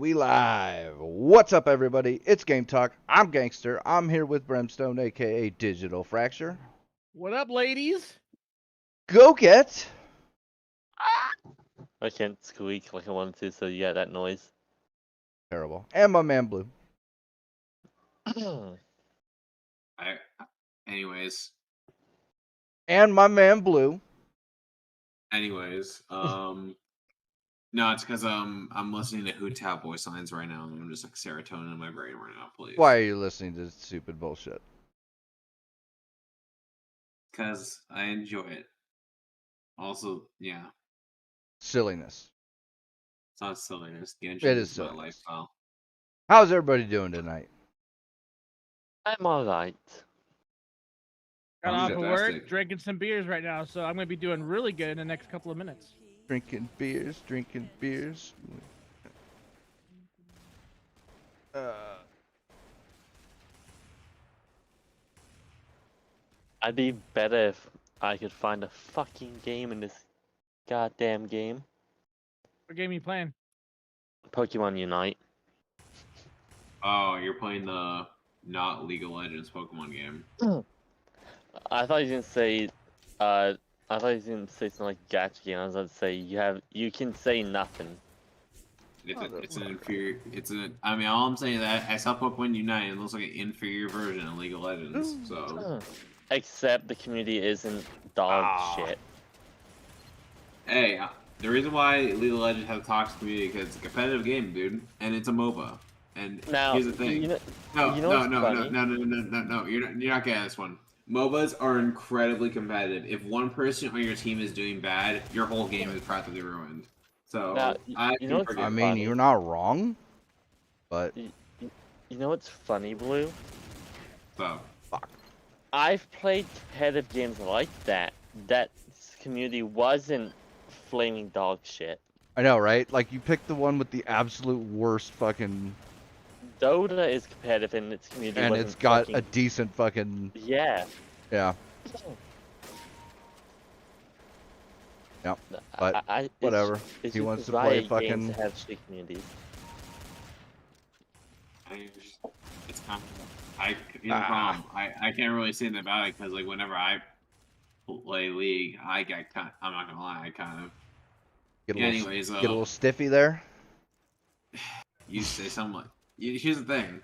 we live. What's up, everybody? It's Game Talk. I'm Gangster. I'm here with Brimstone, aka Digital Fracture. What up, ladies? Go get. I can't squeak like I wanted to, so you got that noise. Terrible. And my man Blue. Anyways, And my man Blue. no, it's because I'm listening to Who Tap Boy Signs right now, and I'm just like serotonin in my brain right now, please. Why are you listening to this stupid bullshit? Because I enjoy it. Also, yeah, Silliness. it's not silliness. Genshin It is is my silliness. lifestyle. How's everybody doing tonight? I'm alright. Got off of Fantastic. work, drinking some beers right now, so I'm gonna be doing really good in the next couple of minutes. Drinking beers. I'd be better if I could find a fucking game in this goddamn game. What game are you playing? Pokemon Unite. Oh, you're playing the not League of Legends Pokemon game. I thought you didn't say I thought you didn't say something like gacha game. I was about to say you can say nothing. It's an inferior. I mean, all I'm saying is that I saw Pokemon Unite, and it looks like an inferior version of League of Legends. So, Except the community isn't dog shit. hey, the reason why League of Legends has a toxic community because it's a competitive game, dude, and it's a MOBA. And Now, here's the thing. No, you're not getting this one. MOBAs are incredibly competitive. If one person on your team is doing bad, your whole game is practically ruined. So Now, I I mean, you're not wrong, but You know what's funny, Blue? So I've played competitive games like that. That community wasn't flaming dog shit. I know, right? Like, you picked the one with the absolute worst fucking... Dota is competitive and its community And wasn't it's got fucking... a decent fucking... Yeah. Yeah. Yep. But whatever. It's He just wants to Riot play Games fucking... have shit communities. it's kind of problem. I can't really say anything about it because like whenever I play League, I get kind. I'm not gonna lie, I kind of. Get a Yeah, little, anyways, get a little stiffy there. You say something like, here's the thing.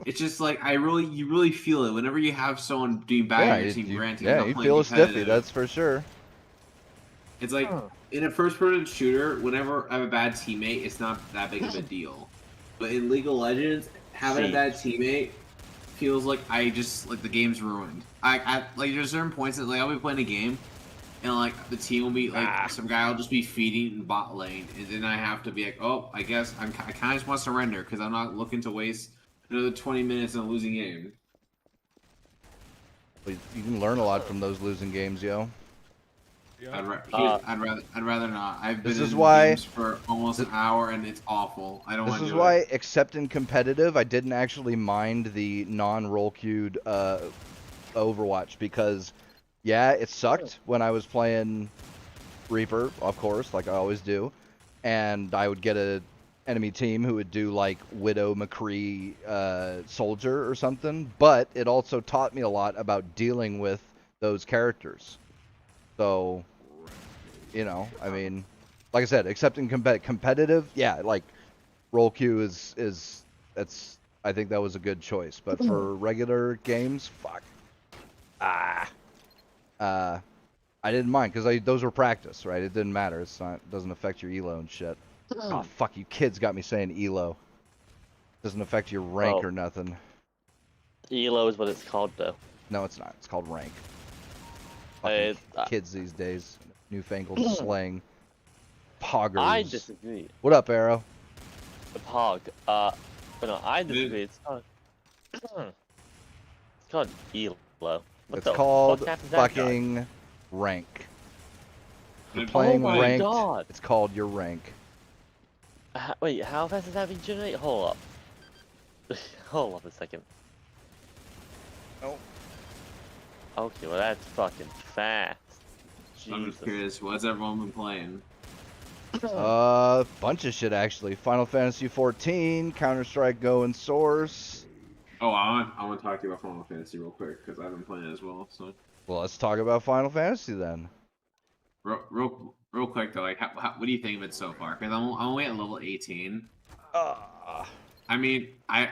It's just like you really feel it whenever you have someone doing bad on your team. Granted, yeah, not you playing feel stiffy, competitive. that's for sure. It's like in a first-person shooter, whenever I have a bad teammate, it's not that big of a deal. But in League of Legends, having a bad teammate feels like the game's ruined. I like there's certain points that like I'll be playing a game, and like the team will be like some guy will just be feeding in bot lane, and then I have to be like, oh, I guess I kind of just want to surrender because I'm not looking to waste another 20 minutes in a losing game. You can learn a lot from those losing games, yo. I'd rather not. I've been in games for almost an hour and it's awful. I don't want to do it. This is why, except in competitive, I didn't actually mind the non-roll queued Overwatch because, yeah, it sucked when I was playing Reaper, of course, like I always do, and I would get a enemy team who would do like Widow McCree Soldier or something, but it also taught me a lot about dealing with those characters. So, you know, I mean, like I said, except in competitive, yeah, like roll queue is I think that was a good choice. But for regular games, fuck. I didn't mind because those were practice, right? It didn't matter. It doesn't affect your elo and shit. Oh fuck, you kids got me saying elo. Doesn't affect your rank or nothing. Elo is what it's called, though. No, it's not. It's called rank. Fucking kids these days, newfangled slang. Poggers. I disagree. What up, Arrow? The pog. But no, I disagree. It's called Elo. It's called fucking rank. You're playing ranked. God. It's called your rank. Wait, how fast does that regenerate? Hold up. Hold up a second. Oh. Okay, well that's fucking fast. I'm just curious, what's everyone been playing? Bunch of shit actually. Final Fantasy 14, Counter-Strike Go and Source. Oh, I want to talk to you about Final Fantasy real quick because I've been playing it as well. So. Well, let's talk about Final Fantasy then. Real quick though, like, what do you think of it so far? Because I'm only at level 18. I mean,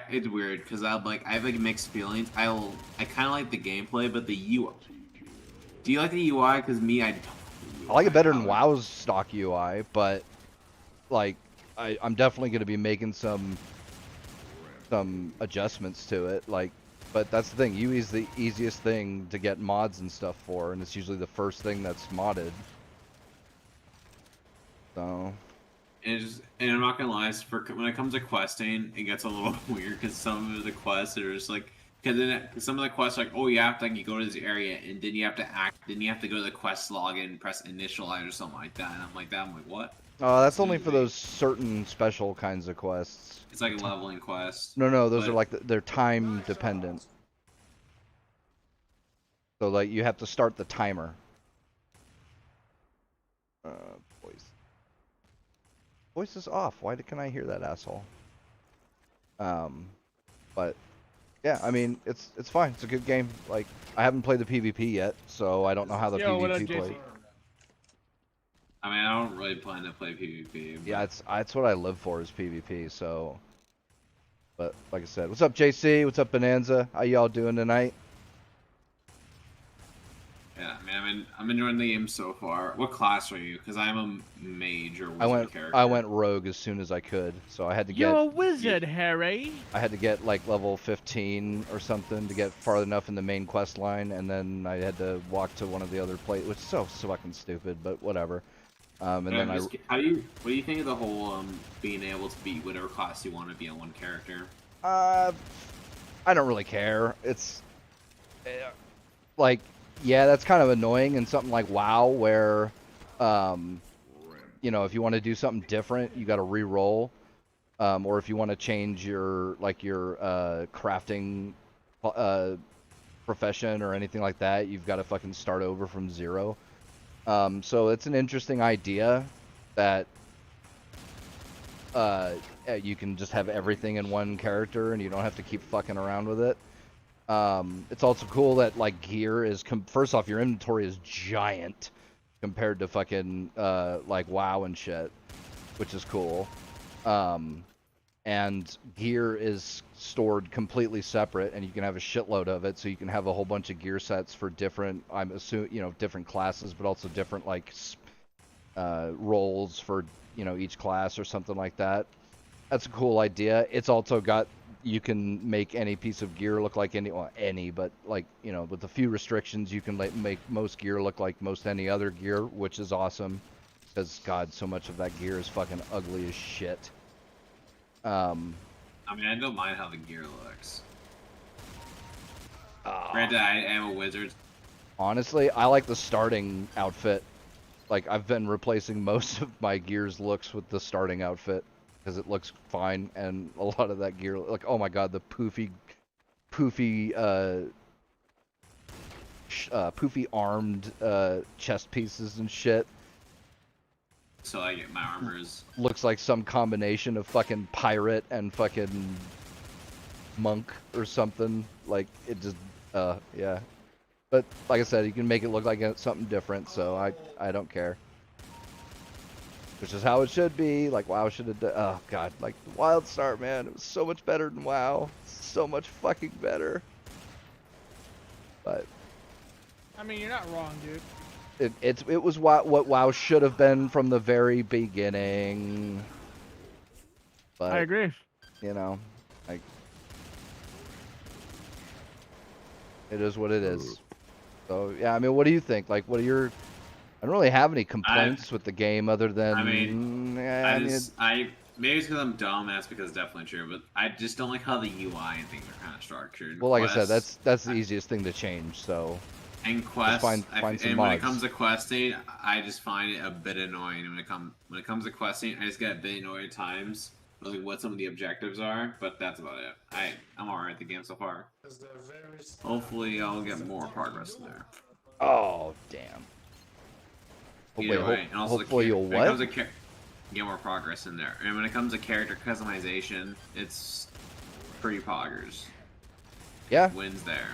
it's weird because I have like mixed feelings. I kind of like the gameplay, but the UI. Do you like the UI? Because me, I don't. I like it better than WoW's stock UI, but like I'm definitely going to be making some adjustments to it. Like, but that's the thing. UI is the easiest thing to get mods and stuff for, and it's usually the first thing that's modded. So. And I'm not gonna lie, when it comes to questing, it gets a little weird because some of the quests are just like, some of the quests are like, oh, you have to you go to this area and then you have to go to the quest log and press initialize or something like that. And I'm like, what? Oh, that's only for those certain special kinds of quests. It's like a leveling quest. No, those are like they're time dependent. So like you have to start the timer. Voice is off. Why can I hear that asshole? But yeah, I mean it's fine. It's a good game. Like I haven't played the PvP yet, so I don't know how the PvP plays. I mean, I don't really plan to play PvP. But... Yeah, it's what I live for is PvP. So, but like I said, what's up, JC? What's up, Bonanza? How y'all doing tonight? Yeah, man, I'm enjoying the game so far. What class are you? Because I'm a mage or wizard character. I went rogue as soon as I could, so I had to get. You're a wizard, Harry. I had to get like level 15 or something to get far enough in the main quest line, and then I had to walk to one of the other places, which is so fucking stupid, but whatever. And then what do you think of the whole being able to be whatever class you want to be on one character? I don't really care. It's like. Yeah, that's kind of annoying in something like WoW where, you know, if you want to do something different, you got to re-roll. Or if you want to change your crafting profession or anything like that, you've got to fucking start over from zero. So it's an interesting idea that you can just have everything in one character and you don't have to keep fucking around with it. It's also cool that like gear is first off, your inventory is giant compared to fucking like WoW and shit, which is cool. And gear is stored completely separate, and you can have a shitload of it, so you can have a whole bunch of gear sets for different, I'm assuming, different classes, but also different like roles for each class or something like that. That's a cool idea. It's also got, you can make any piece of gear look like but like, with a few restrictions, you can make most gear look like most any other gear, which is awesome. Because, God, so much of that gear is fucking ugly as shit. I mean, I don't mind how the gear looks. Granted, I am a wizard. Honestly, I like the starting outfit. Like, I've been replacing most of my gear's looks with the starting outfit. Because it looks fine, and a lot of that gear, like, oh my god, the poofy armed chest pieces and shit. So I get my armors. Looks like some combination of fucking pirate and fucking monk or something. Like, it just, yeah. But, like I said, you can make it look like something different, so I don't care. Which is how it should be. Like, WoW should have done. Oh, God. Like, Wild Start, man. It was so much better than WoW. So much fucking better. But. I mean, you're not wrong, dude. It was what WoW should have been from the very beginning. But, I agree. Like. It is what it is. So, yeah, I mean, what do you think? Like, what are your. I don't really have any complaints with the game other than. I mean, maybe it's because I'm dumb, and that's because it's definitely true. But I just don't like how the UI and things are kind of structured. Well, like I said, that's the easiest thing to change. So. And quests, find some and mods. when it comes to questing, I just find it a bit annoying. When it comes to questing, I just get a bit annoyed at times. Like what some of the objectives are, but that's about it. I'm alright at the game so far. Hopefully, I'll get more progress in there. Oh damn. Either way. And also hopefully you'll what? get more progress in there. And when it comes to character customization, it's pretty poggers. Yeah. Wins there.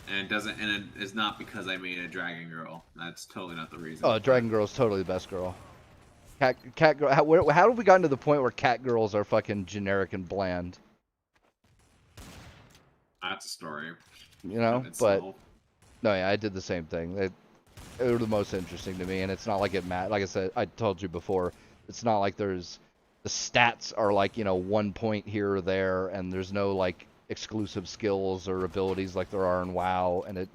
And it doesn't, and it's not because I made a dragon girl. That's totally not the reason. Oh, Dragon Girl's totally the best girl. Cat girl. How have we gotten to the point where cat girls are fucking generic and bland? That's a story. You know, of but itself. no, yeah, I did the same thing. They were the most interesting to me, and it's not like it matters. Like I said, I told you before, it's not like there's the stats are like 1 point here or there, and there's no like exclusive skills or abilities like there are in WoW, and it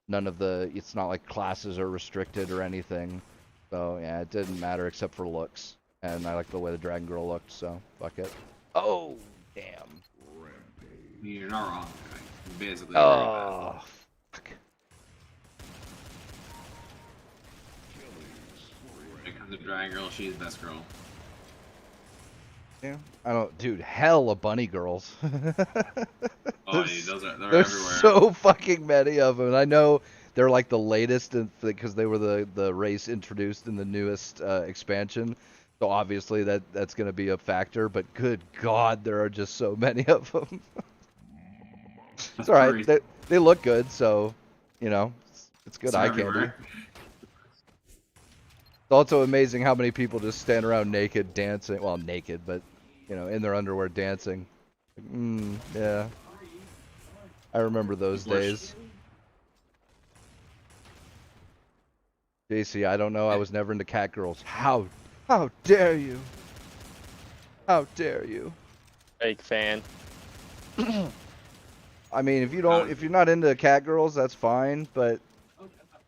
none of the it's not like classes are restricted or anything. So yeah, it didn't matter except for looks, and I like the way the Dragon Girl looked. So fuck it. Oh damn. You're not wrong. Basically. Oh fuck. When it comes to Dragon Girl, she's the best girl. Yeah. I don't, dude. Hell of bunny girls. Oh, dude, they're There's everywhere. so fucking many of them. And I know they're like the latest because they were the race introduced in the newest expansion. So obviously that's going to be a factor. But good God, there are just so many of them. It's all right. They look good, so it's good eye candy. Everywhere. It's also amazing how many people just stand around naked dancing. Well, naked, but in their underwear dancing. Yeah. I remember those days. JC, I don't know. I was never into cat girls. How dare you? How dare you? Fake fan. I mean, if you're not into cat girls, that's fine, but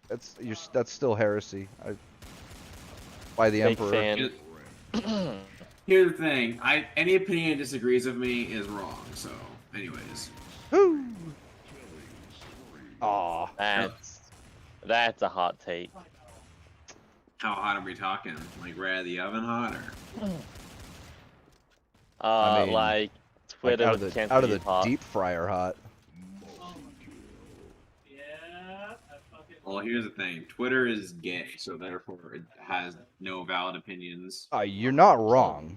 that's still heresy. By the Fake Emperor. fan. Here's the thing. Any opinion that disagrees with me is wrong. So, anyways. Woo! Aw. That's a hot take. How hot are we talking? Like right out of the oven hot, or? I mean, like Twitter out with of the hot. deep fryer hot. Well, here's the thing. Twitter is gay, so therefore it has no valid opinions. You're not wrong.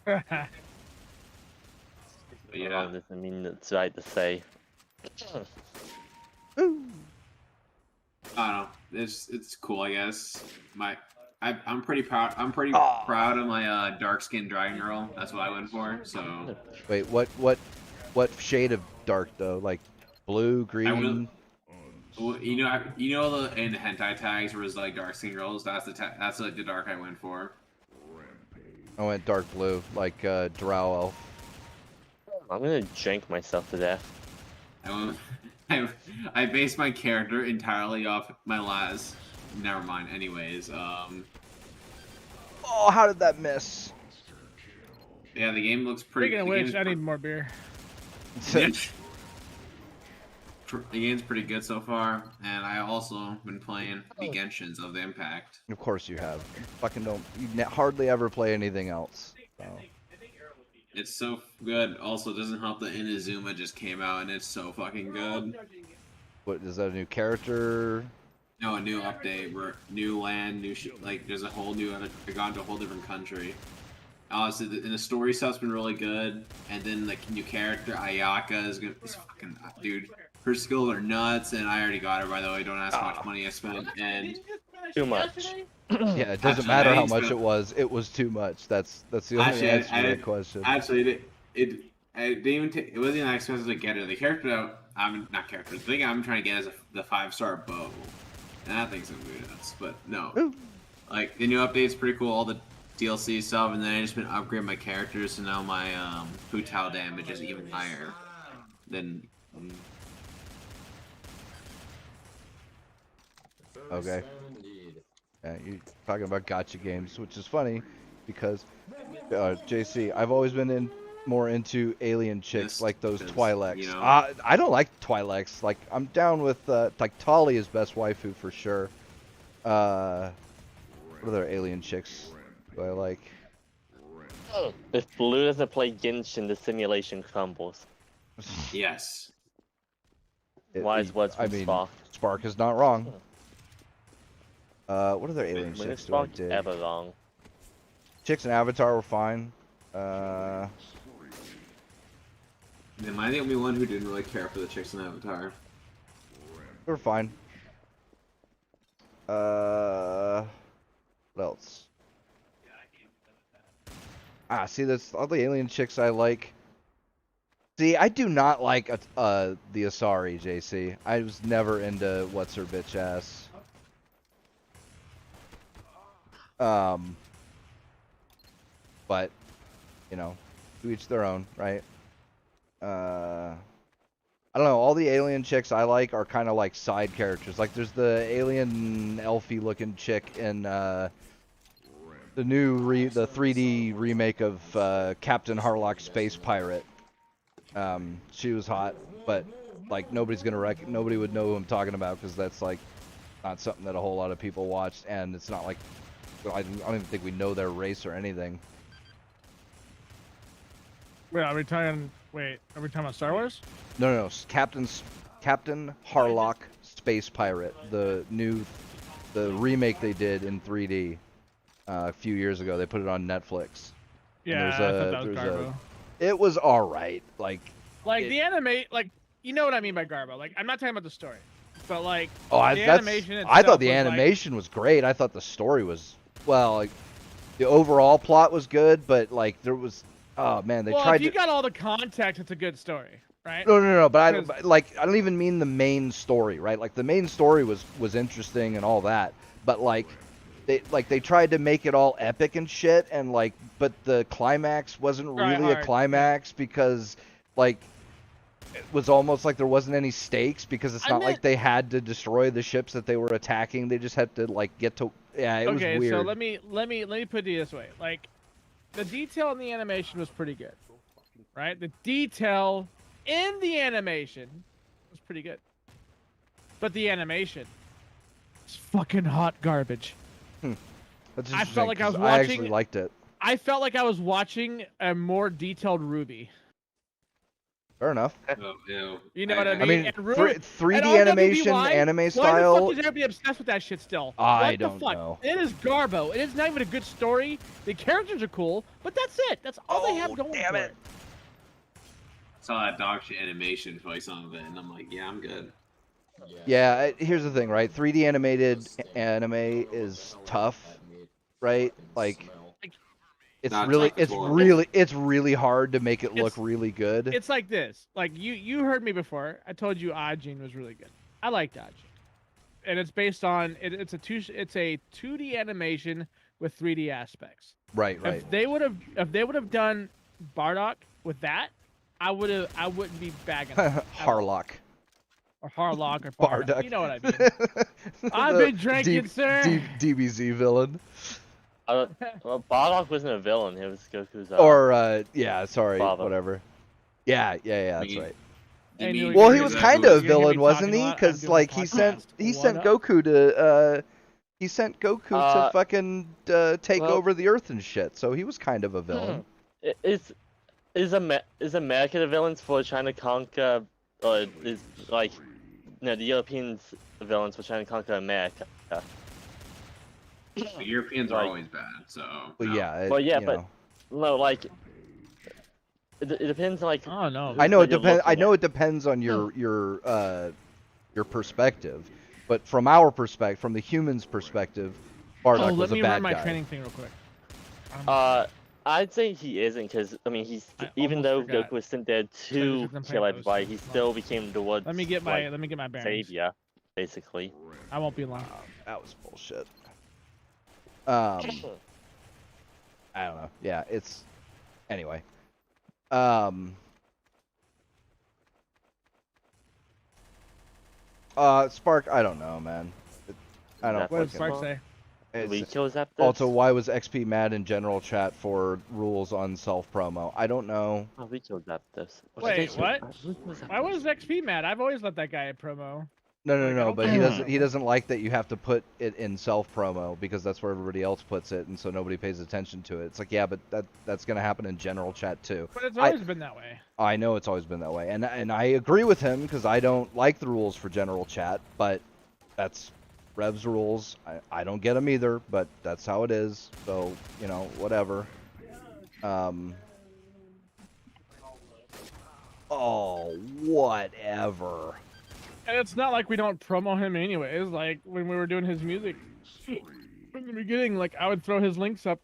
But Yeah, yeah, doesn't mean it's right to say. I don't know. It's cool, I guess. I'm pretty proud. I'm pretty Aw. proud of my dark skinned dragon girl. That's what I went for. So Wait, what shade of dark though? Like blue, green? well, in the hentai tags where it's like dark skinned girls. That's like the dark I went for. I went dark blue, like drow elf. I'm gonna drink myself to death. I based my character entirely off my last. Never mind. Anyways, Oh, how did that miss? yeah, the game looks pretty. Speaking of which, I need more beer. The game's pretty good so far, and I also been playing the Genshins of the Impact. Of course you have. Fucking don't. You hardly ever play anything else. So. It's so good. Also, it doesn't help that Inazuma just came out, and it's so fucking good. What is that? A new character? No, a new update, where new land, new shit. Like, there's a whole new. They've gone to a whole different country. Honestly, and the story stuff's been really good. And then the new character Ayaka is fucking dude. Her skills are nuts, and I already got her, by the way. Don't ask how much money I spent. And Too much. Yeah, it doesn't Actually, matter I how used much to- it was. It was too much. That's the only Actually, answer I to that did- question. actually, it didn't even it wasn't even that expensive to get her. The character I'm not character. The thing I'm trying to get is the 5-star bow, and that thing's gonna be nuts. But no, Ooh. like the new update's pretty cool. All the DLC stuff, and then I just been upgrading my characters, so now my Futao damage is even higher than. Okay. Yeah, you're talking about gacha games, which is funny because JC, I've always been more into alien chicks Yes, like those because, Twi'leks. you know- I don't like Twi'leks. Like I'm down with like Tali is best waifu for sure. What other alien chicks do I like? If Blue doesn't play Genshin, the simulation crumbles. Yes. Wise words I from mean, Spark. Spark is not wrong. What other alien When is chicks do I Spark dig? ever wrong? Chicks and Avatar were fine. Am I the only one who didn't really care for the chicks in Avatar? They were fine. What else? See, that's all the alien chicks I like. See, I do not like the Asari, JC. I was never into what's her bitch ass. But, you know, to each their own, right? I don't know. All the alien chicks I like are kind of like side characters. Like, there's the alien elfie looking chick in the 3D remake of Captain Harlock Space Pirate. She was hot, but like nobody would know who I'm talking about because that's like not something that a whole lot of people watched, and it's not like I don't even think we know their race or anything. Wait, are we talking about Star Wars? No, Captain Harlock Space Pirate, the remake they did in 3D a few years ago. They put it on Netflix. Yeah, I thought that was Garbo. It was all right. The anime, you know what I mean by Garbo. Like, I'm not talking about the story, but like the animation itself I thought the was, animation was great. I thought the story was the overall plot was good, but like there was they tried if you got all the context, it's a good story, right? No, but I don't even mean the main story, right? Like the main story was interesting and all that, but they tried to make it all epic and shit, and but the climax wasn't really a climax because it was almost like there wasn't any stakes because it's not like they had to destroy the ships that they were attacking. They just had to get to it was weird. So let me put it this way. Like, the detail in the animation was pretty good, right? The detail in the animation was pretty good, but the animation is fucking hot garbage. I felt like I was I actually liked it. I felt like I was watching a more detailed Ruby. Fair enough. Oh, ew. You know what I mean? I mean, And Ruby, 3D animation, anime style. Why the fuck is everybody obsessed with that shit still? I what don't the fuck? know. It is Garbo. It is not even a good story. The characters are cool, but that's it. That's all they have going for it. I saw that dog shit animation for some of it, and I'm like, yeah, I'm good. Yeah, here's the thing, right? 3D animated anime is tough, right? It's really hard to make it look really good. It's like this. Like you heard me before. I told you Ajin was really good. I liked Ajin, and it's based on it's a 2D animation with 3D aspects. Right. If they would have done Bardock with that, I wouldn't be bagging Harlock. Or Harlock or Bardock. You know what I mean. I've been drinking, sir. DBZ villain. Well, Bardock wasn't a villain. It was Goku's. Whatever. Yeah, that's right. Well, he was kind of a villain, wasn't he? Because he sent Goku to fucking take over the Earth and shit. So he was kind of a villain. Is America the villains for trying to conquer, or is the Europeans the villains for trying to conquer America? The Europeans are always bad, so. Well, yeah. It depends. Oh no. I know it depends. I know it depends on your perspective, but from our perspective, from the human's perspective, Bardock was a bad guy. Let me run my training thing real quick. I'd say he isn't, because even though Goku was sent there to kill everybody, he still became the world's Let me get my bearings. savior, basically. I won't be long. That was bullshit. I don't know. Yeah, it's anyway. Spark, I don't know, man. I don't. What did Spark say? Also, why was XP mad in general chat for rules on self promo? I don't know. We killed Zapdos. Wait, what? Why was XP mad? I've always let that guy promo. No, but okay. he doesn't like that you have to put it in self promo because that's where everybody else puts it, and so nobody pays attention to it. It's like, yeah, but that's gonna happen in general chat too. But it's always been that way. I know it's always been that way, and I agree with him because I don't like the rules for general chat, but that's Rev's rules. I don't get them either, but that's how it is. So you know, whatever. Oh, whatever. And it's not like we don't promo him anyways. Like when we were doing his music from the beginning, like I would throw his links up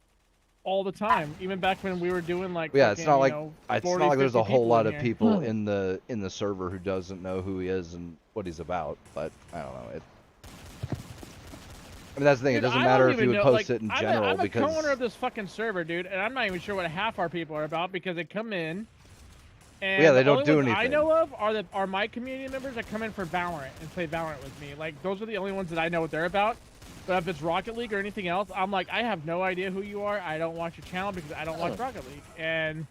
all the time, even back when we were doing like Yeah, fucking, it's not like you know, it's 40, not like there's a 50 whole people lot in of here. people in the server who doesn't know who he is and what he's about. But I don't know. I mean, that's the thing. Dude, It doesn't I matter don't if you even would know, post like, it in I'm general a because co-owner of this fucking server, dude, and I'm not even sure what half our people are about because they come in. And yeah, they the don't only do ones anything. I know of are my community members that come in for Valorant and play Valorant with me. Like those are the only ones that I know what they're about. But if it's Rocket League or anything else, I'm like, I have no idea who you are. I don't watch your channel because I don't watch Rocket League. And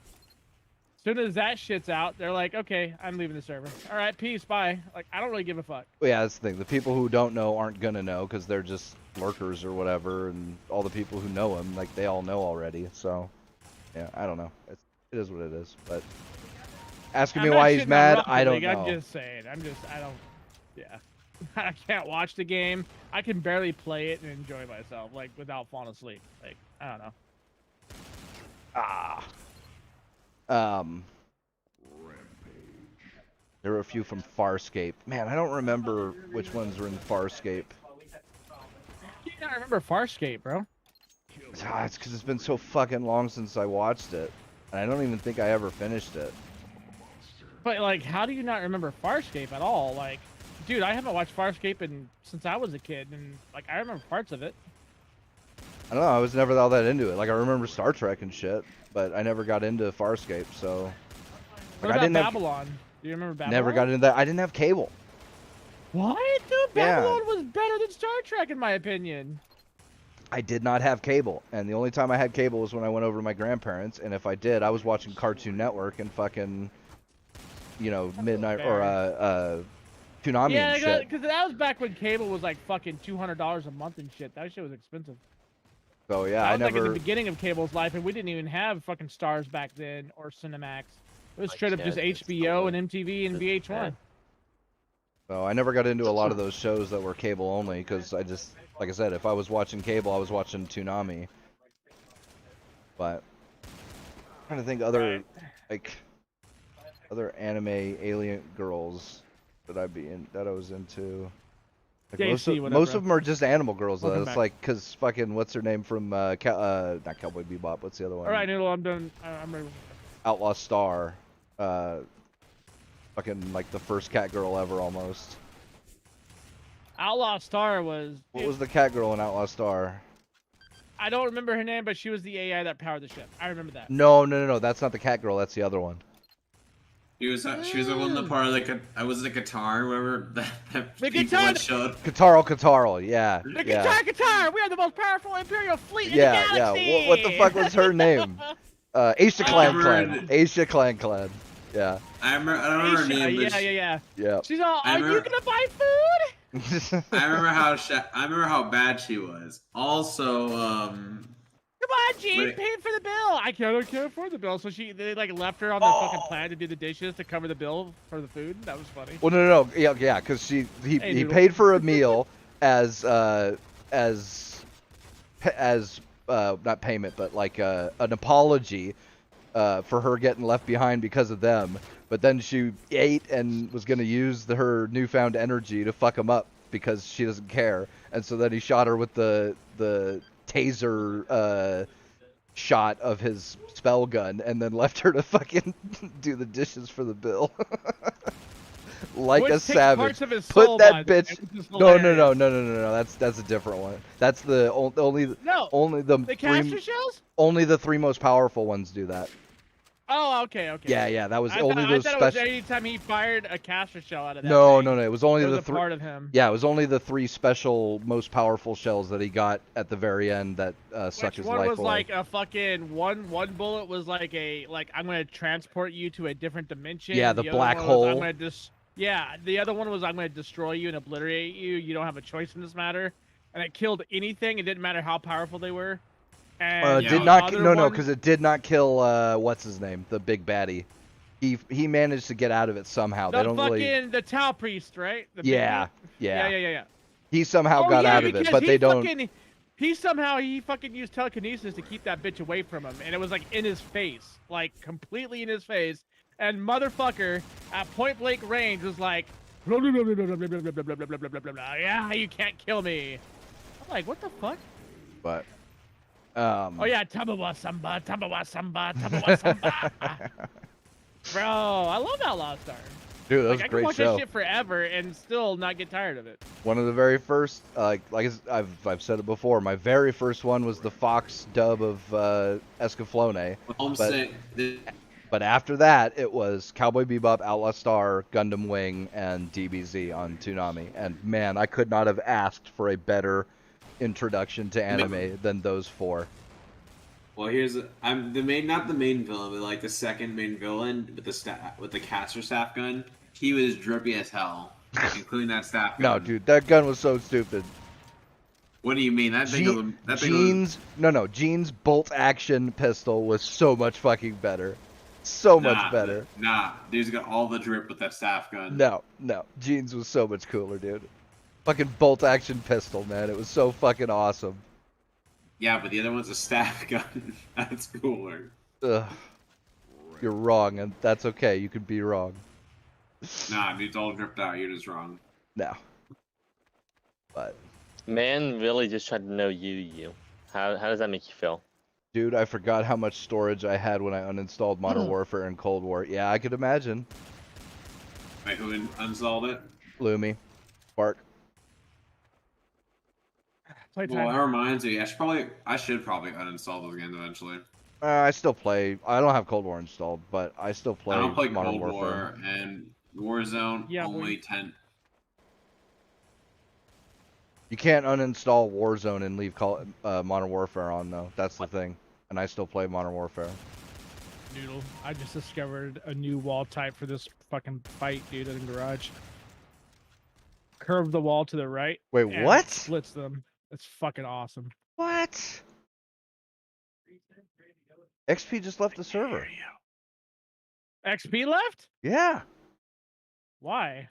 as soon as that shit's out, they're like, okay, I'm leaving the server. All right, peace, bye. Like I don't really give a fuck. Well, yeah, that's the thing. The people who don't know aren't gonna know because they're just lurkers or whatever, and all the people who know him, like they all know already. So, yeah, I don't know. It is what it is. But asking me I'm not why he's shitting on mad, Rocket I don't League, know. I'm just saying. Yeah. I can't watch the game. I can barely play it and enjoy myself, like without falling asleep. Like I don't know. There were a few from Farscape. Man, I don't remember which ones were in Farscape. You don't remember Farscape, bro? It's because it's been so fucking long since I watched it, and I don't even think I ever finished it. But like, how do you not remember Farscape at all? Like, dude, I haven't watched Farscape since I was a kid, and like I remember parts of it. I don't know. I was never all that into it. Like I remember Star Trek and shit, but I never got into Farscape. So What like, about Babylon? Do you remember Babylon? never got into that. I didn't have cable. What? Dude, Yeah. Babylon was better than Star Trek in my opinion. I did not have cable, and the only time I had cable was when I went over to my grandparents, and if I did, I was watching Cartoon Network and fucking, you know, midnight or Toonami Yeah, and shit. because that was back when cable was like fucking $200 a month and shit. That shit was expensive. So yeah, I I was like in never. the beginning of cable's life, and we didn't even have fucking Stars back then or Cinemax. It was straight up just HBO and MTV and VH1. So I never got into a lot of those shows that were cable only because I just, like I said, if I was watching cable, I was watching Toonami. But I'm trying to think other other anime alien girls that I was into. Like JC, most of them are just animal girls though. Welcome It's back. like because fucking what's her name from not Cowboy Bebop? What's the other one? All right, Noodle, I'm done. I'm ready. Outlaw Star. Fucking like the first cat girl ever almost. Outlaw Star was. What was the cat girl in Outlaw Star? I don't remember her name, but she was the AI that powered the ship. I remember that. No. That's not the cat girl. That's the other one. She was the one that part of like I was the guitar, whatever that The people guitar- had showed. Kataro. Yeah. The yeah. guitar! We are the most powerful Imperial fleet in Yeah. the Yeah. galaxy! What the fuck was her name? Aisha Clan. remember Aisha Clan. Yeah. I don't remember her name, but Yeah. Yeah. She's all, I are you remember- gonna buy food? I remember how bad she was. Also, Come on, Gene, Wait. pay for the bill. I can't afford the bill. So they like left her on their fucking plan to do the dishes to cover the bill for the food. That was funny. Well, no. Yeah, because he Hey, Noodle. paid for a meal as not payment, but like an apology for her getting left behind because of them. But then she ate and was gonna use her newfound energy to fuck him up because she doesn't care. And so then he shot her with the taser shot of his spell gun, and then left her to fucking do the dishes for the bill. Like Which a takes savage. parts of his Put soul, that by the way, bitch. which is No. hilarious. That's a different one. That's the only No, only the caster shells? only the three most powerful ones do that. Oh, okay. Yeah. That was I only thought, those I thought it was special. anytime he fired a caster shell out of that No. thing. It was only It was the a three. part of him. Yeah, it was only the three special, most powerful shells that he got at the very end that sucked Which his one life was away. like a fucking one bullet was like I'm gonna transport you to a different dimension. Yeah, the other black one was, hole. I'm gonna just Yeah, the other one was I'm going to destroy you and obliterate you. You don't have a choice in this matter. And it killed anything. It didn't matter how powerful they were. And Yeah, did the not. other No, one, because it did not kill. What's his name? The big baddie. He managed to get out of it somehow. They the don't fucking really. the Tau priest, right? The big Yeah, dude? yeah. Yeah. He somehow Oh got yeah, out of it, because but he they don't. fucking he fucking used telekinesis to keep that bitch away from him, and it was like in his face, like completely in his face. And motherfucker at point blank range was like, yeah, you can't kill me. I'm like, what the fuck? But. Oh yeah, Tabawa Samba, Tabawa Samba, Tabawa Samba. Bro, I love Outlaw Star. Dude, that was Like a I can great watch show. that shit forever and still not get tired of it. One of the very first, I've said it before. My very first one was the Fox dub of Escaflowne. But after that, it was Cowboy Bebop, Outlaw Star, Gundam Wing, and DBZ on Toonami. And man, I could not have asked for a better introduction to anime than those four. Well, I'm the main, not the main villain, but like the second main villain with the caster staff gun. He was drippy as hell, including that staff gun. No, dude, that gun was so stupid. What do you mean? Jean's bolt action pistol was so much fucking better. So much better. Nah, dude's got all the drip with that staff gun. No, Jean's was so much cooler, dude. Fucking bolt action pistol, man. It was so fucking awesome. Yeah, but the other one's a staff gun. That's cooler. Ugh. You're wrong, and that's okay. You can be wrong. Nah, dude's all dripped out. You're just wrong. No. But. Man really just tried to know you. How does that make you feel? Dude, I forgot how much storage I had when I uninstalled Modern Warfare and Cold War. Yeah, I could imagine. Wait, who uninstalled it? Lumi. Bark. Playtime. Well, that reminds me. I should probably uninstall those games eventually. I still play. I don't have Cold War installed, but I still play I don't play Modern Cold Warfare. War and Warzone. Yeah, only 10. You can't uninstall Warzone and leave Modern Warfare on, though. That's the thing. And I still play Modern Warfare. Noodle, I just discovered a new wall type for this fucking fight, dude, in the garage. Curve the wall to the right. Wait, and what? Splits them. It's fucking awesome. What? XP just left the server. XP left? Yeah. Why?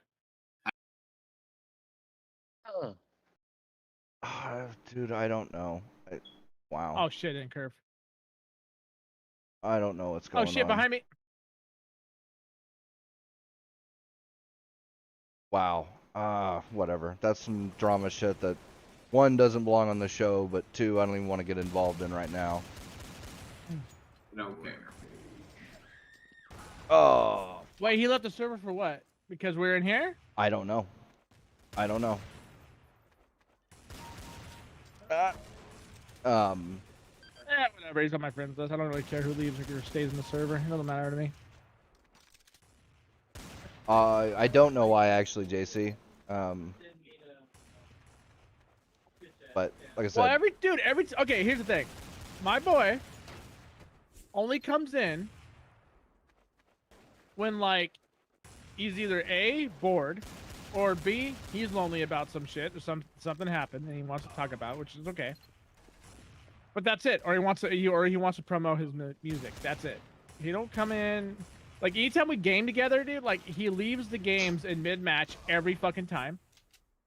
Dude, I don't know. Wow. Oh shit, in curve. I don't know what's going on. Oh shit, behind me. Wow. Whatever. That's some drama shit that, one, doesn't belong on the show, but two, I don't even want to get involved in right now. I don't care. Oh. Wait, he left the server for what? Because we're in here? I don't know. Whatever. He's on my friends list. I don't really care who leaves or stays in the server. It doesn't matter to me. I don't know why, actually, JC. But like I said, well, okay, here's the thing. My boy only comes in when, like, he's either A, bored, or B, he's lonely about some shit or something happened and he wants to talk about, which is okay. But that's it. Or he wants to promote his music. That's it. He don't come in. Like, anytime we game together, dude, like, he leaves the games in mid-match every fucking time.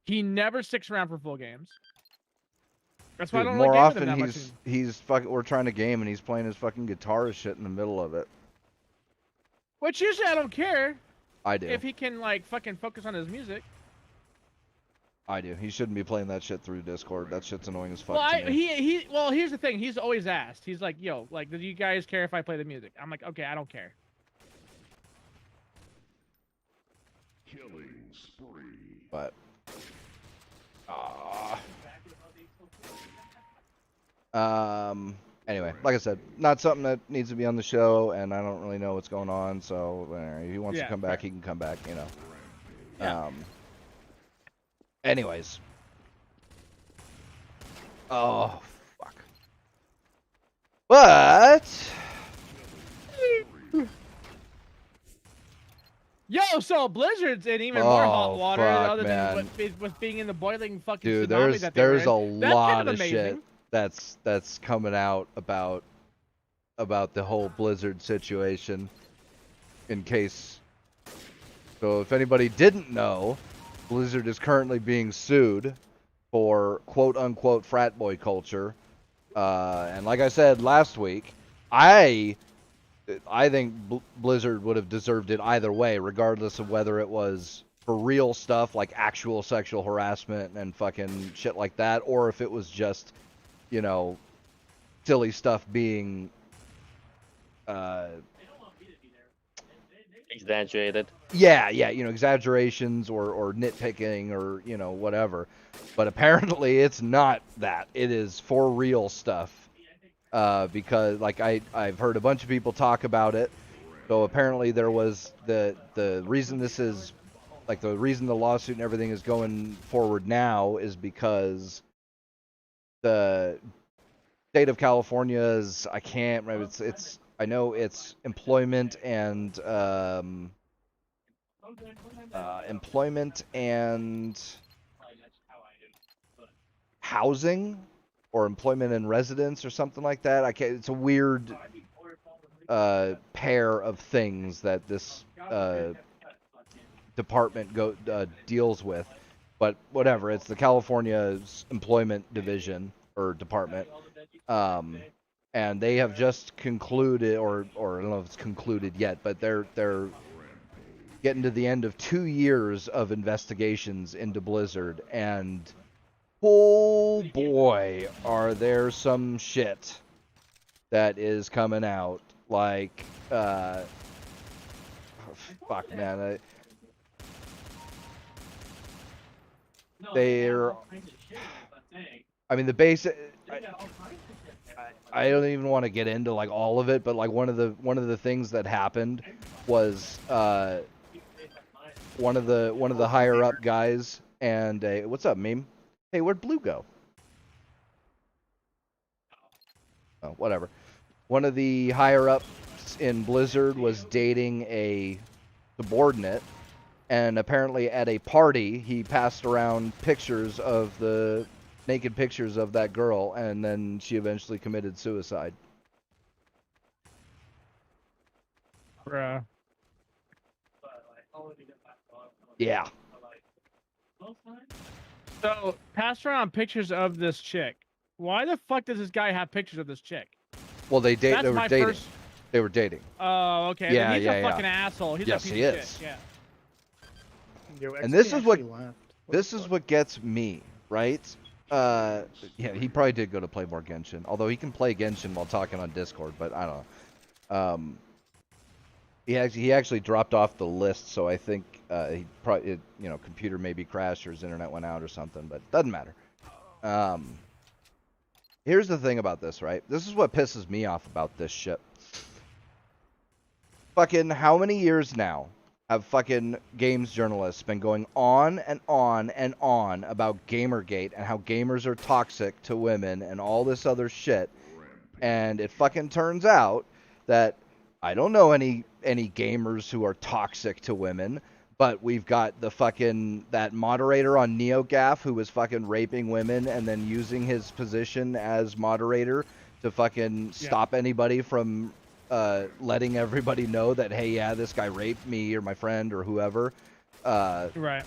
He never sticks around for full games. That's why dude, I don't more like gaming often with him that much. he's fucking. We're trying to game and he's playing his fucking guitar shit in the middle of it. Which usually I don't care I do. if he can, like, fucking focus on his music. I do. He shouldn't be playing that shit through Discord. That shit's annoying as fuck. Well, to me. well, here's the thing. He's always asked. He's like, yo, like, do you guys care if I play the music? I'm like, okay, I don't care. Killing spree. But. Anyway, like I said, not something that needs to be on the show, and I don't really know what's going on. So if he wants to come back, he can come back. You know. Yeah. Anyways. Oh, fuck. But Yo, so blizzards in even more hot Oh, water, fuck, other man. than what being in the boiling fucking Dude, tsunami that they were there's in. a That's lot kind of of shit amazing. that's coming out about the whole Blizzard situation. In case, so if anybody didn't know, Blizzard is currently being sued for quote unquote frat boy culture. And like I said last week, I think Blizzard would have deserved it either way, regardless of whether it was for real stuff like actual sexual harassment and fucking shit like that, or if it was just, you know, silly stuff being Exaggerated. yeah, you know, exaggerations or nitpicking or, you know, whatever. But apparently it's not that. It is for real stuff. Because like I've heard a bunch of people talk about it. So apparently there was the reason this is like the reason the lawsuit and everything is going forward now is because the state of California's I can't remember it's I know it's employment and housing or employment and residence or something like that. I can't. It's a weird pair of things that this department deals with. But whatever, it's the California's employment division or department. And they have just concluded, or I don't know if it's concluded yet, but they're getting to the end of 2 years of investigations into Blizzard, and oh boy, are there some shit that is coming out. Like, fuck, man. I mean, the basic. I don't even want to get into like all of it, but like one of the things that happened was one of the higher up guys and what's up, meme? Hey, where'd Blue go? Oh, whatever. One of the higher ups in Blizzard was dating a subordinate, and apparently at a party he passed around pictures of naked pictures of that girl, and then she eventually committed suicide. Bruh. Yeah. So, pass around pictures of this chick. Why the fuck does this guy have pictures of this chick? Well, they That's were my dating. first- They were dating. Oh, okay. Yeah, Then he's yeah, a yeah. fucking asshole. He's Yes, a piece he of is. shit. Yeah. Yo, And this XP is what- actually left. This is what gets me, right? Yeah, he probably did go to play more Genshin. Although he can play Genshin while talking on Discord, but I don't know. He actually dropped off the list, so I think he probably computer maybe crashed or his internet went out or something, but doesn't matter. Here's the thing about this, right? This is what pisses me off about this shit. Fucking how many years now have fucking games journalists been going on and on and on about Gamergate and how gamers are toxic to women and all this other shit, and it fucking turns out that I don't know any gamers who are toxic to women, but we've got that moderator on NeoGAF who was fucking raping women and then using his position as moderator to fucking stop anybody from letting everybody know that, hey, yeah, this guy raped me or my friend or whoever. Right.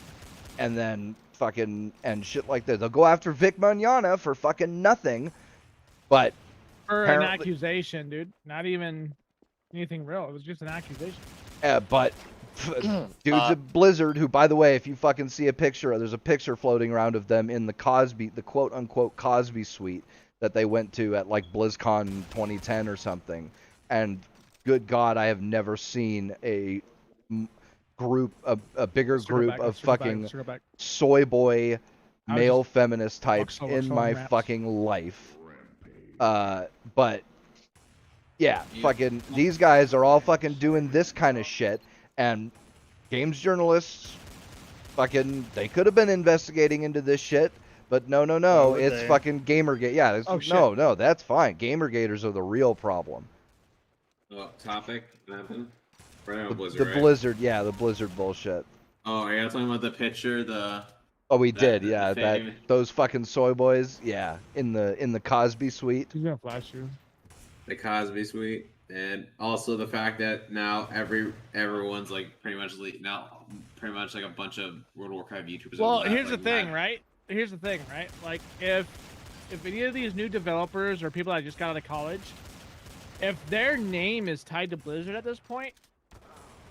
And then fucking and shit like that. They'll go after Vic Mignogna for fucking nothing, but For an accusation, dude. Not even anything real. It was just an accusation. But dudes at Blizzard, who, by the way, if you fucking see a picture, there's a picture floating around of them in the quote-unquote Cosby suite that they went to at, like, BlizzCon 2010 or something. And, good God, I have never seen a bigger group of fucking soy boy male feminist types in my fucking life. But, yeah, fucking, these guys are all fucking doing this kind of shit. And games journalists, fucking, they could have been investigating into this shit, but no, it's fucking Gamergate. Yeah, no, that's fine. Gamergaters are the real problem. Topic? Nothing. We're talking about Blizzard, The right? Blizzard, yeah, the Blizzard bullshit. Oh, yeah, talking about the picture, Oh, we did, the yeah. fame. Those fucking soy boys, yeah, in the Cosby suite. He's gonna flash you. The Cosby Suite, and also the fact that now everyone's like pretty much like a bunch of World of Warcraft YouTubers. Well, are here's the like, thing, mad. right? Here's the thing, right? Like, if any of these new developers or people that just got out of college, if their name is tied to Blizzard at this point,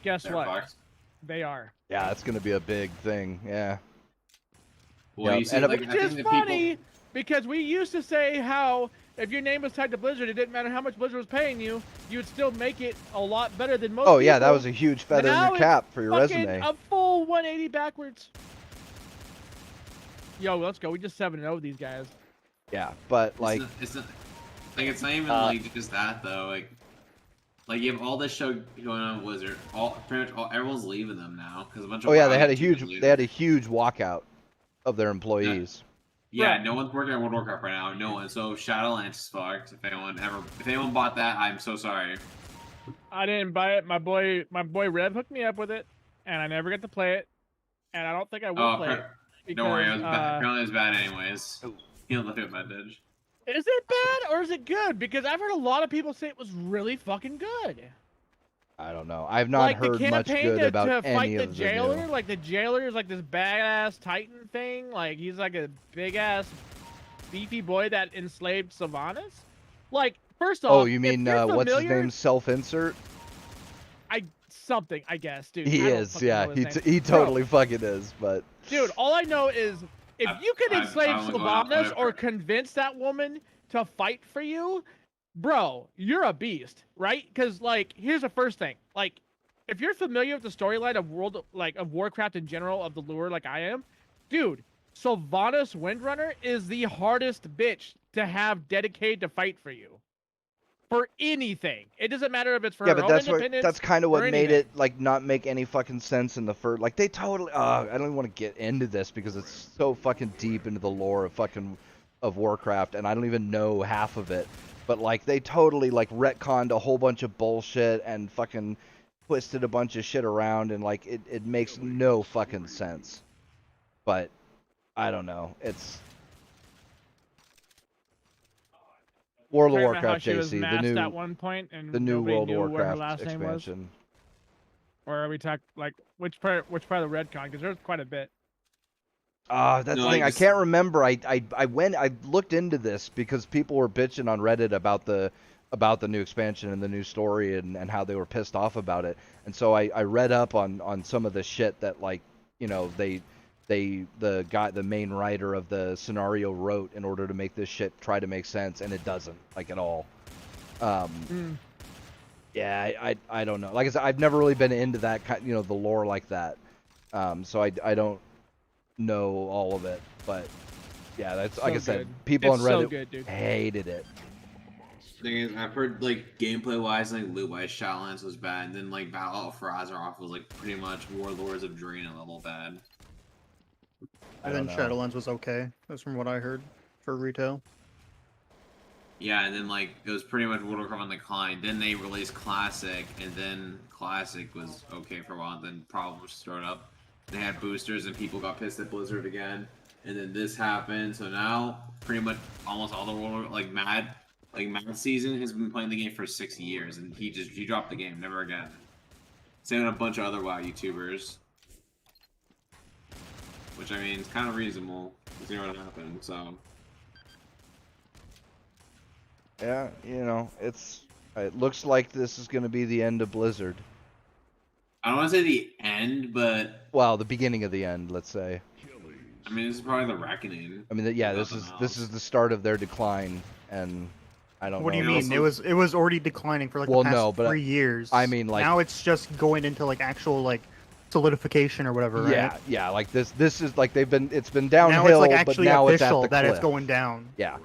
guess They're what? fucked. They are. Yeah, that's gonna be a big thing. Yeah. Well, Yep, you see, and like, Which I think is the funny people, because we used to say how if your name was tied to Blizzard, it didn't matter how much Blizzard was paying you, you would still make it a lot better than most. Oh yeah, that people. was a huge feather in Now your it's cap for your fucking resume. a full 180 backwards. Yo, let's go. We just 7-0 these guys. Yeah, but like, it's not it's not even like just that though. Like you have all this show going on with Blizzard. Pretty much everyone's leaving them now because a bunch of oh yeah, WoW they had a YouTubers huge leaving. walkout of their employees. Yeah, Right. no one's working on World of Warcraft right now. No one. So Shadowlands is fucked. If anyone bought that, I'm so sorry. I didn't buy it. My boy Rev hooked me up with it, and I never got to play it, and I don't think I will play it. Because, Don't worry, it was bad. Apparently it was bad anyways. You don't look at my ditch. is it bad or is it good? Because I've heard a lot of people say it was really fucking good. I don't know. I've not Like heard the much campaign good about to fight any the of the jailer, new. like the jailer is like this badass Titan thing. Like he's like a big ass beefy boy that enslaved Sylvanas. Like first off, Oh, you if mean you're what's his familiar- name? Self-insert. Something, I guess, dude. He I don't is. fucking Yeah, know his name. he Bro, totally fucking is. But dude, all I know is if you can I've enslave only gone out Sylvanas or whatever. convince that woman to fight for you, bro, you're a beast, right? Because like, here's the first thing. Like, if you're familiar with the storyline of Warcraft in general, of the lore, like I am, dude, Sylvanas Windrunner is the hardest bitch to have dedicated to fight for you. For anything, it doesn't matter if it's for yeah, her but own independence. that's kind of what or made anything. it like not make any fucking sense in the first. Like they totally. I don't even want to get into this because it's so fucking deep into the lore of Warcraft, and I don't even know half of it. But like they totally like retconned a whole bunch of bullshit and fucking twisted a bunch of shit around, and like it makes no fucking sense. But I don't know. It's World of Talking about how Warcraft, she was JC, masked at one point and the new nobody World of knew what her Warcraft last name was. expansion. Or are we talking like which part of the Redcon? Because there's quite a bit. That's No, the thing. I just- can't remember. I looked into this because people were bitching on Reddit about the new expansion and the new story and how they were pissed off about it. And so I read up on some of the shit that like, you know, the main writer of the scenario wrote in order to make this shit try to make sense, and it doesn't, like, at all. Yeah, I don't know. Like I said, I've never really been into that kind, you know, the lore like that. So I don't know all of it, but yeah, that's like I So said, good. people It's on so Reddit good, dude. hated it. Thing is, I've heard like gameplay wise, like loot wise, Shadowlands was bad, and then like Battle for Azeroth was like pretty much Warlords of Draenor level bad. I And then don't know. Shadowlands was okay. That's from what I heard for retail. Yeah, and then like it was pretty much World of Warcraft on the decline. Then they released Classic, and then Classic was okay for a while. And then problems started up. They had boosters, and people got pissed at Blizzard again. And then this happened. So now, pretty much almost all the world Mad season has been playing the game for 6 years, and he dropped the game, never again. Same with a bunch of other WoW YouTubers. Which I mean, it's kind of reasonable. You know what happened, so. Yeah, you know, it looks like this is going to be the end of Blizzard. I don't want to say the end, but Well, the beginning of the end, let's say. I mean, this is probably the reckoning. I mean, yeah, Nothing this else. is the start of their decline, and I don't know. What do you And mean? also- It was already declining for like Well, the past no, but 3 years. I mean, like- now it's just going into like actual like solidification or whatever, right? Yeah, yeah, like this is like it's been Now downhill, it's like but actually now it's at official the that cliff. it's going down. Yeah,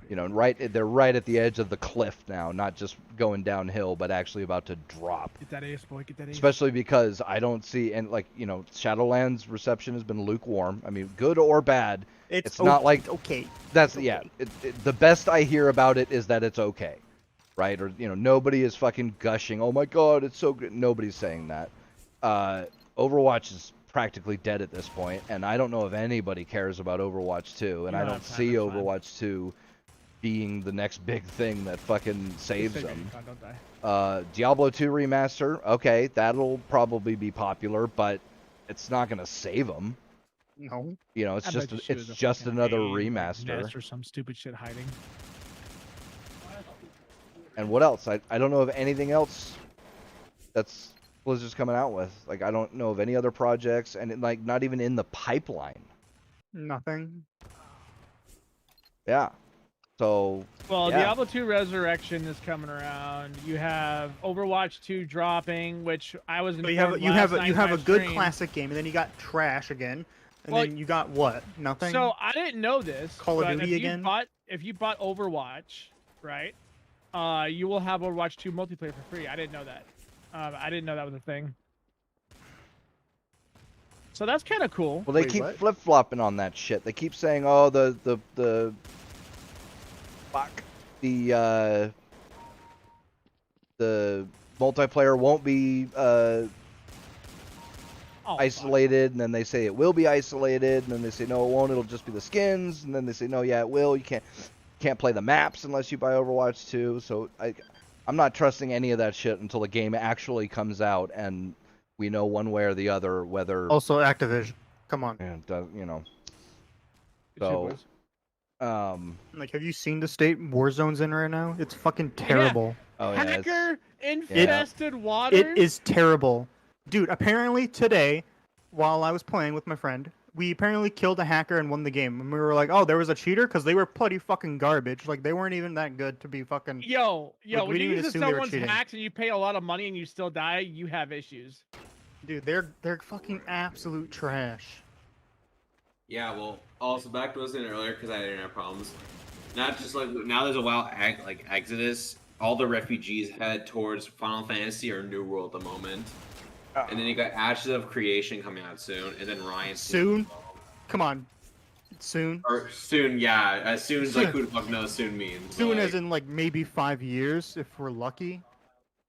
you know, they're right at the edge of the cliff now, not just going downhill, but actually about to drop. Get that ace, boy. Get that ace. Especially because I don't see, and like, you know, Shadowlands reception has been lukewarm. I mean, good or bad. It's not like okay. That's Okay. yeah. The best I hear about it is that it's okay. right? Or nobody is fucking gushing. Oh my god, it's so good. Nobody's saying that. Overwatch is practically dead at this point, and I don't know if anybody cares about Overwatch 2, and You I don't don't have time, see that's fine. Overwatch 2 being the next big thing that fucking saves Just say them. Recon, don't die. Diablo 2 remaster, okay, that'll probably be popular, but it's not gonna save them. No. It's I just bet you she it's was a just fucking another maid, like, remaster. nest or some stupid shit hiding. And what else? I don't know of anything else that's Blizzard's coming out with. Like, I don't know of any other projects, and like not even in the pipeline. Nothing. Yeah. So Well, yeah. Diablo 2 Resurrection is coming around. You have Overwatch 2 dropping, which I was So informed you last have night you in have my a good stream. classic game, and then you got trash again, and Well, then you got what? Nothing. So I didn't know this. Call of but Duty if again? If you bought Overwatch, right? You will have Overwatch 2 multiplayer for free. I didn't know that. I didn't know that was a thing. So that's kind of cool. Well, they Wait, keep what? flip-flopping on that shit. They keep saying, "Oh, the fuck the multiplayer won't be Oh, isolated," and then they say it will be isolated, and then they say no, it won't. It'll just be the skins, and then they say no, yeah, it will. You can't play the maps unless you buy Overwatch 2. So I'm not trusting any of that shit until the game actually comes out and we know one way or the other whether Also, Activision. Come on. and Good shit, so boys. Like, have you seen the state Warzone's in right now? It's fucking terrible. oh yeah, it's- Hacker infested waters. It is terrible. Dude, apparently today, while I was playing with my friend, we apparently killed a hacker and won the game. And we were like, oh, there was a cheater? Because they were bloody fucking garbage. Like, they weren't even that good to be fucking... Yo, Like, we when you didn't even use assume they were someone's cheating. hacks and you pay a lot of money and you still die, you have issues. Dude, they're fucking absolute trash. Yeah, well, also back to what I was saying earlier, because I had internet problems. Not just like now there's a wild like Exodus. All the refugees head towards Final Fantasy or New World at the moment. And then you got Ashes of Creation coming out soon, and then Ryan Soon? Come on. Soon? Or soon, yeah. As soon as like who the fuck knows soon means. Soon like, as in, like, maybe 5 years, if we're lucky.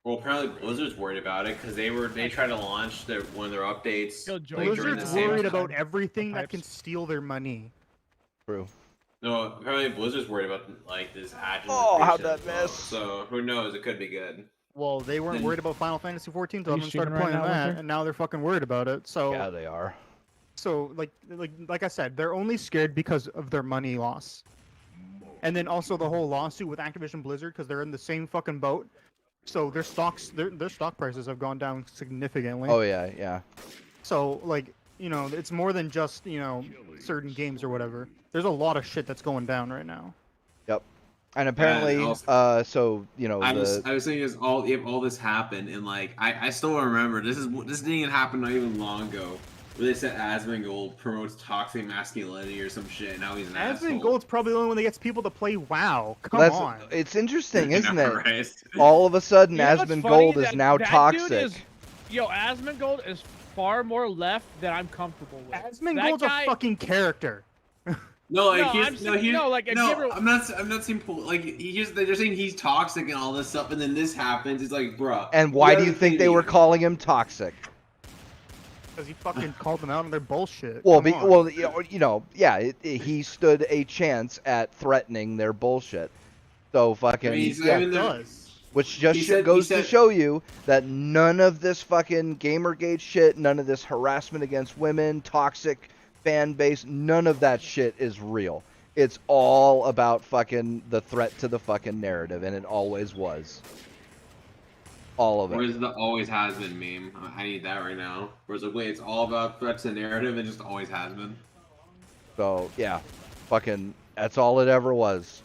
Well, apparently Blizzard's worried about it because they tried to launch one of their updates. Yo, Joy, like, during the Blizzard's same worried time. about everything that Pipes. can steal their money. true. No, apparently Blizzard's worried about like this Ashes of Oh, how'd Creation that as well. miss? So who knows? It could be good. Well, they weren't worried about Final Fantasy 14 until Are you everyone started streaming right playing now, that, Winter? and now they're fucking worried about it. So, Yeah, they are. so like I said, they're only scared because of their money loss, and then also the whole lawsuit with Activision Blizzard because they're in the same fucking boat. So their stock prices have gone down significantly. Oh yeah, yeah. So like it's more than just certain games or whatever. There's a lot of shit that's going down right now. Yep. And apparently, also- so I was saying is if all this happened and like I still remember this didn't even happen not even long ago where they said Asmongold promotes toxic masculinity or some shit. Now he's an asshole. Asmongold's probably the only one that gets people to play WoW. Come on. It's interesting, isn't I know, it? right? All of a sudden, You know what's funny? Asmongold is That- now that toxic. Dude is, Asmongold is far more left than I'm comfortable with. Asmongold's That guy- a fucking character. No, like No, he's I'm saying- no, like, if you ever- I'm not saying like they're saying he's toxic and all this stuff, and then this happens. It's like, bruh. And why do you gotta think they be- were calling him toxic? Because he fucking called them out on their bullshit. Well, Come on. he stood a chance at threatening their bullshit. So fucking, I mean, yeah. He does. Which just he said- goes he to said- show you that none of this fucking Gamergate shit, none of this harassment against women, toxic fan base, none of that shit is real. It's all about fucking the threat to the fucking narrative, and it always was. All of it. Where's the always has been meme? I need that right now. Whereas like, wait, it's all about threats and narrative and just always has been. So yeah, fucking, that's all it ever was.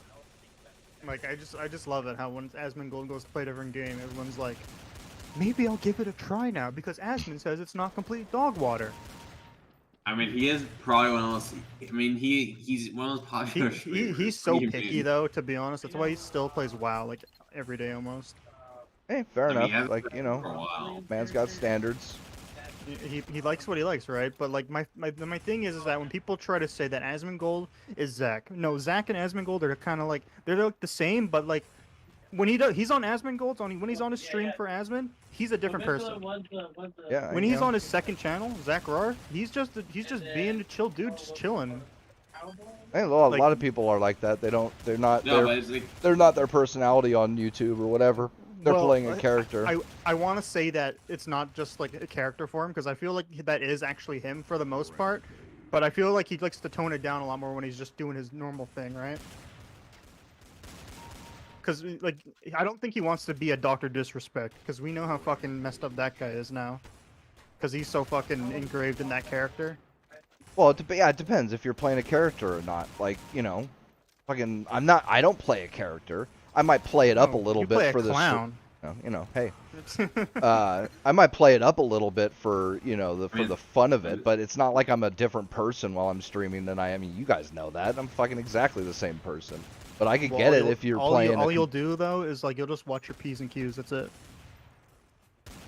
Like I just love it how when Asmongold goes to play a different game, everyone's like, maybe I'll give it a try now because Asmon says it's not complete dog water. I mean, he is probably one of those. I mean, he's one of those popular. He's so picky though, to be honest. That's why he still plays WoW like every day almost. Hey, fair I mean, he enough. has Like, for a while. man's got standards. He likes what he likes, right? But like my thing is that when people try to say that Asmongold is Zac, no, Zac and Asmongold are kind of like they're like the same, but like when he's on Asmongold's when he's on his stream for Asmon, he's a different person. Yeah. When he's on his second channel, Zach Roar, he's just being a chill dude, just chilling. I think a lot of people are like that. They're not No, but it's like, they're not their personality on YouTube or whatever. They're playing a character. I want to say that it's not just like a character for him, because I feel like that is actually him for the most part. But I feel like he likes to tone it down a lot more when he's just doing his normal thing, right? Because like I don't think he wants to be a Dr. Disrespect, because we know how fucking messed up that guy is now. Because he's so fucking engraved in that character. Well, it depends if you're playing a character or not. Like, you know, fucking, I don't play a character. I might play it up a little bit for the clown. you know, hey. I might play it up a little bit for, you know, for the fun of it, but it's not like I'm a different person while I'm streaming than I am. I mean, you guys know that. I'm fucking exactly the same person. But I could get it if you're playing. All you'll do though is like you'll just watch your P's and Q's. That's it.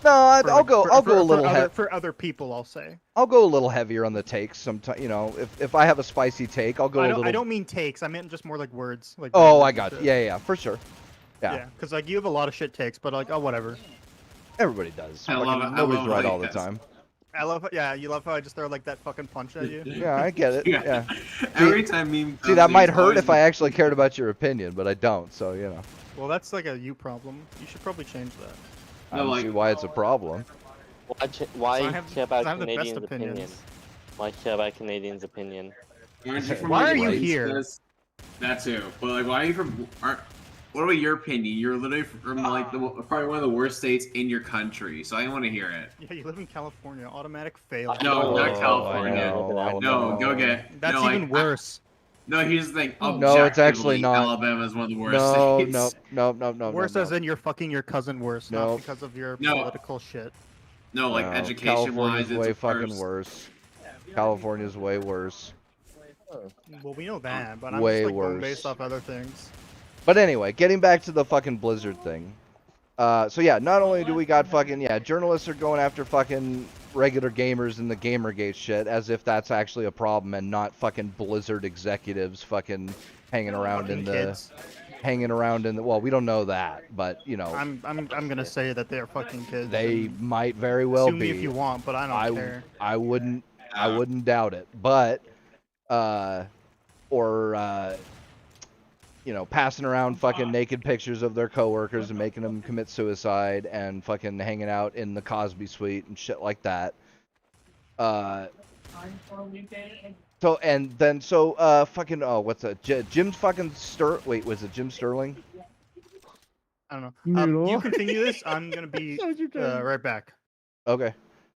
No, I'll go a little for other people. I'll say I'll go a little heavier on the takes. Sometimes, you know, if I have a spicy take, I'll go a little. I don't mean takes. I meant just more like words. Like oh, I got you. Yeah, for sure. Yeah, because like you have a lot of shit takes, but like, oh, whatever. Everybody does. I love it. Nobody's right all the time. I love, yeah, you love how I just throw like that fucking punch at you. Yeah, I get it. Yeah. Every time meme. See, that might hurt if I actually cared about your opinion, but I don't. So you know. Well, that's like a you problem. You should probably change that. I don't see why it's a problem. Why care about I have the best Canadians' opinion? opinions. Why care about Canadians' opinion? Why are you here? That too. But like, why are you from? What about your opinion? You're literally from like probably one of the worst states in your country, so I want to hear it. Yeah, you live in California. Automatic fail. No, not California. I know. No, go get. That's no, even worse. No, here's the thing. No, it's actually not. Alabama is one of the worst states. No. Worse as in you're fucking your cousin worse, not because of your political shit. No, like education-wise, California's way fucking worse. California's way worse. Well, we know that, but I'm way just like going worse. based off other things. But anyway, getting back to the fucking Blizzard thing. So yeah, not only do we got fucking, journalists are going after fucking regular gamers in the Gamergate shit as if that's actually a problem and not fucking Blizzard executives fucking hanging around in the well, we don't know that, but you know, I'm gonna say that they're fucking kids. they might very well Sue be. me if you want, but I don't care. I wouldn't doubt it. But you know, passing around fucking naked pictures of their coworkers and making them commit suicide and fucking hanging out in the Cosby Suite and shit like that. Fucking what's that? Jim fucking Wait, was it Jim Sterling? I don't know. You continue this. I'm gonna be right back. Okay.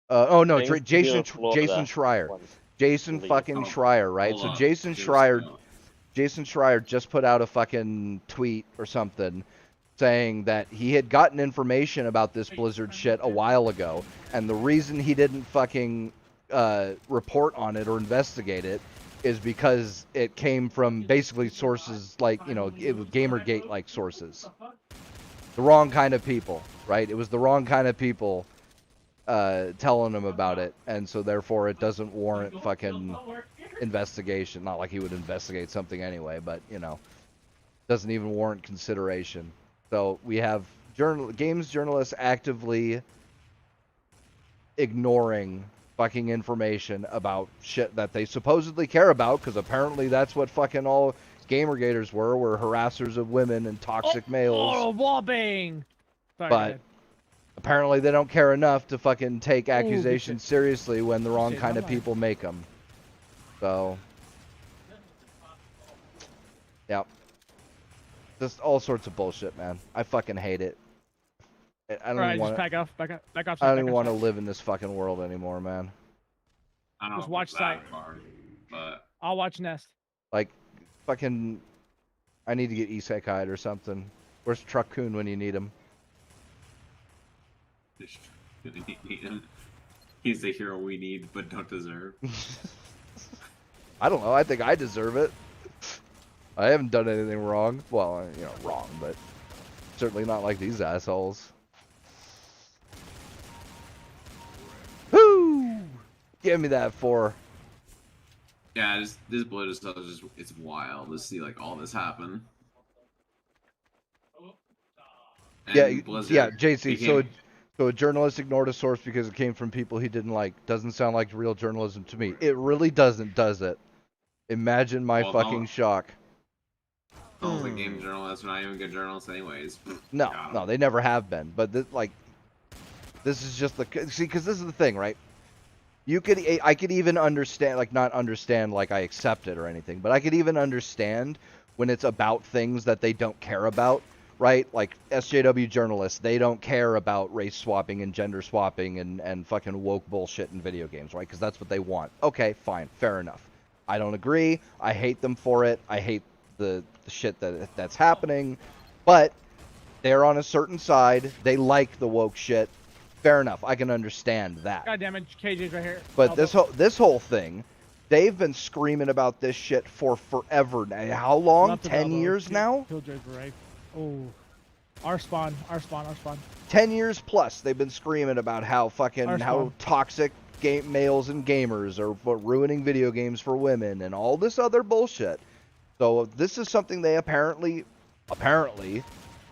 Oh no, Jason Schreier. Jason fucking Schreier, right? So Jason Schreier just put out a fucking tweet or something saying that he had gotten information about this Blizzard shit a while ago, and the reason he didn't fucking report on it or investigate it is because it came from basically sources like, you know, it was Gamergate like sources. The wrong kind of people, right? It was the wrong kind of people telling him about it, and so therefore it doesn't warrant fucking investigation. Not like he would investigate something anyway, but you know, doesn't even warrant consideration. So we have games journalists actively ignoring fucking information about shit that they supposedly care about, because apparently that's what fucking all Gamergaters were harassers of women and toxic males. Oh, wallbang! But apparently they don't care enough to fucking take accusations seriously when the wrong kind of people make them. So, yeah. Just all sorts of bullshit, man. I fucking hate it. I don't even want to. Back off. I don't even want to live in this fucking world anymore, man. I don't just know watch Sight. But I'll watch Nest. Like, fucking, I need to get Isekai'd or something. Where's Truck Kun when you need him? He's the hero we need but don't deserve. I don't know. I think I deserve it. I haven't done anything wrong. Well, you know, wrong, but certainly not like these assholes. Woo! Give me that 4. Yeah, this Blizzard stuff is just, it's wild to see like all this happen. And Yeah, Blizzard yeah, JC. became- So a journalist ignored a source because it came from people he didn't like. Doesn't sound like real journalism to me. It really doesn't, does it? Imagine my Well, fucking shock. I don't think game journalists are not even good journalists, anyways. No, God. no, they never have been. But this is just the see, because this is the thing, right? I could even understand, like, not understand, like, I accept it or anything, but I could even understand when it's about things that they don't care about, right? Like SJW journalists, they don't care about race swapping and gender swapping and fucking woke bullshit in video games, right? Because that's what they want. Okay, fine, fair enough. I don't agree. I hate them for it. I hate the shit that's happening, but they're on a certain side. They like the woke shit. Fair enough. I can understand that. God damn it, KJ's right here. But this whole thing, they've been screaming about this shit for forever now. How long? Left of 10 elbow. years now? Killjoy's right. Oh. Our spawn. 10 years plus. They've been screaming about how fucking Our how spawn. toxic males and gamers are ruining video games for women and all this other bullshit. So this is something they apparently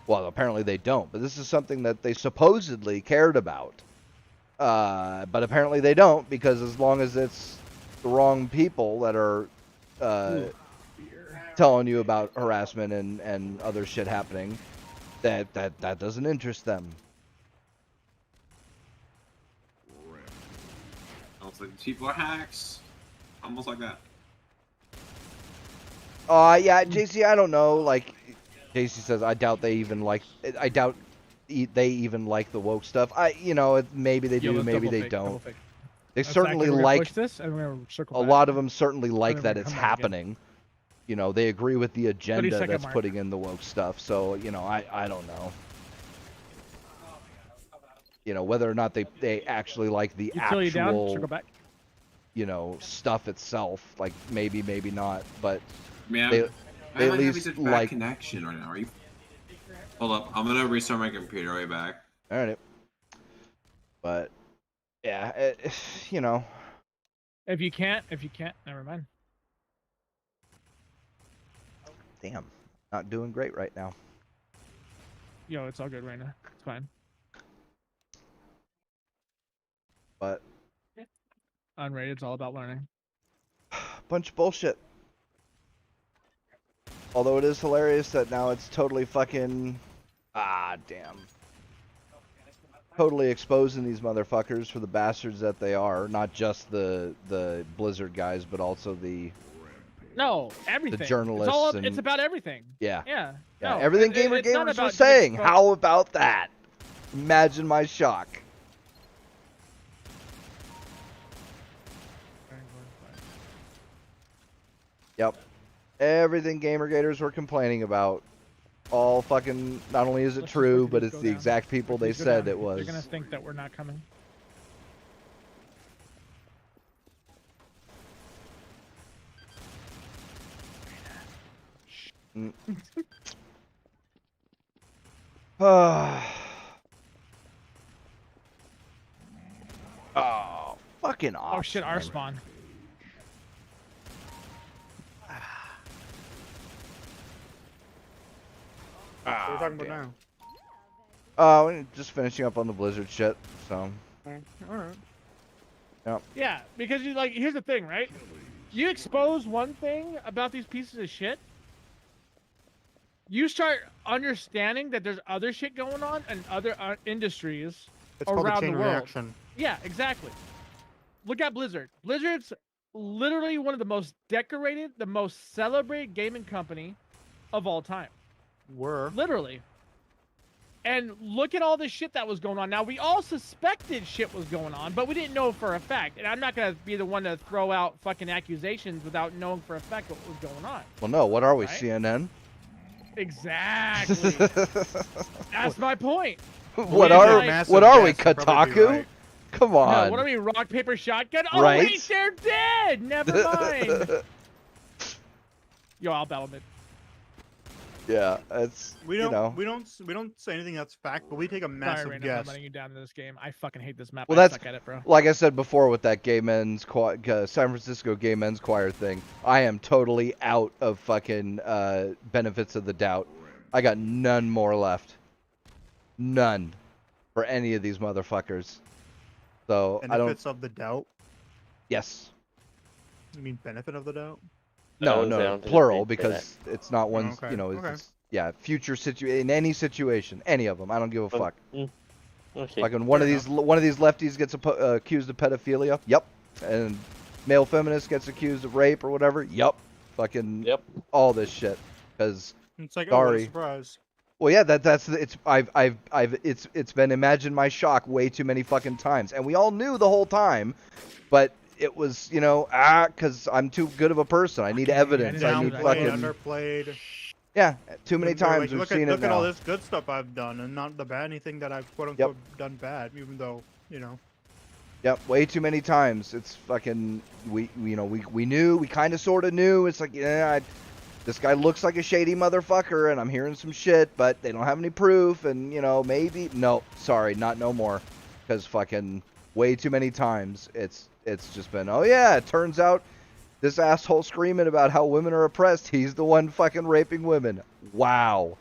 they don't, but this is something that they supposedly cared about. But apparently they don't, because as long as it's the wrong people that are telling you about harassment and other shit happening, that doesn't interest them. Almost like people are hacks. Almost like that. Yeah, JC, I don't know. Like, JC says, I doubt they even like the woke stuff. Maybe they do, maybe they don't. They certainly like this, and we're gonna circle a back. lot of them certainly like we're that gonna it's come back again. happening. They agree with the agenda 30-second that's mark. putting in the woke stuff. So, I don't know. Whether or not they actually like the Utility down, actual, circle back. stuff itself. Like, maybe not. But Man, they I at might have least such bad like. connection right now. Are you? Hold up, I'm gonna restart my computer. Right back. All right. But yeah, If you can't, never mind. damn, not doing great right now. Yo, it's all good right now. It's fine. But Unrated, it's all about learning. bunch of bullshit. Although it is hilarious that now it's totally fucking damn. Totally exposing these motherfuckers for the bastards that they are. Not just the Blizzard guys, but also the No, everything. journalists It's all and- it's about everything. yeah. Yeah. Yeah, No, everything it's not gamers were about saying. getting How about that? Imagine my shock. Yep. Everything Gamergaters were complaining about. All fucking, not only is it Let's just true, wait till but these it's go the down. exact people they These go said down. it was. They're gonna think that we're not coming. Oh, fucking awesome. Oh shit, our spawn. What are we talking about now? We're just finishing up on the Blizzard shit, so. Alright. Yeah, because here's the thing, right? You expose one thing about these pieces of shit, you start understanding that there's other shit going on in other industries It's called a around chain the world. reaction. Yeah, exactly. Look at Blizzard. Blizzard's literally one of the most decorated, the most celebrated gaming company of all time. Literally. And look at all the shit that was going on. Now, we all suspected shit was going on, but we didn't know for a fact. And I'm not going to be the one to throw out fucking accusations without knowing for a fact what was going on. Well, no, what are we, Right? CNN? Exactly. That's my point. What Yeah, are like- Massive what are we, guess, you'd probably be Kotaku? right. Come No, on. what are we, rock, paper, shotgun? Oh, Right? wait, they're dead! Never mind. Yo, I'll battle mid. Yeah, it's We you don't know. we don't say anything that's fact, but we take a Sorry, massive Raina, I'm guess. letting you down in this game. I fucking hate this map. Well, I that's- suck at it, bro. Like I said before with that Gay Men's San Francisco Gay Men's Choir thing, I am totally out of fucking benefits of the doubt. I got none more left. None for any of these motherfuckers. So I don't. Benefits of the doubt. Yes. You mean benefit of the doubt? No, I no, don't think plural they say because it's not one. okay, You know, okay. it's yeah, future in any situation, any of them. I don't give a fuck. Okay. Like when one Fair of these lefties gets accused of pedophilia, yep, and male feminist gets accused of rape or whatever, yep, fucking Yep. all this shit. Because It's like, oh, what a sorry. surprise. Well, yeah, it's been imagine my shock way too many fucking times, and we all knew the whole time, but it was because I'm too good of a person. I need Okay, evidence. I need Downplayed, fucking Underplayed. yeah. Too many They're times like, we've look seen at, it look at all now. this good stuff I've done, and not the bad anything that I've quote unquote done bad, even though Yep, way too many times. It's fucking we knew, we kind of sort of knew. It's like this guy looks like a shady motherfucker, and I'm hearing some shit, but they don't have any proof, and maybe no, sorry, not no more, because fucking way too many times it's just been it turns out this asshole screaming about how women are oppressed, he's the one fucking raping women. Wow.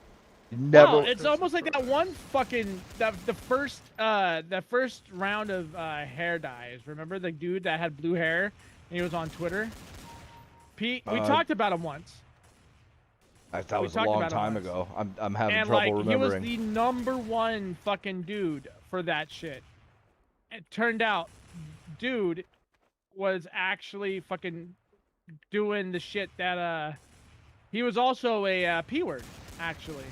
Never. Well, it's almost like that one fucking the first round of hair dyes. Remember the dude that had blue hair and he was on Twitter? Pete, we talked about him once. That was a long time ago. I'm having trouble remembering. He was the #1 fucking dude for that shit. It turned out, dude was actually fucking doing the shit that he was also a P word actually.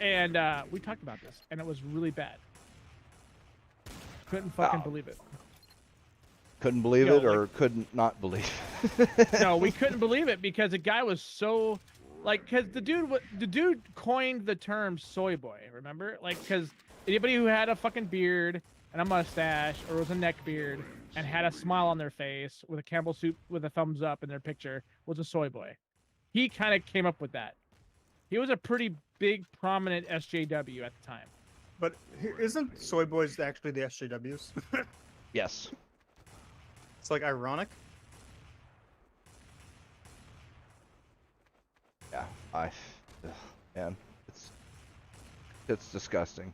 And we talked about this, and it was really bad. Couldn't fucking believe it. Couldn't believe it, or couldn't not believe it? No, we couldn't believe it because the guy was so, because the dude coined the term soy boy. Remember, because anybody who had a fucking beard and a mustache, or was a neck beard and had a smile on their face with a Campbell soup with a thumbs up in their picture was a soy boy. He kind of came up with that. He was a pretty big, prominent SJW at the time. But isn't soy boys actually the SJWs? Yes. It's like ironic. Yeah, man, it's disgusting.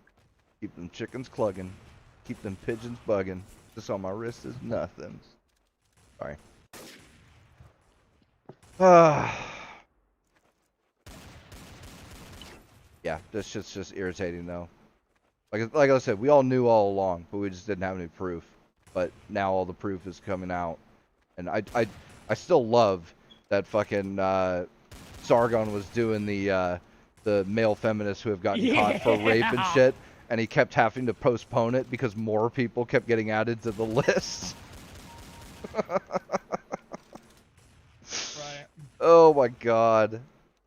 Keep them chickens clugging, keep them pigeons bugging. This on my wrist is nothing. Sorry. Yeah, this shit's just irritating though. Like I said, we all knew all along, but we just didn't have any proof. But now all the proof is coming out, and I still love that fucking Sargon was doing the male feminists who have gotten caught for rape and shit, and he kept having to postpone it because more people kept getting added to the list. Right. Oh my god.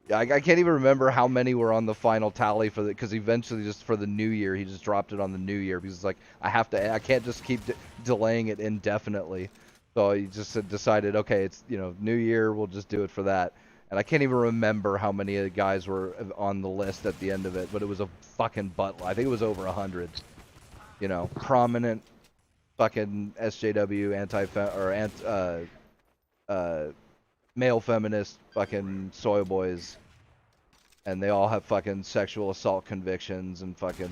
Yeah, I can't even remember how many were on the final tally for because eventually just for the new year he just dropped it on the new year because it's like I can't just keep delaying it indefinitely. So he just decided, okay, it's new year, we'll just do it for that. And I can't even remember how many of the guys were on the list at the end of it, but it was a fucking buttload. I think it was over 100. Prominent fucking SJW male feminist fucking soy boys, and they all have fucking sexual assault convictions and fucking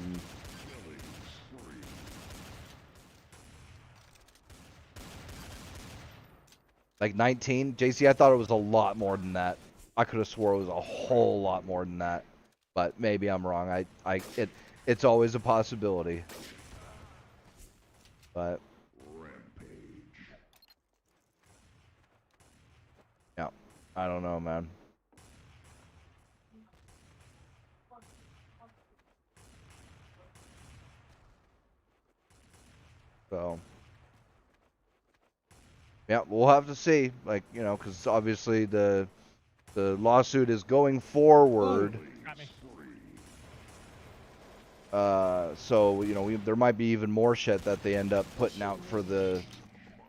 like 19. JC, I thought it was a lot more than that. I could have swore it was a whole lot more than that, but maybe I'm wrong. It's always a possibility, but yeah, I don't know, man. So yeah, we'll have to see, because obviously the lawsuit is going forward. Got me. So there might be even more shit that they end up putting out for the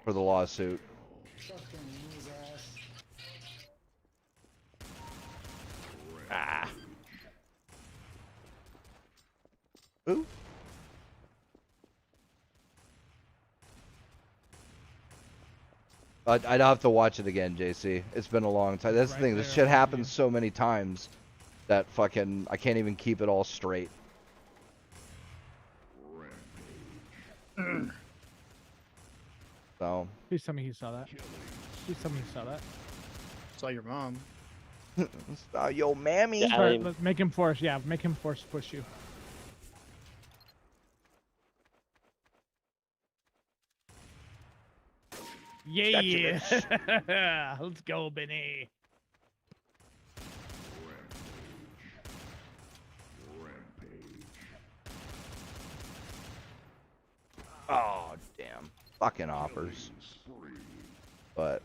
lawsuit. Ooh. I'd have to watch it again, JC. It's been a long time. That's the thing. This shit happens so many times that fucking I can't even keep it all straight. So Please tell me he saw that. Please tell me he saw that. Saw your mom. yo, mammy. Yeah. Sorry, mean- let's make him force. Yeah, make him force push you. Yeah. Let's go, Benny. Oh damn, fucking offers. But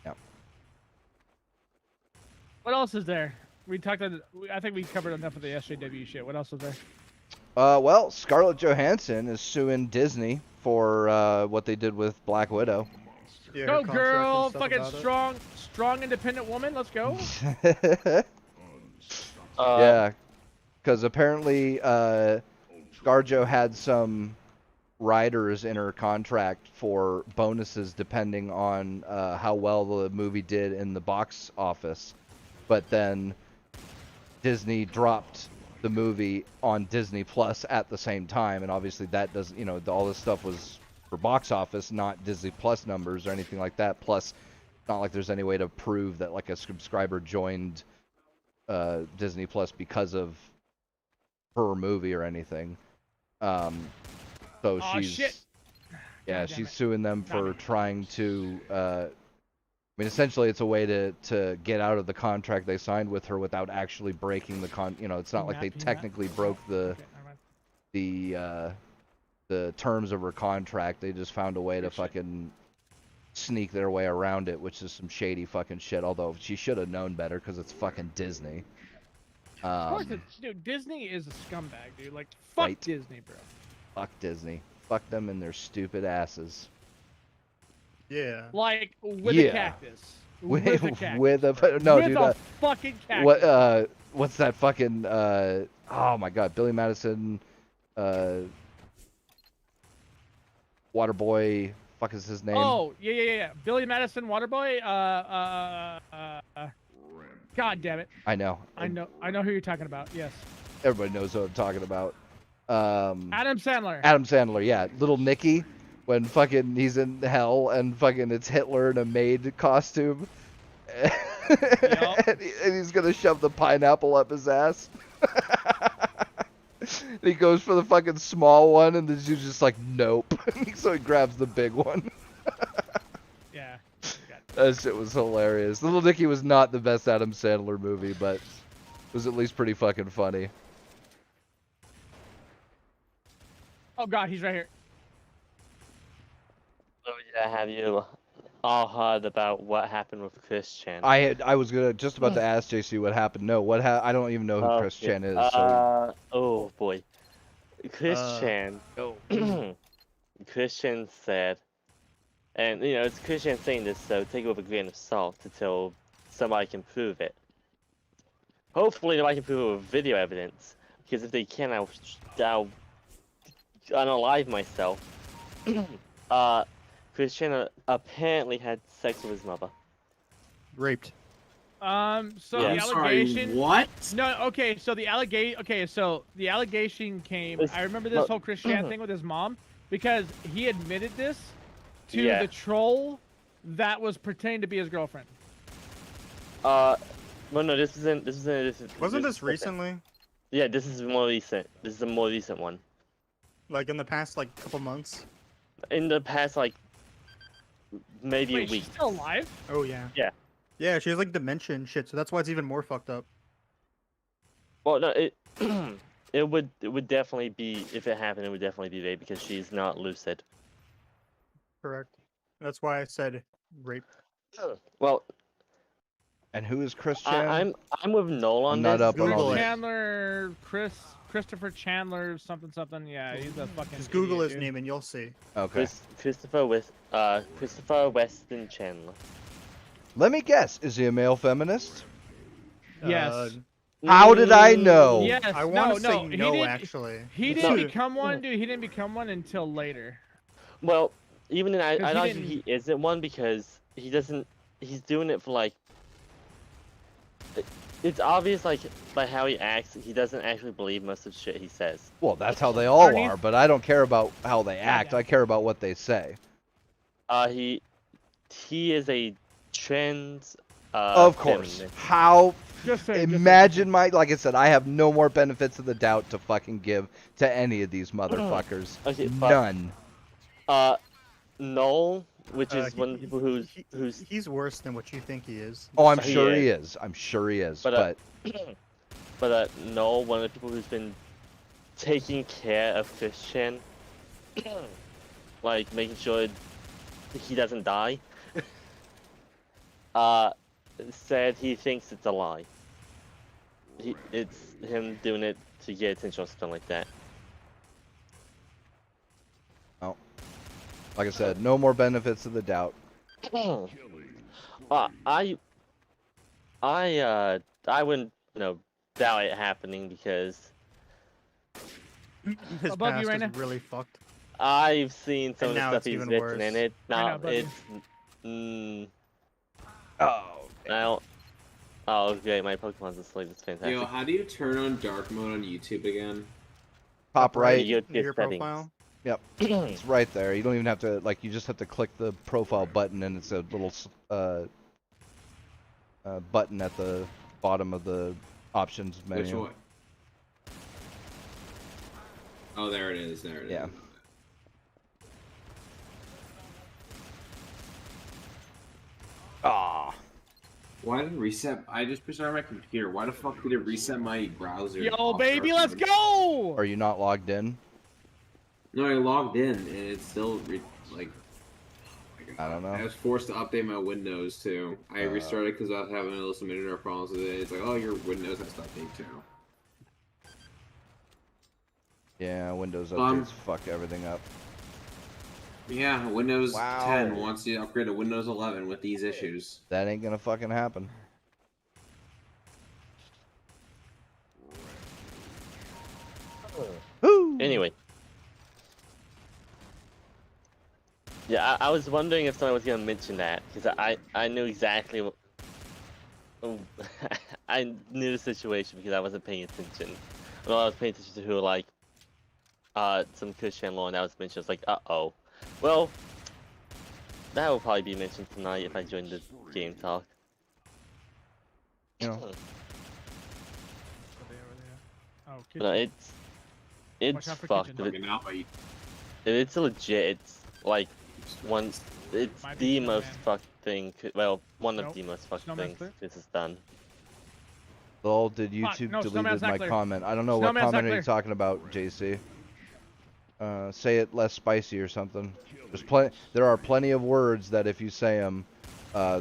yeah. What else is there? We talked. I think we covered enough of the SJW shit. What else is there? Well, Scarlett Johansson is suing Disney for what they did with Black Widow. Yeah, her Go, contract and girl! stuff Fucking about it. strong, independent woman. Let's go. Yeah, because apparently ScarJo had some riders in her contract for bonuses depending on how well the movie did in the box office, but then Disney dropped the movie on Disney Plus at the same time, and obviously that doesn't, you know, all this stuff was for box office, not Disney Plus numbers or anything like that. Plus, it's not like there's any way to prove that like a subscriber joined Disney Plus because of her movie or anything. So Aw, she's shit. yeah, God damn she's it. suing them Not for me. trying to. I mean, essentially, it's a way to get out of the contract they signed with her without actually breaking the You know, it's not like they technically broke the Okay, never mind. the terms of her contract. They just found a way to fucking sneak their way around it, which is some shady fucking shit. Although she should have known better because it's fucking Disney. Of course, dude. Disney is a scumbag, dude. Like, fuck Right. Disney, bro. Fuck Disney. Fuck them and their stupid asses. Yeah. Like with Yeah. a cactus. With a cactus. with a bro. no, with dude. a fucking cactus. What what's that fucking oh my god, Billy Madison Waterboy, fuck is his name? Oh, yeah. Billy Madison, Waterboy. God damn it. I know. I know who you're talking about. Yes. Everybody knows what I'm talking about. Adam Sandler. Adam Sandler, yeah. Little Nicky, when fucking he's in hell and fucking it's Hitler in a maid costume. and he's gonna shove the pineapple up his ass. And he goes for the fucking small one, and the dude's just like, nope. So he grabs the big one. Yeah. That shit was hilarious. Little Nicky was not the best Adam Sandler movie, but it was at least pretty fucking funny. Oh god, he's right here. Oh yeah, have you all heard about what happened with Chris Chan? I was gonna just about to ask JC what happened. No, I don't even know who Chris Okay. Chan is. So Oh boy, Chris Chan. oh. Chris Chan said, and you know it's Chris Chan saying this, so take it with a grain of salt until somebody can prove it. Hopefully, nobody can prove it with video evidence, because if they can, I'll unalive myself. Chris Chan apparently had sex with his mother. Raped. So Yeah. the I'm sorry, allegation. what? No, okay. So the allegation came. It's- I remember this look- whole Christian thing with his mom because he admitted this to Yeah. the troll that was pretending to be his girlfriend. Well, no, this isn't. Wasn't this recently? Yeah, this is more recent. This is a more recent one. Like in the past, like couple months? In the past, like maybe Wait, a week. she's still alive? Oh yeah. Yeah. Yeah, she has like dementia and shit, so that's why it's even more fucked up. Well, no, it it would definitely be if it happened. It would definitely be rape because she's not lucid. Correct. That's why I said rape. Well, And who is Chris Chan? I'm with Noel on I'm not this. up on all Google these. it. Chandler, Christopher Chandler, something. Yeah, he's a fucking. Just Google idiot, his dude. name and you'll see. Okay. Christopher Weston Chandler. Let me guess. Is he a male feminist? Yes. How did I know? Yes. I want to no, say he no, didn't- actually. He didn't become one, dude. He didn't become one until later. Well, even then, I'd 'Cause he argue didn't- he isn't one because he doesn't. He's doing it for like. It's obvious, like by how he acts, he doesn't actually believe most of the shit he says. Well, that's how they all Underneath- are, but I don't care about how they act. yeah. I care about what they say. He is a trans. Of course. feminist. How? Just saying, Imagine like I said, I have no more benefits of the doubt to fucking give to any of these motherfuckers. Okay, but- None. Noel, which is He- one of the people who's he's worse than what you think he is. Oh, I'm He sure he is. is. I'm sure he is. But, But but Noel, one of the people who's been taking care of Christian, like making sure he doesn't die, said he thinks it's a lie. It's him doing it to get attention or something like that. like I said, no more benefits of the doubt. I wouldn't, doubt it happening because His Above you past right is now. really fucked. I've seen some of And the now stuff it's he's even written worse. in it. I know, No, buddy. it's Oh. I don't. Oh, great! My Pokemon's asleep. It's fantastic. Yo, how do you turn on dark mode on YouTube again? Top right. You go to Your settings. profile. It's right there. You don't even have to you just have to click the profile button, and it's a little button at the bottom of the options Which menu. one? Oh, there it is. There it is. Yeah. Ah. Why did it reset? I just restarted my computer. Why the fuck did it reset my browser? Yo, off baby, dark let's mode? go! Are you not logged in? No, I logged in and it's still like. I don't know. I was forced to update my Windows too. I restarted because I was having some internet problems with it. It's like, oh, your Windows has to update too. Yeah, Windows Um, updates fuck everything up. Yeah, Windows Wow. 10 wants you to upgrade to Windows 11 with these issues. That ain't gonna fucking happen. Woo! Anyway. Yeah, I was wondering if someone was gonna mention that because I knew exactly what. I knew the situation because I wasn't paying attention. Well, I was paying attention to who like some Christian law and that was mentioned. I was like, uh-oh. Well, that will probably be mentioned tonight if I join the game talk. You know, Oh, No, kitchen. it's Watch out for fucked. kitchen. If Fucking out by it's legit, it's like it's Might be the most snowman. fucked thing. Well, one of Nope. the most fucked Snowman's things clear. this has done. lol, did Fuck, YouTube no, deleted Snowman's not my clear. comment? I don't know what Snowman's not comment are you clear. talking about, JC. Say it less spicy or something. There are plenty of words that if you say them,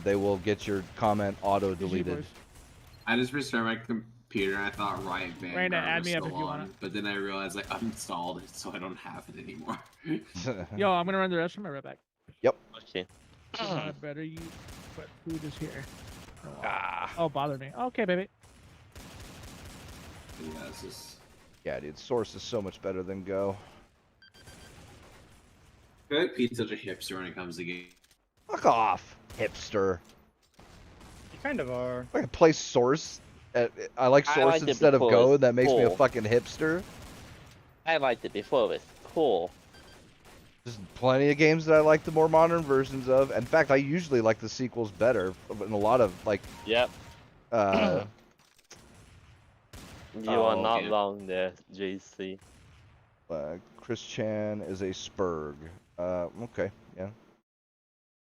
they will get your comment auto deleted. I just restarted my computer and I thought Riot Vanguard Raina, add was me up still if you on, want but then I realized like I've installed it, so I don't have it anymore. Yo, I'm gonna run the restroom. I'll be right back. Okay. I better you. But food is here. Oh, Ah. oh, bother me. Okay, baby. Yeah, it's just. Yeah, dude, Source is so much better than Go. I feel like Pete's such a hipster when it comes to games. Fuck off, hipster. You kind of are. If I can play Source, I like I Source liked it instead of before, Go, it's that makes me a cool. fucking hipster. I liked it before. It's cool. There's plenty of games that I like the more modern versions of. In fact, I usually like the sequels better in a lot of like Yep. uh You are Oh, not yeah. wrong there, JC. Chris Chan is a Spurg. Okay, yeah.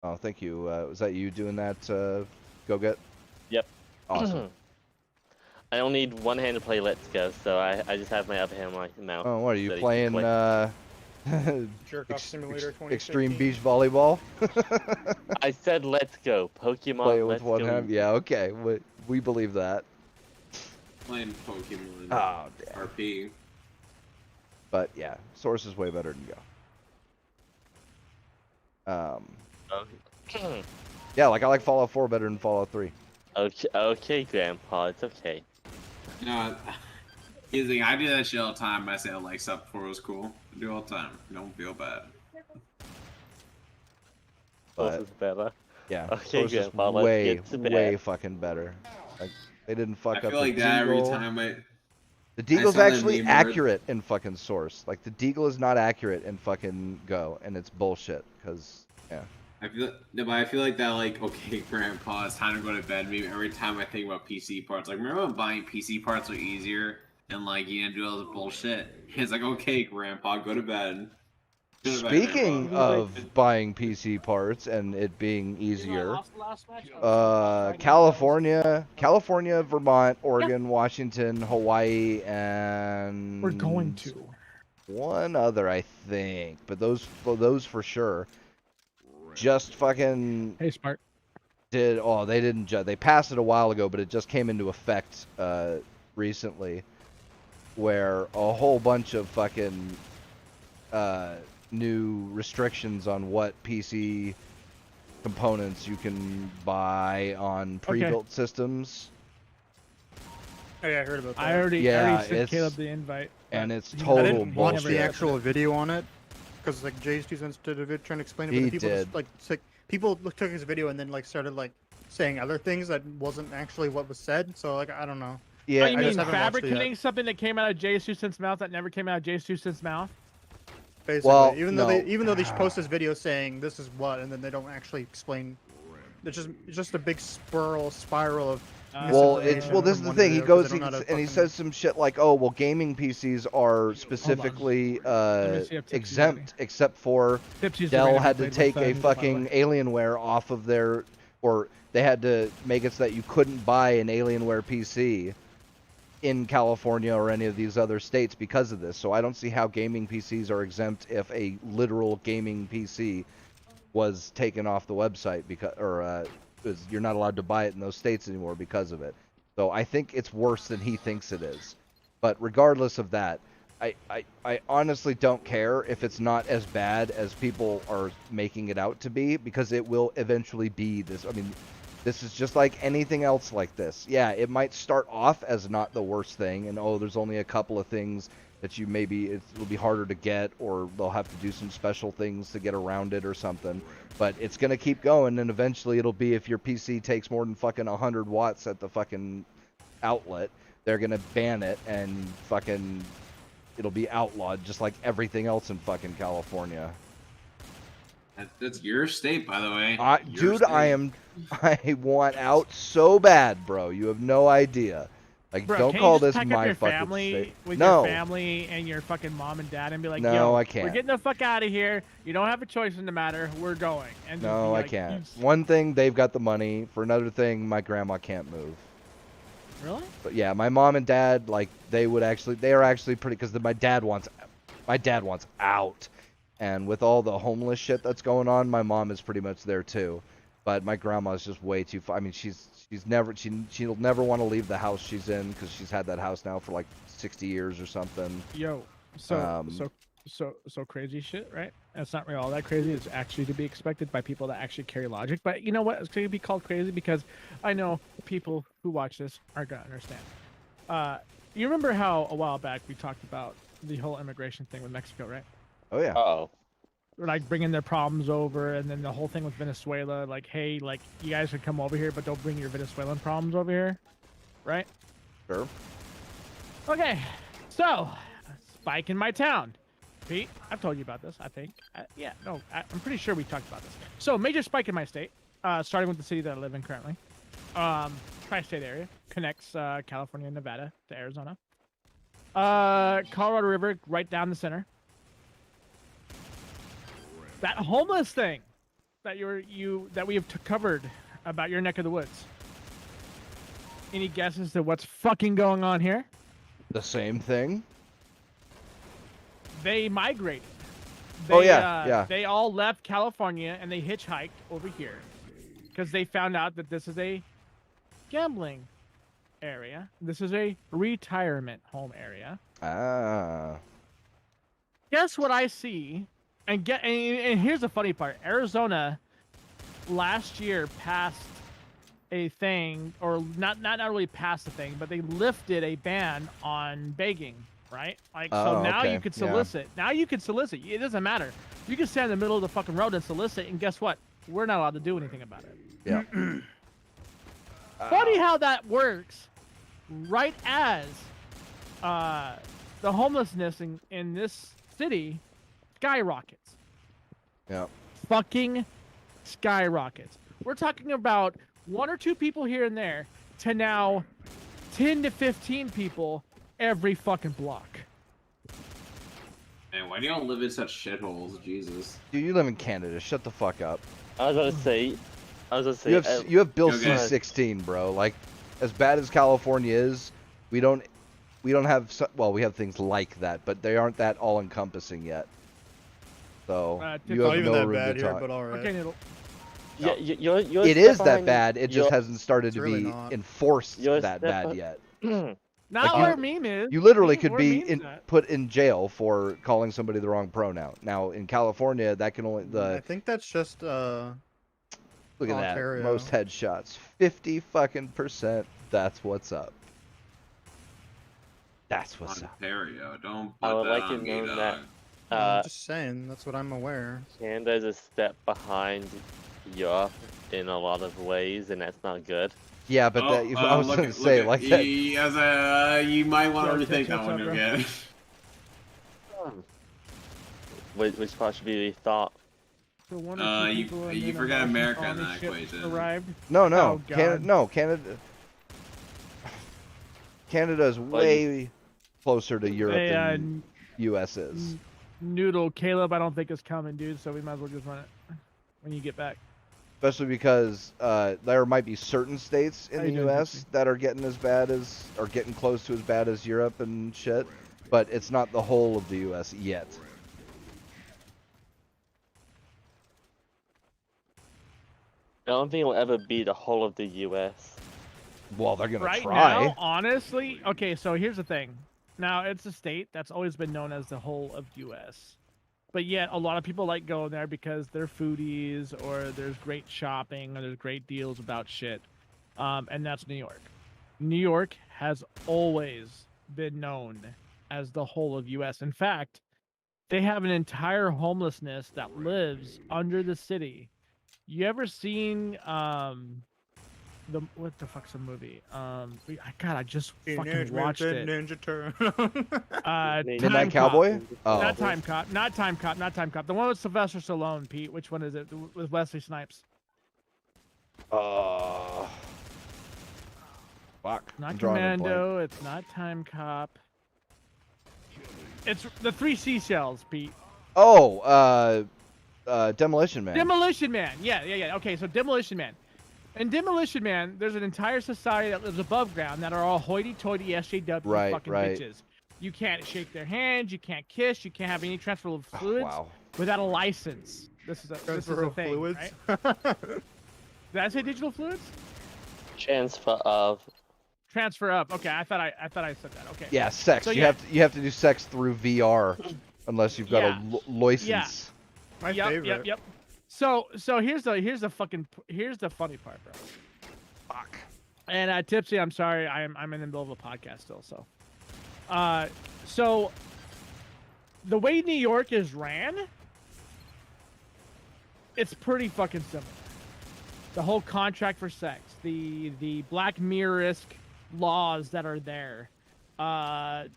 Oh, thank you. Was that you doing that, Go Get? Yep. Awesome. I only need one hand to play Let's Go, so I just have my other hand on my mouth. Oh, what are you Ready to playing, play. Jerk off simulator 2016. Extreme Beach Volleyball? I said Let's Go. Pokemon Play it with Let's one Go. hand? Yeah, okay. We believe that. Playing Pokemon Oh, damn. RP. But yeah, Source is way better than Go. Okay. Yeah, like I like Fallout 4 better than Fallout 3. Okay, Grandpa, it's okay. No, he's like, I do that shit all the time. I say I like stuff before it was cool. I do it all the time. Don't feel bad. Source But is better. yeah, Okay, Source is Grandpa, let's way, get to bed. way fucking better. Like they didn't fuck I up feel the like that every Deagle. time The I Deagle's saw that actually meme where- accurate in fucking Source. Like the Deagle is not accurate in fucking Go, and it's bullshit. Cause yeah. I feel like that, like, okay, Grandpa, it's time to go to bed meme every time I think about PC parts. Like, remember when buying PC parts were easier and, like, you didn't do all this bullshit? It's like, okay, Grandpa, go to bed. Go to bed, Speaking Grandpa. of buying PC parts and it being easier, Oh, California, Vermont, Oregon, Washington, Hawaii, and we're going to. one other, I think, but those for sure. Just fucking Hey, Smart. they didn't they passed it a while ago, but it just came into effect recently, where a whole bunch of fucking new restrictions on what PC components you can buy on pre-built systems. Oh yeah, I heard about that. I already sent it's- Caleb the invite. And it's I total I didn't watch bullshit. the actual video on it because like Jay's 2 cents did a video trying to explain it, but He then people did. just like people took his video and then like started like saying other things that wasn't actually what was said. So like I don't know. Yeah, Oh, you I mean just haven't watched it fabricating yet. something that came out of Jay's 2 cents mouth that never came out of Jay's 2 cents mouth? Basically, Well, even no. though they post this video saying this is what, and then they don't actually explain. It's just a big spiral of. Well, misinformation this is from the one thing. He video 'cause goes they don't know how to and he fucking- says some shit like, "Oh, well, gaming PCs are specifically Let me see if Tipsy's exempt, except for Tipsy's Dell ready. had to Played take with, a Noodle, by the fucking way. Alienware off of their, or they had to make it so that you couldn't buy an Alienware PC in California or any of these other states because of this. So I don't see how gaming PCs are exempt if a literal gaming PC was taken off the website because, you're not allowed to buy it in those states anymore because of it. So I think it's worse than he thinks it is. But regardless of that, I honestly don't care if it's not as bad as people are making it out to be, because it will eventually be this. I mean, this is just like anything else like this. Yeah, it might start off as not the worst thing, and oh, there's only a couple of things that you it'll be harder to get, or they'll have to do some special things to get around it or something. But it's gonna keep going, and eventually it'll be, if your PC takes more than fucking 100 watts at the fucking outlet, they're gonna ban it, and fucking it'll be outlawed just like everything else in fucking California. That's your state, by the way. Your Dude, state. I want out so bad, bro. You have no idea. Like, Bro, don't can't call you just this pack up my your fucking family state. with No. your family and your fucking mom and dad and be like, No, yo, I can't. we're getting the fuck out of here. You don't have a choice in the matter. We're going. And just No, be I like, can't. "You- One thing, they've got the money. For another thing, my grandma can't move. Really? But yeah, my mom and dad, like, they are actually pretty, because my dad wants out. And with all the homeless shit that's going on, my mom is pretty much there too. But my grandma's just way too far. I mean, she'll never want to leave the house she's in, because she's had that house now for like 60 years or something. Yo, so crazy shit, right? It's not really all that crazy. It's actually to be expected by people that actually carry logic. But you know what? It's going to be called crazy because I know people who watch this aren't going to understand. You remember how a while back we talked about the whole immigration thing with Mexico, right? Oh yeah. Oh. Like bringing their problems over, and then the whole thing with Venezuela, like, hey, like, you guys can come over here, but don't bring your Venezuelan problems over here, right? Sure. Okay, so spike in my town. Pete, I've told you about this, I think. I'm pretty sure we talked about this. So major spike in my state, starting with the city that I live in currently. Tri-state area connects California and Nevada to Arizona. Colorado River right down the center. That homeless thing that we have covered about your neck of the woods. Any guesses to what's fucking going on here? The same thing. They migrated. Oh, yeah. They all left California and they hitchhiked over here because they found out that this is a gambling area. This is a retirement home area. Ah. Guess what I see? And here's the funny part. Arizona last year passed a thing, or not really passed a thing, but they lifted a ban on begging, right? Like, so now okay. you could Yeah. solicit. Now you can solicit. It doesn't matter. You can stand in the middle of the fucking road and solicit, and guess what? we're not allowed to do anything about it. Yeah. Funny how that works. Right as the homelessness in this city skyrockets. Yeah. Fucking skyrockets. We're talking about 1 or 2 people here and there to now 10 to 15 people every fucking block. Man, why do y'all live in such shitholes? Jesus. Dude, you live in Canada. Shut the fuck up. I was about to say. You have Bill Okay. C-16, bro. Like, as bad as California is, we don't have well, we have things like that, but they aren't that all encompassing yet. So you Not have even no that room bad to here, talk. but alright. Okay, Noodle. Yeah, you're It is that bad. It just you're- hasn't started to It's really be not. enforced You're that step bad on- yet. Not Like, where meme is. You literally Meme- could where be meme's at. put in jail for calling somebody the wrong pronoun. Now in California, that can only I think that's just look at that Ontario. most headshots, 50%. That's what's up. That's what's up. Ontario, don't I put would that like on to me, know dog. that I'm just saying, that's what I'm aware. Canada's a step behind Europe in a lot of ways, and that's not good. Yeah, but that, I was look gonna at- say look like at- that. you might want to Yo, rethink what's that up, one bro? again. Which part should be rethought? So 1 or 2 you- people and you then a forgot Russian America in colony that ship equation. Arrived. No, Oh, God. Canada. Canada is way closer to Europe Hey, than U.S. is. Noodle, Caleb, I don't think is coming, dude. So we might as well just run it when you get back. Especially because there might be certain states in How the you doing, U.S. Dixie? that are getting as bad as, or getting close to as bad as Europe and shit, but it's not the whole of the U.S. yet. I don't think it'll ever be the whole of the U.S. Well, they're gonna Right try. now, honestly, okay. So here's the thing. Now it's a state that's always been known as the whole of U.S. But yet, a lot of people like going there because they're foodies, or there's great shopping, or there's great deals about shit. And that's New York. New York has always been known as the whole of U.S. In fact, they have an entire homelessness that lives under the city. You ever seen the what the fuck's the movie? God, I just fucking Teenage watched Mutant it. Ninja Turtle. Midnight Time Cowboy? Cop. Oh, Not Time Cop. Not Time Cop. Not Time Cop. The one with Sylvester Stallone, Pete. Which one is it? With Wesley Snipes. fuck. Not I'm drawing a blank. Commando. It's not Time Cop. It's the 3 seashells, Pete. Oh, Demolition Man. Demolition Man. Yeah. Okay, so Demolition Man. In Demolition Man, there's an entire society that lives above ground that are all hoity-toity SJW Right, fucking right. bitches. You can't shake their hands. You can't kiss. You can't have any transfer of fluids Wow. without a license. This is a Transfer thing, fluids. right? Did I say digital fluids? Transfer of. Transfer up. Okay, I thought I said that. Okay. Yeah, sex. So, you yeah. have to do sex through VR, unless you've got Yeah. a license. My Yep. favorite. Yep. So here's the funny part, bro. Fuck. And Tipsy, I'm sorry, I'm in the middle of a podcast still. So the way New York is ran, it's pretty fucking similar. The whole contract for sex, the Black Mirror-esque laws that are there, the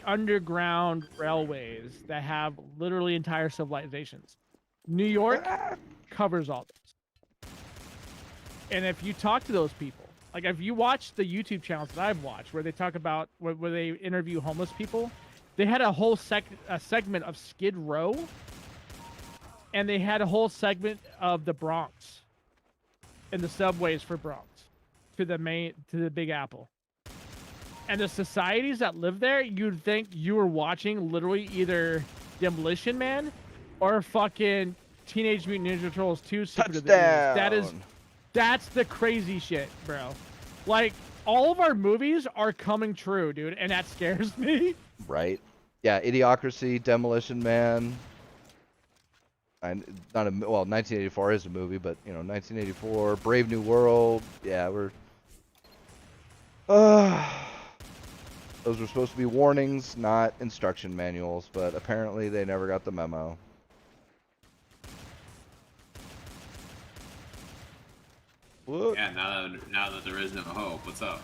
underground railways that have literally entire civilizations. New York covers all this. And if you talk to those people, like if you watch the YouTube channels that I've watched where they talk about where they interview homeless people, they had a whole segment of Skid Row, and they had a whole segment of the Bronx and the subways for Bronx to the Big Apple. And the societies that live there, you'd think you were watching literally either Demolition Man or fucking Teenage Mutant Ninja Turtles 2 Super Touchdown. That's the crazy shit, bro. Like, all of our movies are coming true, dude, and that scares me. Right. Yeah, Idiocracy, Demolition Man. And not a well, 1984 is a movie, but 1984, Brave New World. Yeah, we're. Those were supposed to be warnings, not instruction manuals, but apparently they never got the memo. What? Yeah, now that there is no hope, what's up?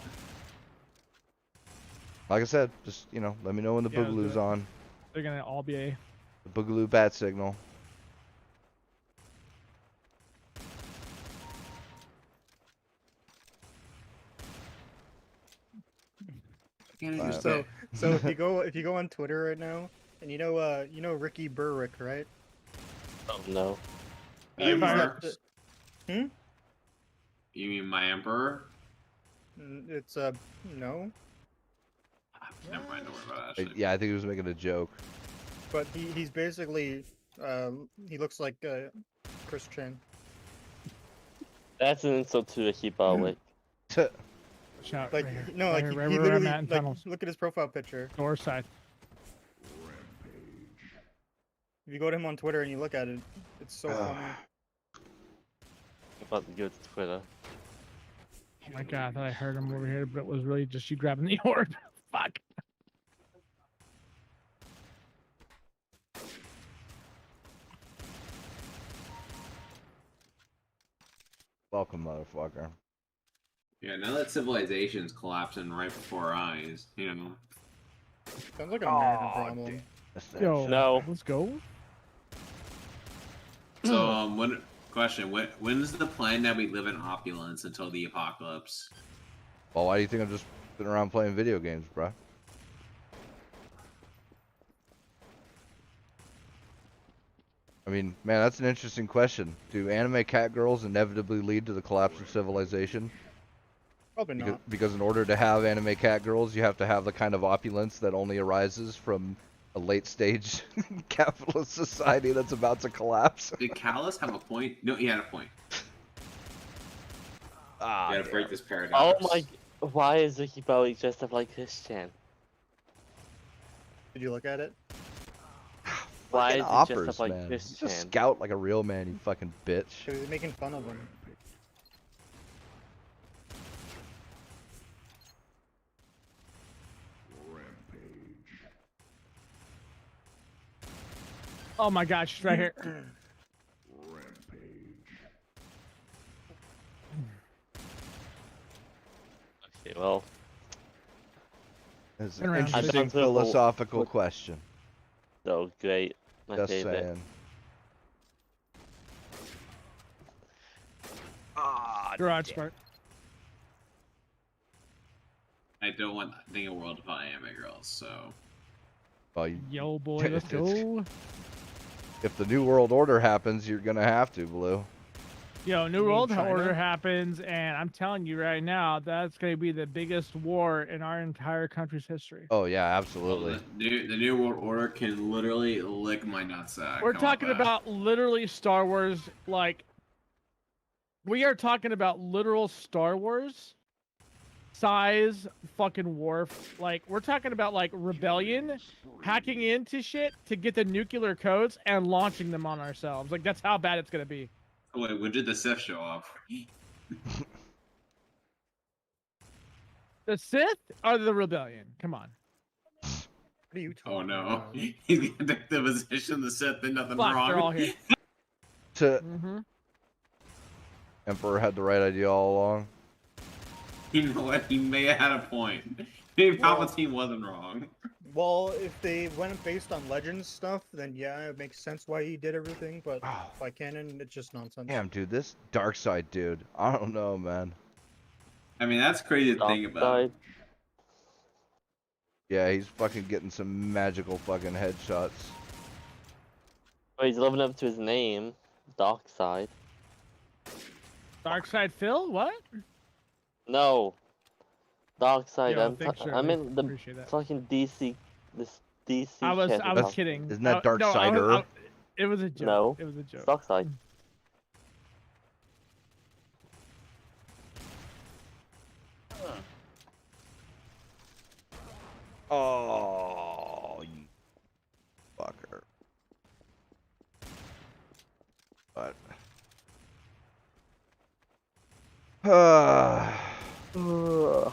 Like I said, just let me know when the Yeah, let's do Boogaloo's it. on. They're gonna all be a. The Boogaloo bat signal. So if you go on Twitter right now, and you know Ricky Burrick, right? Oh no. He's Emperor? got the- You mean my emperor? It's no, Never mind, don't worry about it. Actually. Yeah, I think he was making a joke. but he's basically he looks like Chris Chan. That's an insult to a Hibalik. Shout Like right here. no, Right like here, he right where I'm literally at in like tunnels. look at his profile picture. North side. If you go to him on Twitter and you look at it, it's so funny. I'm about to go to Twitter. Oh my god, I thought I heard him over here, but it was really just you grabbing the orb. Fuck. Welcome, motherfucker. Yeah, now that civilization's collapsing right before our eyes, Sounds like an American problem. Yo, No. let's go. So, when's the plan that we live in opulence until the apocalypse? Well, why do you think I'm just sitting around playing video games, bro? I mean, man, that's an interesting question. Do anime cat girls inevitably lead to the collapse of civilization? Probably not. Because in order to have anime cat girls, you have to have the kind of opulence that only arises from a late stage capitalist society that's about to collapse. Did Callus have a point? No, he had a point. Ah, You gotta break damn. this Oh paradox. my. Why is the Hibalik dressed up like Christian? Did you look at it? Why Fucking is he oppers, dressed up like man. Christian? Just scout like a real man, you fucking bitch. He was making fun of him. Oh my gosh, she's right here. Okay, well, It's Turn an around. interesting I don't know. philosophical question. so great. My Just favorite. saying. Ah, Garage part. I don't want to think a world without anime girls, so. well, Yo, boy, let's go. if the New World Order happens, you're gonna have to, Blue. Yo, New You mean World China? Order happens, and I'm telling you right now, that's going to be the biggest war in our entire country's history. Oh yeah, absolutely. The New World Order can literally lick my nutsack. We're How talking that? about literally Star Wars, like, we are talking about literal Star Wars size fucking war. Like, we're talking about, like, rebellion, hacking into shit to get the nuclear codes and launching them on ourselves. Like, that's how bad it's going to be. Oh, wait, when did the Sith show up? The Sith are the rebellion. Come on. What are you talking Oh no, about? he's gonna take the position of the Sith and nothing Fuck, wrong. they're all here. To Mm-hmm. Emperor had the right idea all along. You know what? He may have had a point. Maybe Well- Palpatine wasn't wrong. Well, if they went based on Legends stuff, then yeah, it makes sense why he did everything. But Oh, by canon, it's just nonsense. damn, dude, this dark side dude. I don't know, man. I mean, that's crazy to think about. Outside. Yeah, he's fucking getting some magical fucking headshots. Oh, he's living up to his name, Dark Side. Dark Side Phil? What? No, Dark Side. Yo, thanks, I'm Shirley. in the Appreciate that. fucking DC. This DC. I was channel. kidding. Isn't that Dark no, I was- Sider? I- it was a joke. No. It was a joke. Dark Side. Oh, you fucker. But. Ugh.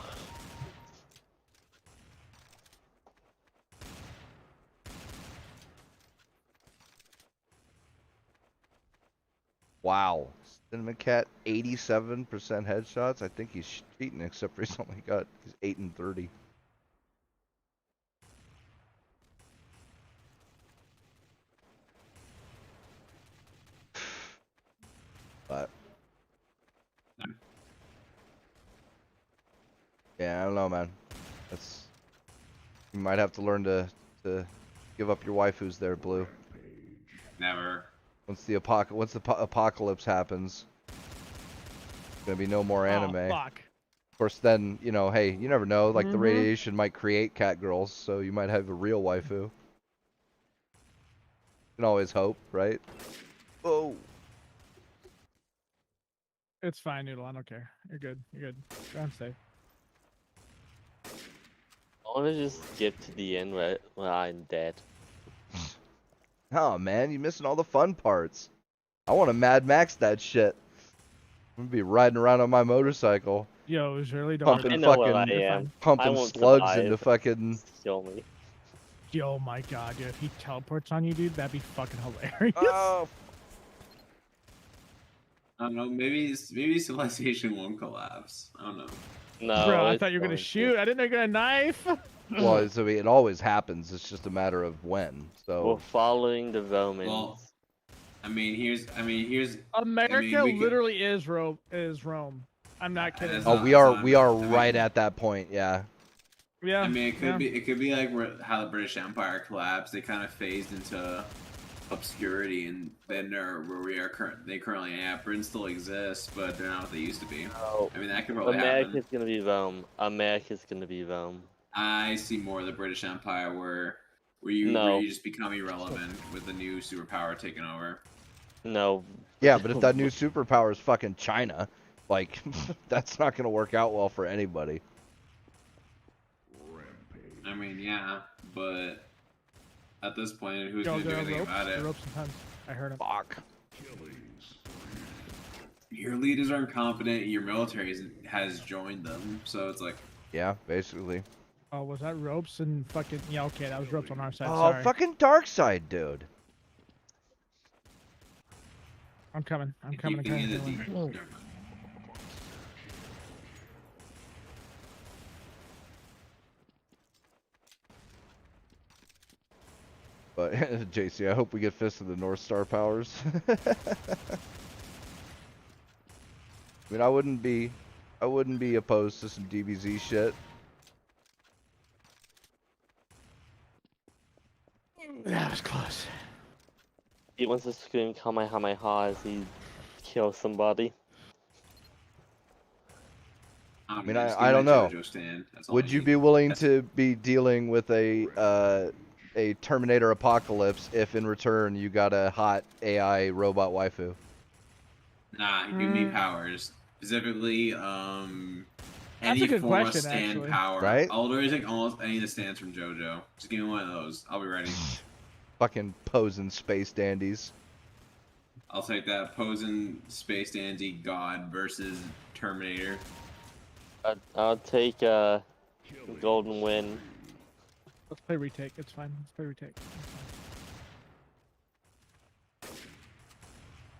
Wow. Cinnamon Cat, 87% headshots. I think he's cheating, except he's 8 and 30. But yeah, I don't know, man. That's you might have to learn to give up your waifus there, Blue. Never. Once the apocalypse happens, there's gonna be no more anime. Oh, fuck. Of course, then hey, you never know. Like the Mhm. radiation might create cat girls, so you might have a real waifu. You can always hope, right? Oh. It's fine, Noodle. I don't care. You're good. You're good. Go on, safe. I want to just get to the end where I'm dead. Oh man, you're missing all the fun parts. I want to Mad Max that shit. I'm gonna be riding around on my motorcycle, Yo, Shirley, don't Pumping I worry. know what I fucking- You're am. fine. I pumping won't slugs survive. into fucking. Kill me. Yo, my god, dude. If he teleports on you, dude, that'd be fucking hilarious. Oh, I don't know. Maybe Civilization won't collapse. I don't know. No. Bro, I it's thought you were gonna going to. shoot. I didn't know you were gonna knife. well, it always happens. It's just a matter of when. We're So following the Romans. Well, I mean, here's. America we could- literally is Rome. I'm not kidding. That's oh, not- we that's are not- we are I mean- right at that point. Yeah. Yeah. I mean, it yeah. could be like how the British Empire collapsed. They kind of phased into obscurity, and then they're where we are They currently, Britain still exists, but they're not what they used to be. No. I mean, that could probably happen. America's gonna be Rome. America's gonna be Rome. I see more of the British Empire where where No. you just become irrelevant with the new superpower taking over. No. Yeah, but if that new superpower is fucking China, like that's not gonna work out well for anybody. I mean, yeah, but at this point, who's Yo, gonna do there are anything ropes. about There are it? ropes sometimes. I heard him. Fuck. Your leaders are incompetent. Your military has joined them, so it's like, Yeah, basically. Oh, was that ropes and fucking? Yeah, okay, that was ropes on our side. Oh, Sorry. fucking dark side, dude. I'm coming. I'm if coming. you I'm can coming. get the I'm coming. never mind. But JC, I hope we get Fist of the North Star powers. I mean, I wouldn't be opposed to some DBZ shit. That was close. He wants to scream Kamehameha as he kills somebody. I mean, just I give don't my know. JoJo stand. That's all Would I you need. be willing That's- to be dealing with a Terminator apocalypse if in return you got a hot AI robot waifu? Nah, give me powers. Specifically, That's any a good form question, of stand actually. power. Right? I'll literally take almost any of the stands from JoJo. Just give me one of those. I'll be ready. Fucking posing space dandies. I'll take that posing space dandy god versus Terminator. I'll take Golden Wind. Let's play retake. It's fine. Let's play retake.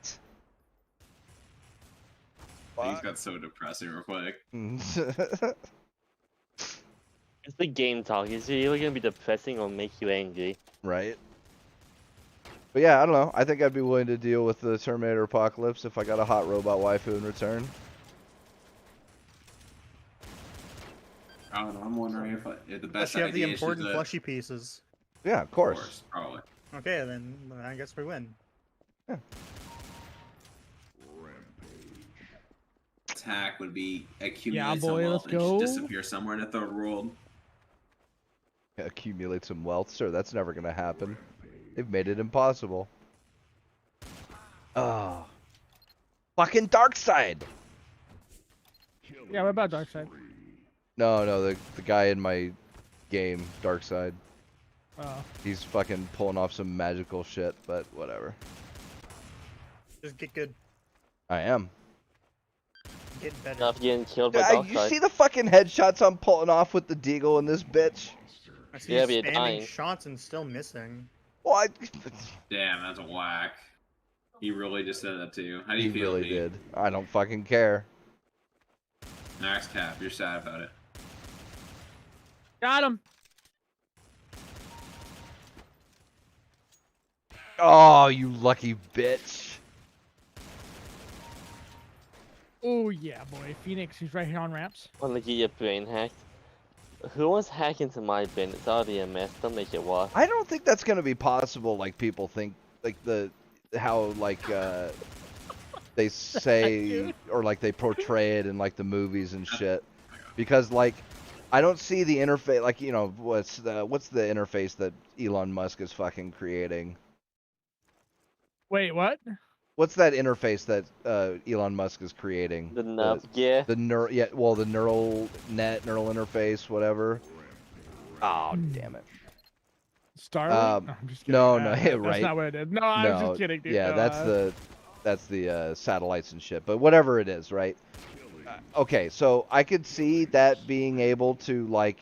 It's fine. He's got so depressing real quick. It's the game talk. Is it either gonna be depressing or make you angry? Right. But yeah, I don't know. I think I'd be willing to deal with the Terminator apocalypse if I got a hot robot waifu in return. I don't know. I'm wondering if the best Unless you have the idea is just important to- fleshy pieces. Yeah, of course. probably. Okay, then I guess we win. Attack would be accumulate boy, some wealth let's and just go. disappear somewhere in the third world. Accumulate some wealth. Sure, that's never gonna happen. They've made it impossible. Oh. Fucking dark side. Yeah, what about Darkseid? No, the guy in my game, dark side. Oh, He's fucking pulling off some magical shit, but whatever. Just get good. I am. Get better. Not getting killed by You Darkseid. see the fucking headshots I'm pulling off with the deagle in this bitch? I see Yeah, you but you're spamming dying. shots and still missing. Well, Damn, that's a whack. He really just said that to you. How do He you feel? really Pete? did. I don't fucking care. Max Cap, you're sad about it. Got him. Oh, you lucky bitch. Oh yeah, boy. Phoenix, he's right here on ramps. Want to get your brain hacked? Who wants to hack into my bin? It's already a mess. Don't make it worse. I don't think that's gonna be possible. Like people think, like how they say or like they portray it in like the movies and shit. Because like I don't see the interface. Like what's the interface that Elon Musk is fucking creating? Wait, what? What's that interface that Elon Musk is creating? The nub gear. The neural interface, whatever. Oh, damn it. Starlink? No, I'm just kidding. no, That's right. not what it is. No, I'm No, just kidding, dude. yeah, No, that's the satellites and shit. But whatever it is, right? Okay, so I could see that being able to like,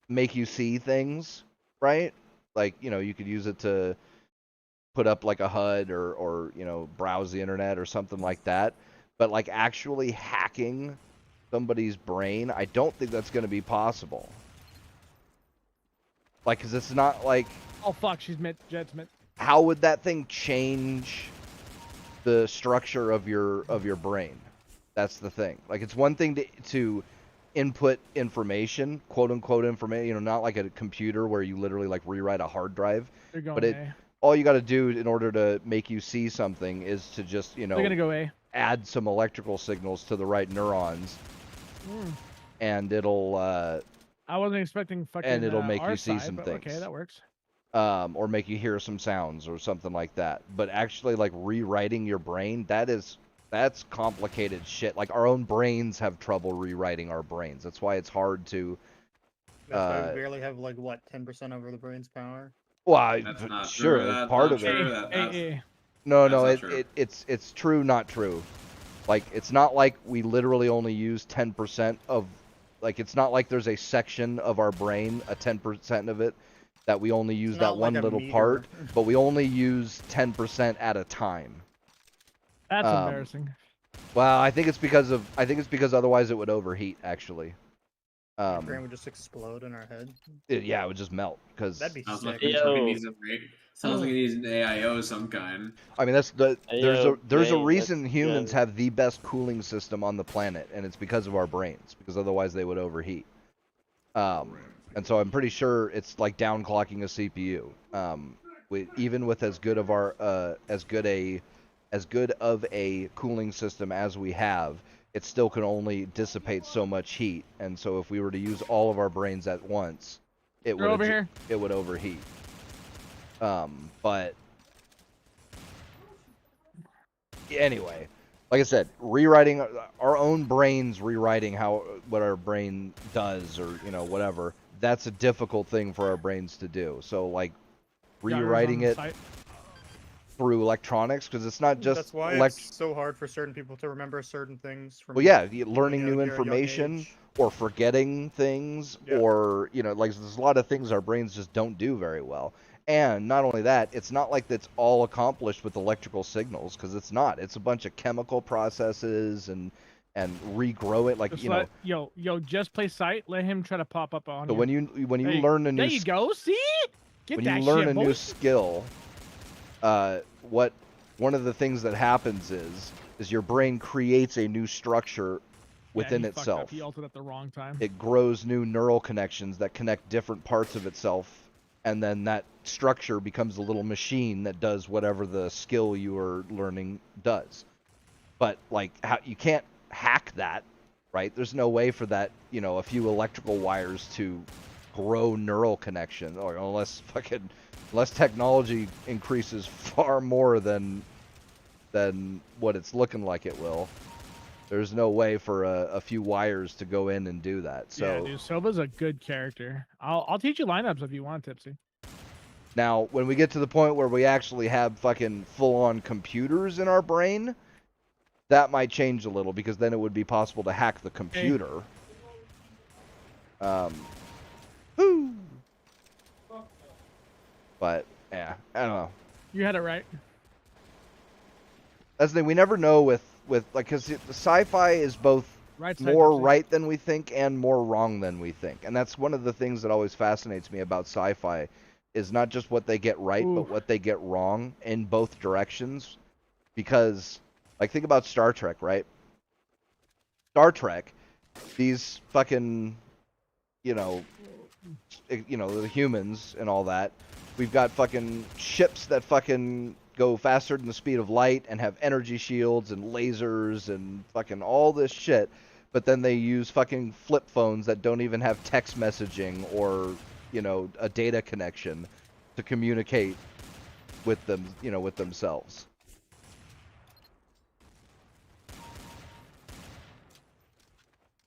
make you see things, right? Like, you could use it to put up like a HUD or browse the internet or something like that. But like actually hacking somebody's brain, I don't think that's going to be possible. Like, because it's not like... Oh, fuck, she's mid. Jet's mid. How would that thing change the structure of your brain? That's the thing. Like, it's one thing to input information, quote unquote information, not like a computer where you literally like rewrite a hard drive. They're going But A. all you got to do in order to make you see something is to just, They're gonna go A. add some electrical signals to the right neurons, and it'll I wasn't expecting fucking. and it'll make our you see side, some but things. Okay, that works. Or make you hear some sounds or something like that. But actually, like rewriting your brain, that's complicated shit. Like our own brains have trouble rewriting our brains. That's why it's hard to. That's why we barely have like what 10% over the brain's power. Well, That's not sure, true. that's That's part not of true. it. A. No, That's not true. it's true, not true. Like it's not like we literally only use 10% of. Like it's not like there's a section of our brain, a 10% of it, that we only use that one little part, but we only use 10% at a time. That's embarrassing. Well, I think it's because otherwise it would overheat actually. Our brain would just explode in our head. Yeah, it would just melt because That'd be Sounds sick. like it needs an AIO of some kind. I mean there's a brain, reason that's humans good. have the best cooling system on the planet, and it's because of our brains, because otherwise they would overheat. And so I'm pretty sure it's like downclocking a CPU. Even with as good of a cooling system as we have, it still can only dissipate so much heat. And so if we were to use all of our brains at once, it would overheat. But anyway, like I said, rewriting our own brains, rewriting what our brain does, or whatever. That's a difficult thing for our brains to do. So like rewriting it through electronics, because it's not just That's why it's so hard for certain people to remember certain things. From learning new information or forgetting things, or like there's a lot of things our brains just don't do very well. And not only that, it's not like that's all accomplished with electrical signals, because it's not. It's a bunch of chemical processes and regrow it, like just just play sight. Let him try to pop up on so you. when you learn a new there you go. See, get when that you learn shit, a new skill, one of the things that happens is your brain creates a new structure within he fucked itself. up. He altered at the wrong time. It grows new neural connections that connect different parts of itself, and then that structure becomes a little machine that does whatever the skill you are learning does. But like, you can't hack that, right? There's no way for that, a few electrical wires to grow neural connection, or unless technology increases far more than what it's looking like it will. There's no way for a few wires to go in and do that. So yeah, dude, Soba's a good character. I'll teach you lineups if you want, Tipsy. now, when we get to the point where we actually have fucking full-on computers in our brain, that might change a little, because then it would be possible to hack the computer. But yeah, I don't know. You had it right. That's the thing. We never know with like, because the sci-fi is both Right side more touching. right than we think and more wrong than we think, and that's one of the things that always fascinates me about sci-fi, is not just what they get right, but Oof. what they get wrong in both directions. Because, like, think about Star Trek, right? Star Trek, these fucking, you know, the humans and all that. We've got fucking ships that fucking go faster than the speed of light and have energy shields and lasers and fucking all this shit. But then they use fucking flip phones that don't even have text messaging or, a data connection to communicate with them, with themselves.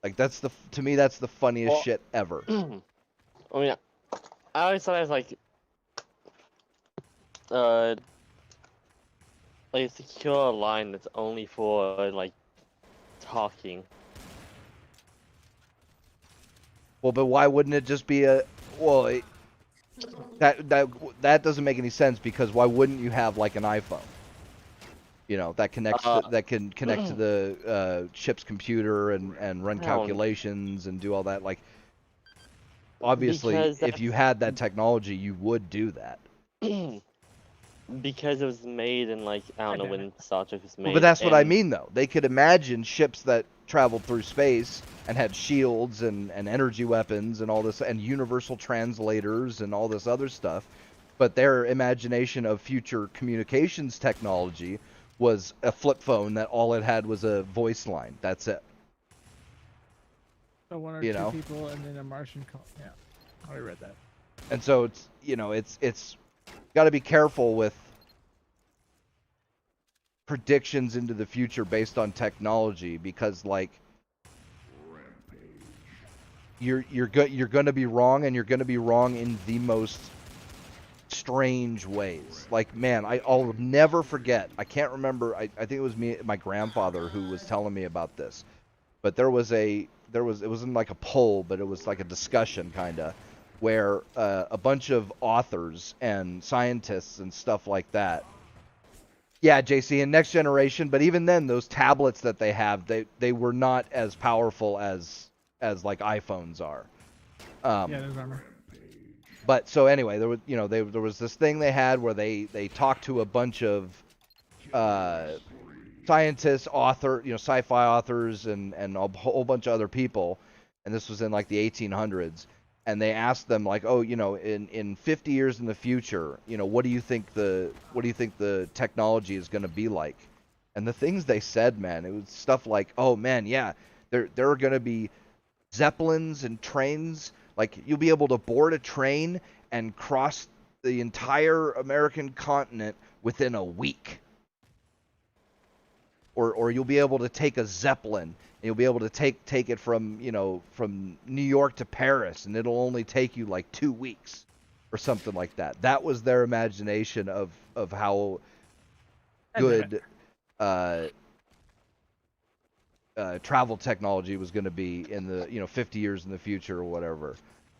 Like, to me, that's the funniest shit ever. I mean, I always thought it was like a secure line that's only for like talking. Well, but why wouldn't it just be that doesn't make any sense, because why wouldn't you have like an iPhone? That connects that can connect to the ship's computer and run calculations and do all that. Like, obviously, if you had that technology, you would do that. Because it was made in, like, I don't know when Star Trek was made. But that's what I mean, though. They could imagine ships that traveled through space and had shields and energy weapons and all this, and universal translators and all this other stuff. But their imagination of future communications technology was a flip phone that all it had was a voice line. That's it. So one or two people and then a Martian call. Yeah, I already read that. And so it's got to be careful with predictions into the future based on technology, because like you're going to be wrong, and you're going to be wrong in the most strange ways. Like, man, I'll never forget. I can't remember. I think it was my grandfather who was telling me about this. But it wasn't like a poll, but it was like a discussion kind of, where a bunch of authors and scientists and stuff like that. Yeah, JC, in Next Generation, but even then, those tablets that they have, they were not as powerful as like iPhones are. Yeah, there's armor. But so anyway, there was this thing they had where they talked to a bunch of scientists, sci-fi authors, and a whole bunch of other people, and this was in like the 1800s, and they asked them like, oh, in 50 years in the future, what do you think the technology is going to be like? And the things they said, man, it was stuff like, oh man, yeah, there are going to be zeppelins and trains. Like, you'll be able to board a train and cross the entire American continent within a week. Or you'll be able to take a zeppelin, and you'll be able to take it from New York to Paris, and it'll only take you like 2 weeks or something like that. That was their imagination of how good travel technology was going to be in the 50 years in the future or whatever.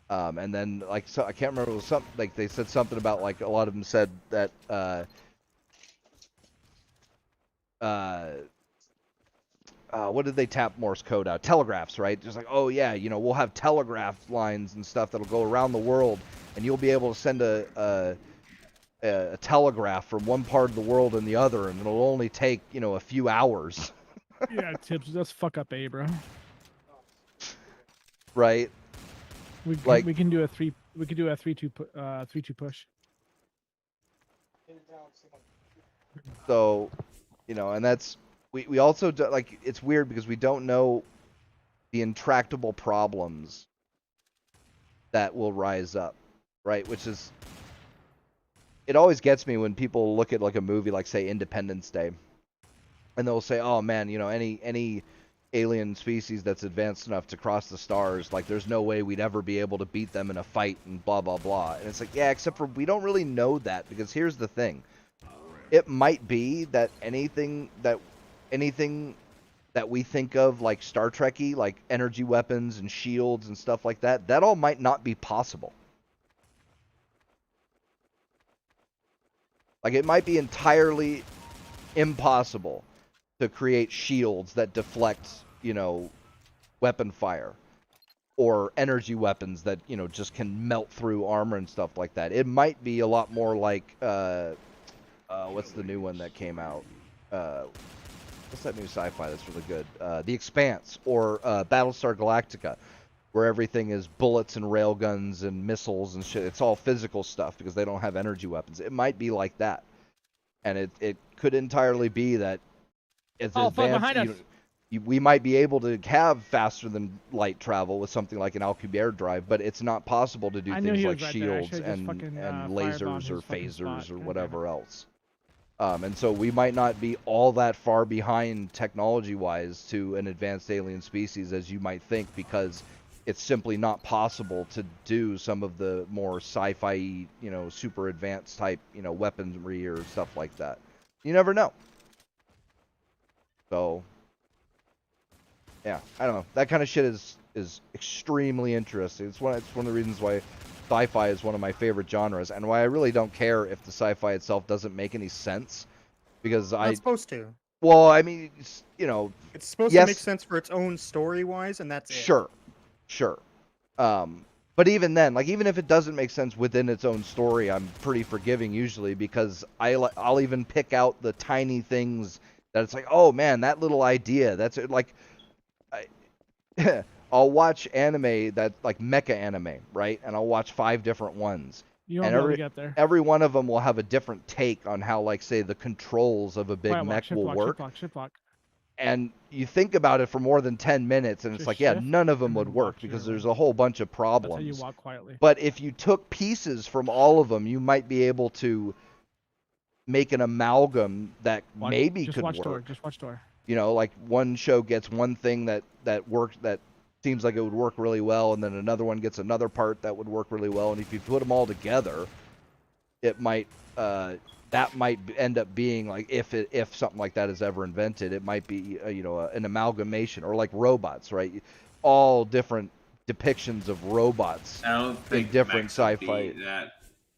And then, like, so I can't remember, it was something like they said something about, like, a lot of them said that what did they tap Morse code out? Telegraphs, right? Just like, oh yeah, we'll have telegraph lines and stuff that'll go around the world, and you'll be able to send a telegraph from one part of the world and the other, and it'll only take a few hours. Yeah, Tibbs, let's fuck up A, bro. Right. We can do a 3-2 push. So, and that's we also do, like, it's weird because we don't know the intractable problems that will rise up, right? Which is, it always gets me when people look at like a movie like, say, Independence Day, and they'll say, oh man, any alien species that's advanced enough to cross the stars, like, there's no way we'd ever be able to beat them in a fight and blah blah blah. And it's like, yeah, except for we don't really know that, because here's the thing. It might be that anything that we think of like Star Trek-y, like energy weapons and shields and stuff like that, that all might not be possible. Like, it might be entirely impossible to create shields that deflect, you know, weapon fire, or energy weapons that, you know, just can melt through armor and stuff like that. It might be a lot more like, what's the new one that came out? What's that new sci-fi that's really good? The Expanse, or Battlestar Galactica, where everything is bullets and railguns and missiles and shit. It's all physical stuff because they don't have energy weapons. It might be like that. And it could entirely be that it's Oh, fuck, advanced. behind us. We might be able to have faster than light travel with something like an Alcubierre drive, but it's not possible to do I knew things he like was right there. I shields should've just fucking, and firebombed lasers or his fucking phasers spot. or God damn whatever it. else. And so we might not be all that far behind technology-wise to an advanced alien species as you might think, because it's simply not possible to do some of the more sci-fi, you know, super advanced type, you know, weaponry or stuff like that. You never know. So, yeah, I don't know. That kind of shit is extremely interesting. It's one of the reasons why sci-fi is one of my favorite genres, and why I really don't care if the sci-fi itself doesn't make any sense, because Not supposed to. well, I mean, you know, It's supposed yes, to make sense for its own story-wise, and that's it. Sure. But even then, like, even if it doesn't make sense within its own story, I'm pretty forgiving usually, because I'll even pick out the tiny things that it's like, oh man, that little idea. That's like, I'll watch anime that like mecha anime, right? And I'll watch 5 different ones. You won't And be able to get there. every one of them will have a different take on how, like, say, the controls of a big Quiet walk, mech shift will walk, work. shift walk, shift walk. And you think about it for more than 10 minutes, and it's Just like, yeah, shift none of them and would then work walk to your because right. there's a whole bunch of That's how you problems. walk quietly. But if you took pieces from all of them, you might be able to make an amalgam that maybe Just could watch door. work. Just watch door. You know, like one show gets one thing that works, that seems like it would work really well, and then another one gets another part that would work really well. And if you put them all together, it might that might end up being like, if something like that is ever invented, it might be you know, an amalgamation, or like robots, right? All different depictions of robots I don't think different mechs would sci-fi. be that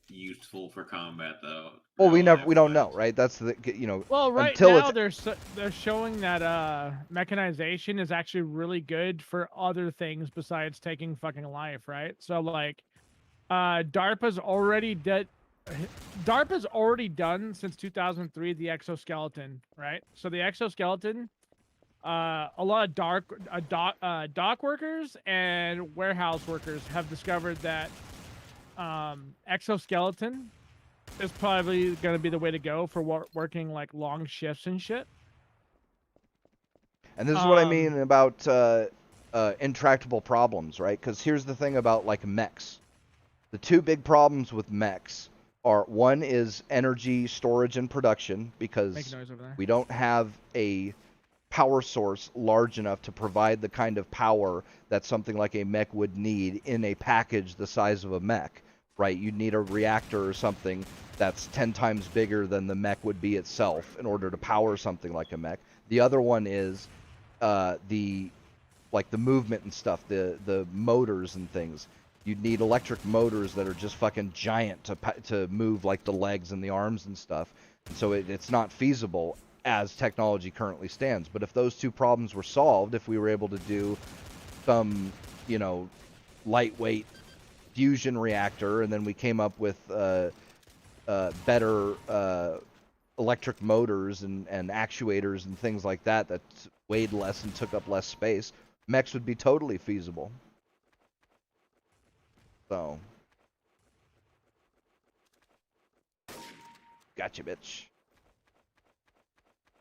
useful for combat, though. Well, we real don't life-wise. know, right? That's the, you know, Well, right until now it's they're showing that mechanization is actually really good for other things besides taking fucking life, right? So like, DARPA's already done since 2003 the exoskeleton, right? So the exoskeleton, a lot of dock workers and warehouse workers have discovered that exoskeleton is probably going to be the way to go for working like long shifts and shit. And this is what I mean about intractable problems, right? Because here's the thing about, like, mechs. The 2 big problems with mechs are, one is energy storage and production, because Make noise over there. we don't have a power source large enough to provide the kind of power that something like a mech would need in a package the size of a mech, right? You'd need a reactor or something that's 10 times bigger than the mech would be itself in order to power something like a mech. The other one is the movement and stuff, the motors and things. You'd need electric motors that are just fucking giant to move, like, the legs and the arms and stuff. And so it's not feasible as technology currently stands. But if those 2 problems were solved, if we were able to do some, you know, lightweight fusion reactor, and then we came up with better electric motors and actuators and things like that that weighed less and took up less space, mechs would be totally feasible. So, gotcha, bitch.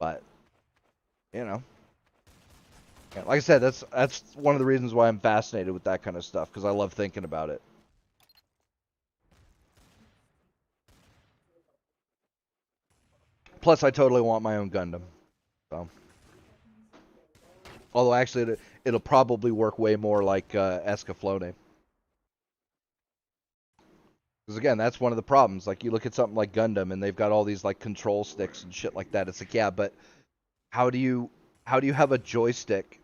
But, you know, yeah, like I said, that's one of the reasons why I'm fascinated with that kind of stuff, because I love thinking about it. Plus, I totally want my own Gundam. So, although actually, it'll probably work way more like Escaflowne. Because again, that's one of the problems. Like, you look at something like Gundam, and they've got all these, like, control sticks and shit like that. It's like, yeah, but how do you have a joystick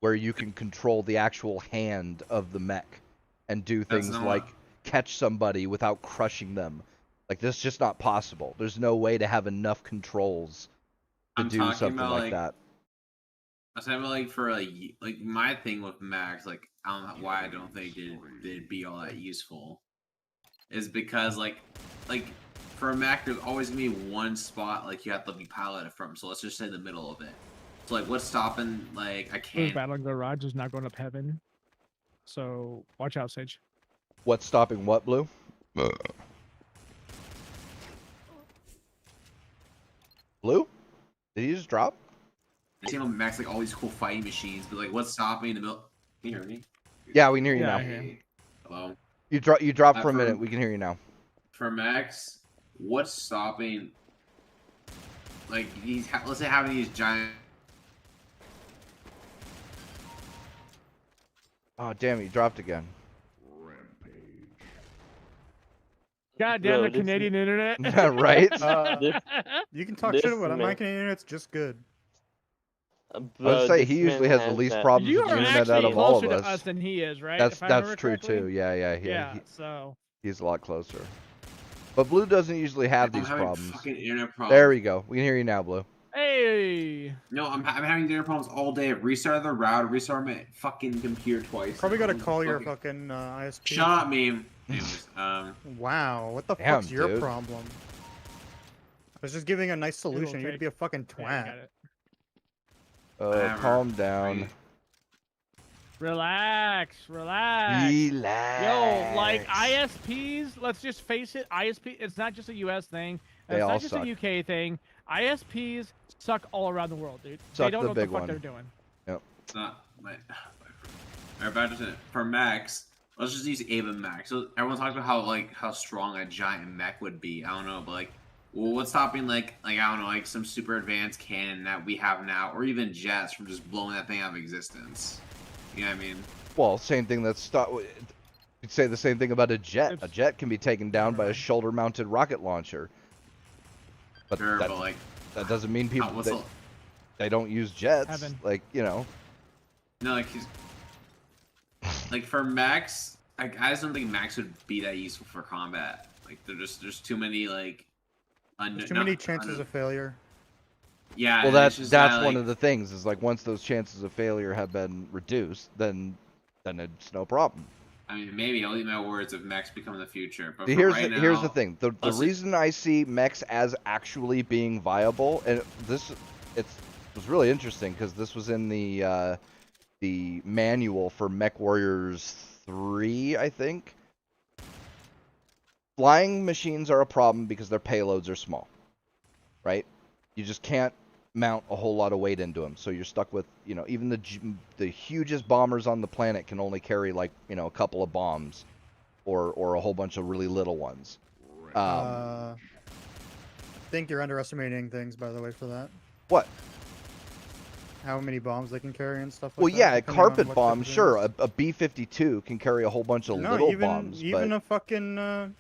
where you can control the actual hand of the mech and do things like catch somebody without crushing them? Like, this is just not possible. There's no way to have enough controls to I'm do talking something about, like like, that. I was talking about, like, for like my thing with Max, like, I don't know why I don't think they'd be all that useful, is because like for a Mac, there's always gonna be one spot like you have to be piloted from. So let's just say the middle of it. So like, what's stopping? Like, I Blue can't. Battle Garage is not going up heaven. So watch out, Sage. What's stopping what, Blue? Blue? Did he just drop? I see on Max like all these cool fighting machines, but like, what's stopping in the middle? Can you hear me? Yeah, we can hear you Yeah, now. I hear you. Hello. You dropped for a For- minute. We can hear you now. For Max, what's stopping? Like, let's say having these giant. Oh, damn it, you dropped again. Rampage. God damn Bro, the this- Canadian internet. Right? This, You can talk This shit about it. My man- internet's just good. I would bro, say this he usually man has the least that- problems You with the are internet out actually of all of closer to us us. than he is, right? That's If I remember true correctly? too. Yeah. Yeah. So He's a lot closer. But Blue doesn't usually have I'm these having problems. fucking internet problems. There we go. We can hear you now, Blue. hey, No, I'm having internet problems all day. I've restarted the router, restarted my fucking computer twice. Probably gotta I'm call your fucking- fucking ISP. Shut up, meme. Anyways, Wow, what the Damn, fuck's your dude. problem? I was just giving a nice solution. You're gonna take- be a fucking yeah, I twat. got it. Whatever. Calm down. Relax. Relax. Yo, like ISPs, let's just face it, ISP, it's not just a US thing. They It's all not just suck. a UK thing. ISPs suck all around the world, dude. Suck They don't the know what the big fuck one. they're doing. It's not my. For Max, let's just use Ava Max. So everyone talks about how strong a giant mech would be. I don't know, but like, well, what's stopping like I don't know, like some super advanced cannon that we have now, or even jets from just blowing that thing out of existence? You know what I mean? Well, same thing that's you'd say the same thing about a jet. A It's- jet can be taken down by a shoulder-mounted rocket launcher. But Sure, that, but like, that doesn't mean people what's the, they don't use jets. Heaven. Like, you know. no, like he's like for Max, I just don't think Max would be that useful for combat. Like there's too many like There's too many chances of failure. Yeah. Well, and that's it's just that's that, one like, of the things is like once those chances of failure have been reduced, then it's no problem. I mean, maybe I'll eat my words if Max become the future. But See, for here's right here's the now- thing. The let's- reason I see mechs as actually being viable, and it was really interesting because this was in the manual for Mech Warriors 3, I think. Flying machines are a problem because their payloads are small, right? You just can't mount a whole lot of weight into them, so you're stuck with, you know, even the hugest bombers on the planet can only carry like, you know, a couple of bombs, or a whole bunch of really little ones. I think you're underestimating things, by the way, for that. What? How many bombs they can carry and stuff like Well, that. yeah, a depending on carpet what bomb, type of sure. things. A B-52 can carry a whole bunch of No, little even bombs, even but a fucking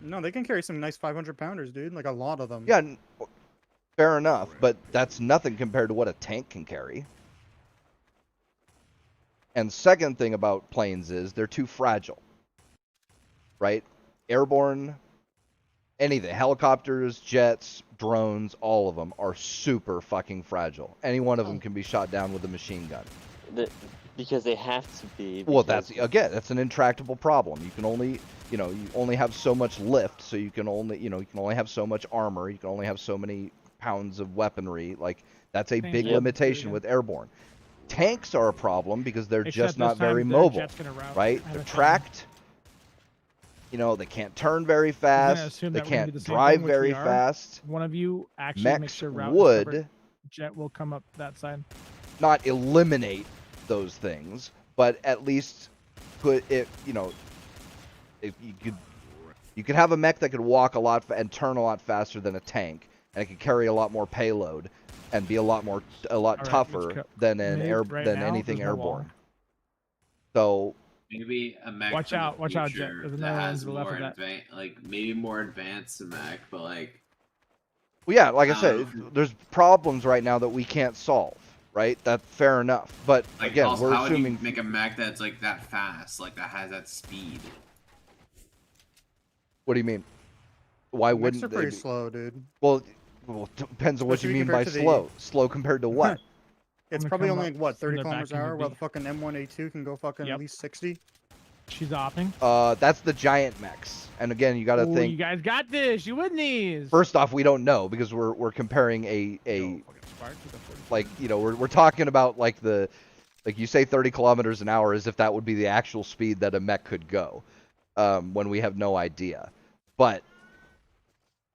no, they can carry some nice 500 pounders, dude. Like a lot of them. yeah, fair enough. But that's nothing compared to what a tank can carry. And second thing about planes is they're too fragile, right? Airborne, anything, helicopters, jets, drones, all of them are super fucking fragile. Any one of them can be shot down with a machine gun. Because they have to be. Well, because- that's an intractable problem. You can only, you know, you only have so much lift, so you can only, you know, you can only have so much armor, you can only have so many pounds of weaponry. Like, that's a Thank big you. limitation Yeah. with airborne. Tanks are a problem because they're Except just this not very time the mobile, jet's gonna route right? out They're of town. tracked. You know, they can't turn very fast. assume They that we're gonna can't do the same drive thing, which we very are. fast. One of you actually make Mechs sure route is would covered. Jet will come up that side. not eliminate those things, but at least put it, you know, if you could have a mech that could walk a lot and turn a lot faster than a tank, and it could carry a lot more payload and be a lot right, tougher let's than right than now, anything there's no wall. airborne. So Maybe a mech. Watch from the out, watch out, Jet. future There's that another one has to the left more of that. like maybe more advanced mech, but like well, yeah, like I said, Um, there's problems right now that we can't solve, right? That's fair enough. But again, also, we're how would assuming you make a mech that's like that fast, like that has that speed? what do you mean? Why Mechs wouldn't are they pretty be? slow, dude. Well, depends on what you Especially mean by compared to the- slow. Slow compared to what? It's gonna probably come only up like what from 30 the kilometers back an end hour, of while B. the fucking M1A2 can go fucking Yep. at least 60. She's opting. That's the giant mechs. And again, you got to Ooh, think. you guys got this. You win these. First off, we don't know because we're comparing Yo, fucking Spark with a 40. like we're talking about like you say 30 kilometers an hour as if that would be the actual speed that a mech could go, when we have no idea. But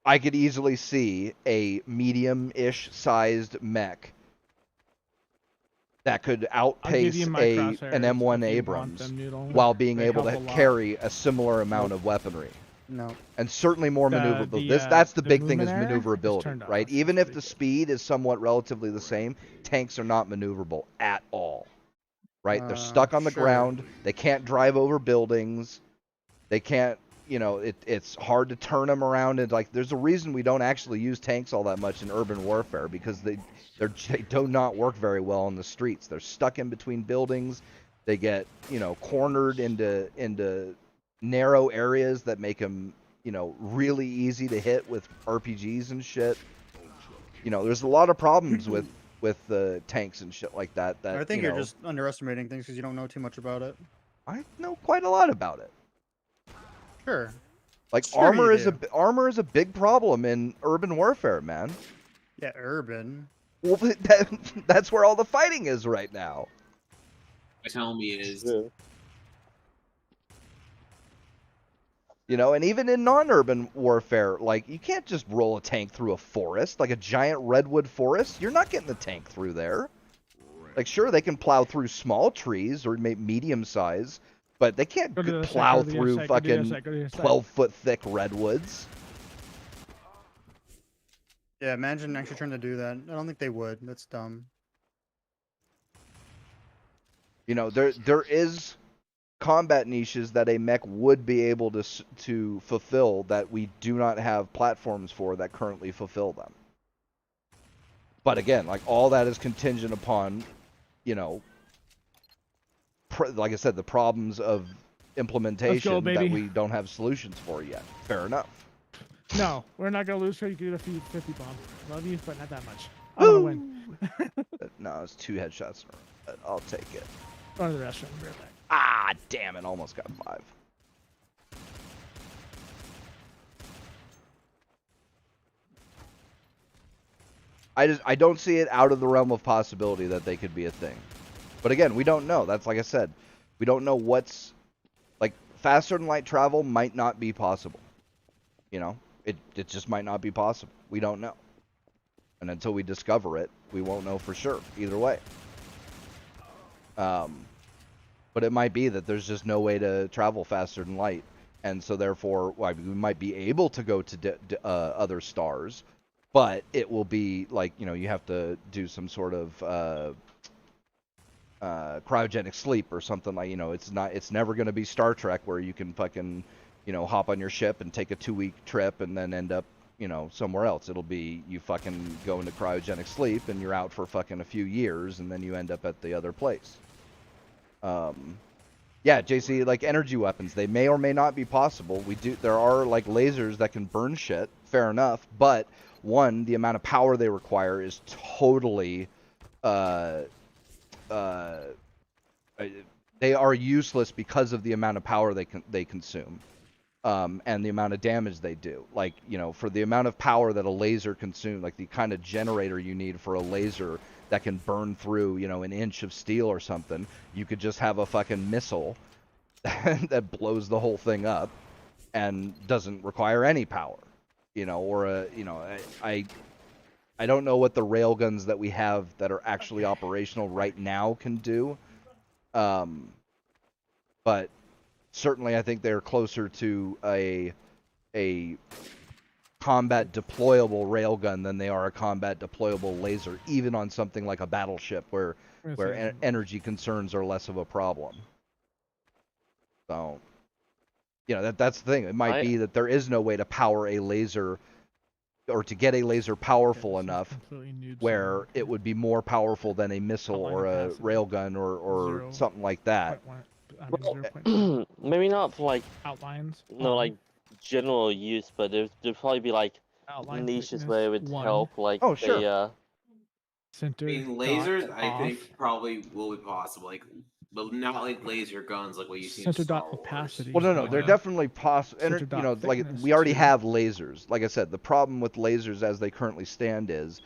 I could easily see a medium-ish sized mech that could I'll give outpace you my an crosshairs M1 if you want Abrams them, Noodle. while being They able to help a lot. carry a similar amount of weaponry. No. And certainly more maneuverable. That's the the big thing is movement area is maneuverability, turned off. right? It's Even if pretty the good. speed is somewhat relatively the same, tanks are not maneuverable at all, right? They're stuck on the Sure. ground. They can't drive over buildings. They can't, it's hard to turn them around. And like, there's a reason we don't actually use tanks all that much in urban warfare because they do not work very well on the streets. They're stuck in between buildings. They get, cornered into narrow areas that make them, really easy to hit with RPGs and shit. There's a lot of problems with the tanks and shit like that. I think you're just underestimating things because you don't know too much about it. I know quite a lot about it. Sure. Like Sure armor you is do. armor is a big problem in urban warfare, man. Yeah, urban. Well, that's where all the fighting is right now. Tell me is And even in non-urban warfare, like you can't just roll a tank through a forest, like a giant redwood forest. You're not getting the tank through there. Like sure, they can plow through small trees or medium size, but they can't Go to the plow side, go to the through side, go to the fucking side, go to the side. 12-foot thick redwoods. Yeah, imagine actually trying to do that. I don't think they would. That's dumb. There is combat niches that a mech would be able to fulfill that we do not have platforms for that currently fulfill them. But again, like all that is contingent upon, like I said, the problems of implementation that baby. we don't have solutions for yet. Fair enough. No, we're not gonna lose. So you get a few 50 bomb. Love you, but not that much. I wanna win. No, it's 2 headshots in a row, but I'll take it. Go to the restroom. Be right back. Ah, damn it! Almost got 5. I don't see it out of the realm of possibility that they could be a thing. But again, we don't know. That's like I said, we don't know what's like faster than light travel might not be possible. It just might not be possible. We don't know. And until we discover it, we won't know for sure either way. But it might be that there's just no way to travel faster than light. And so therefore, we might be able to go to other stars, but it will be like, you have to do some sort of cryogenic sleep or something like, it's never going to be Star Trek where you can fucking, hop on your ship and take a 2-week trip and then end up, somewhere else. It'll be you fucking go into cryogenic sleep and you're out for fucking a few years and then you end up at the other place. Yeah, JC, like energy weapons, they may or may not be possible. There are like lasers that can burn shit, fair enough, but one, the amount of power they require is totally, they are useless because of the amount of power they consume, and the amount of damage they do. Like, for the amount of power that a laser consumes, like the kind of generator you need for a laser that can burn through, an inch of steel or something, you could just have a fucking missile that blows the whole thing up and doesn't require any power, or I don't know what the railguns that we have that are actually operational right now can do, but certainly I think they're closer to a combat deployable railgun than they are a combat deployable laser, even on something like a battleship where energy concerns are less of a problem. So, that's the thing. It might be that there is no way to power a laser or to get a laser powerful enough where it would be more powerful than a missile or a railgun or something like that. Well, maybe not for like outlines. like general use, but there'd probably be like Outline niches thickness, where it would 1. help, like Oh, sure. a Center. I mean, dot lasers, I off. think probably will be possible, like, but not like laser guns like what you see in Center Star dot Wars. opacity. Well, no, they're 1. definitely possible. Center You know, dot like thickness, we already 2. have lasers. Like I said, the problem with lasers as they currently stand is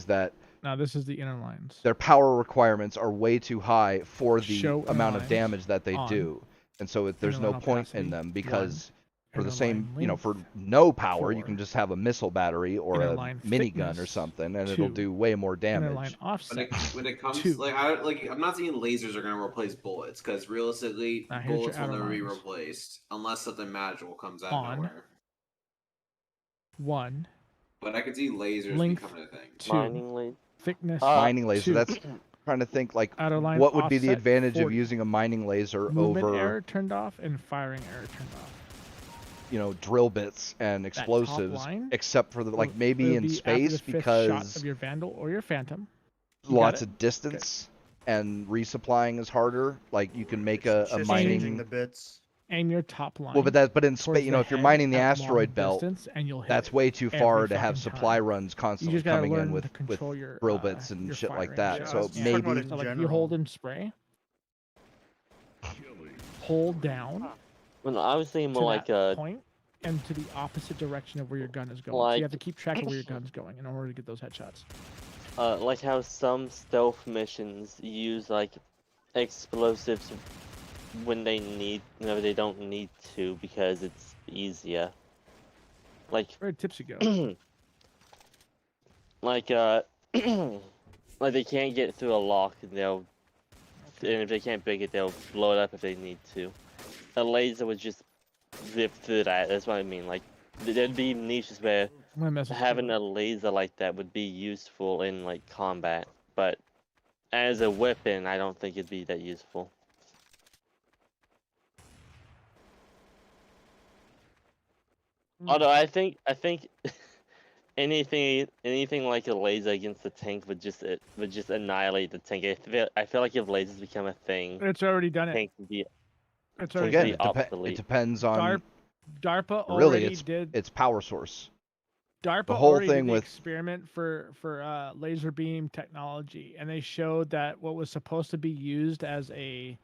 that Now this is the inner lines. their power requirements are way too high for the Show inner amount of lines damage that they on. do, and so there's Inner no line point opacity, in them 1. because for the Inner same, line you know, length, for no power, you 4. can just have a missile battery or Inner a line minigun or thickness, something, and it'll 2. do way more Inner line damage. offset. When it comes 2. like I'm not saying lasers are gonna replace bullets because realistically Now, here's your bullets will outer never be lines. replaced unless something magical comes out On. of nowhere. 1. But I could see lasers Length, becoming a thing. 2. mining laser. Thickness. Mining laser. 2. That's trying to think like Outer line what would be the offset, advantage 40. of using a mining laser Movement over error turned off and firing error turned off. you know, drill bits and That top explosives, line except for the like maybe It'll in be after space the 5th shot because of your Vandal or your Phantom. You got lots it? of distance and resupplying is harder. Like you can make a Just changing mining. the bits. Aim your top line. Well, but in towards space, you know, the if you're head mining the at long asteroid belt, distance, and you'll hit that's it way too every far to have fucking supply time. runs You constantly just gotta coming learn in to with control your drill bits and your shit like firing. that. Yeah, I So was talking about maybe it So like you general. hold and spray, hold down Well, I was thinking to more like that point and to the opposite direction of where your gun is going. So Like- you have to keep track of where your gun's going in order to get those headshots. like how some stealth missions use like explosives when they need, they don't need to because it's easier. Like, Where did Tipsy go? like like they can't get through a lock, and and if they can't break it, they'll blow it up if they need to. A laser would just zip through that. That's what I mean. Like, there'd be niches where I'm gonna mess with having a laser like that would be useful in like combat, but as a weapon, I don't think it'd be that useful. Although I think anything like a laser against the tank would just annihilate the tank. I feel like if lasers become a thing, It's already done it. tank would be It's So already again, be done it. it obsolete. depends on DARPA really already it's did. it's power source. DARPA the whole already thing did the with- experiment for laser beam technology, and they showed that what was supposed to be used as a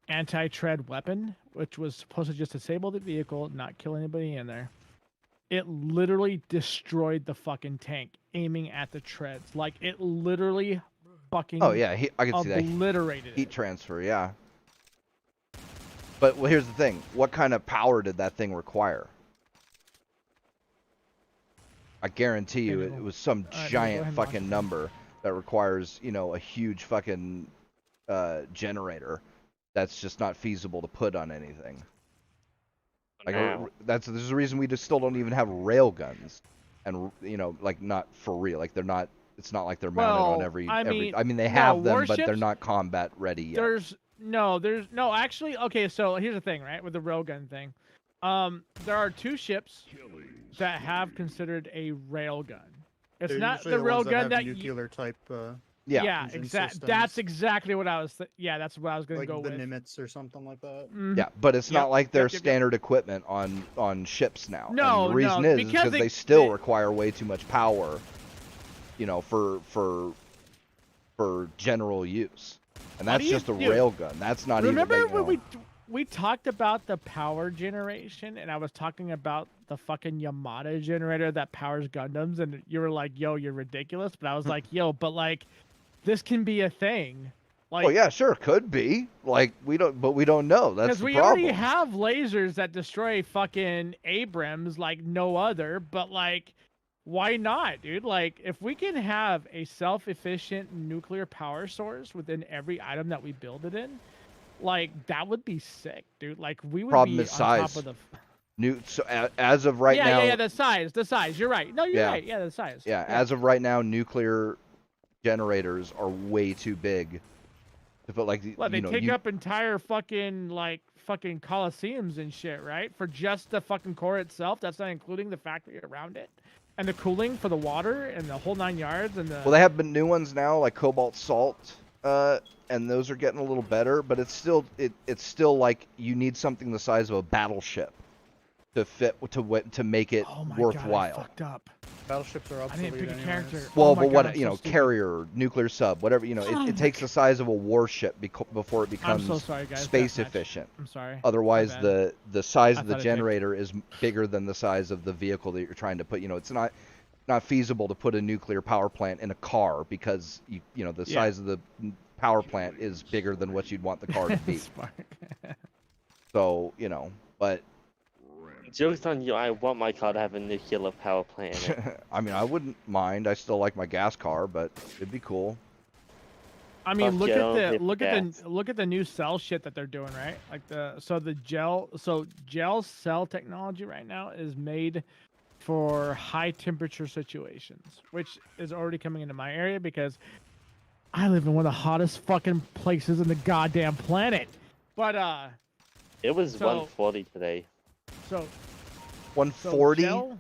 anti-tread weapon, which was supposed to just disable the vehicle, not kill anybody in there, it literally destroyed the fucking tank aiming at the treads. Like, it literally fucking Oh yeah, I can see that obliterated heat it. transfer. Yeah. But well, here's the thing: what kind of power did that thing require? I guarantee you, it was some Alright, go ahead giant and watch fucking it. number that requires, you know, a huge fucking generator. That's just not feasible to put on anything. Like Now. there's a reason we just still don't even have rail guns, and you know, like not for real. Like they're not. It's not like they're mounted on Well, every. I I mean, they no, have them, but they're warships- not combat ready yet. There's no actually. Okay, so here's the thing, right, with the railgun thing. There are 2 ships that have considered a railgun. It's They're not usually the ones railgun that nuclear type, Yeah. engine exactly. systems. That's exactly what I was. Yeah, that's what I was gonna like go the with. Nimitz or something like that. Mhm. Yeah, but it's Yep, not like they're yep, yep. standard equipment on ships now. No, and the reason no, is because because they- they still they- require way too much power, you know, for general use. And What that's do you just a do? railgun. That's not Remember even. when we talked about the power generation, and I was talking about the fucking Yamada generator that powers Gundams, and you were like, "Yo, you're ridiculous," but I was like, "Yo, but like, this can be a thing." Like, Oh yeah, sure, could be. Like we don't know. That's because the we problem. already have lasers that destroy fucking Abrams like no other, but like, why not, dude? Like, if we can have a self-efficient nuclear power source within every item that we build it in, like, that would be sick, dude. Like, we would Problem be is on size. top of the. So as of right now, Yeah, the size. You're right. No, you're Yeah. right. Yeah, the size. yeah, as of right now, nuclear generators are way too big to put like Well, they you know, take up entire fucking coliseums and shit, right? For just the fucking core itself. That's not including the factory around it, and the cooling for the water and the whole 9 yards and the. Well, they have been new ones now, like cobalt salt, and those are getting a little better. But it's still like you need something the size of a battleship to fit to make it Oh my worthwhile. God, I fucked up. Battleships are I obsolete. didn't pick a anyways. character. Well, Oh my but God, what I'm you so know, stupid. carrier, nuclear sub, whatever you know, Oh it my takes the size of a warship before it I'm becomes so sorry, guys. space Deathmatch. efficient. I'm sorry. Otherwise, My bad. the size I of the thought I picked. generator is bigger than the size of the vehicle that you're trying to put. You know, it's not feasible to put a nuclear power plant in a car because you know the Yeah. size of the power plant is bigger than what you'd want the car to be. Smart. So you know, but Joke's on you, I want my car to have a nuclear power plant in it. I mean, I wouldn't mind. I still like my gas car, but it'd be cool. I mean, Fuck look yeah, I don't at hit the look at the new cell shit that they're doing, right? Like the gel cell technology right now is made for high temperature situations, which is already coming into my area because I live in one of the hottest fucking places in the goddamn planet. But It was So- 140 today. so 140. gel.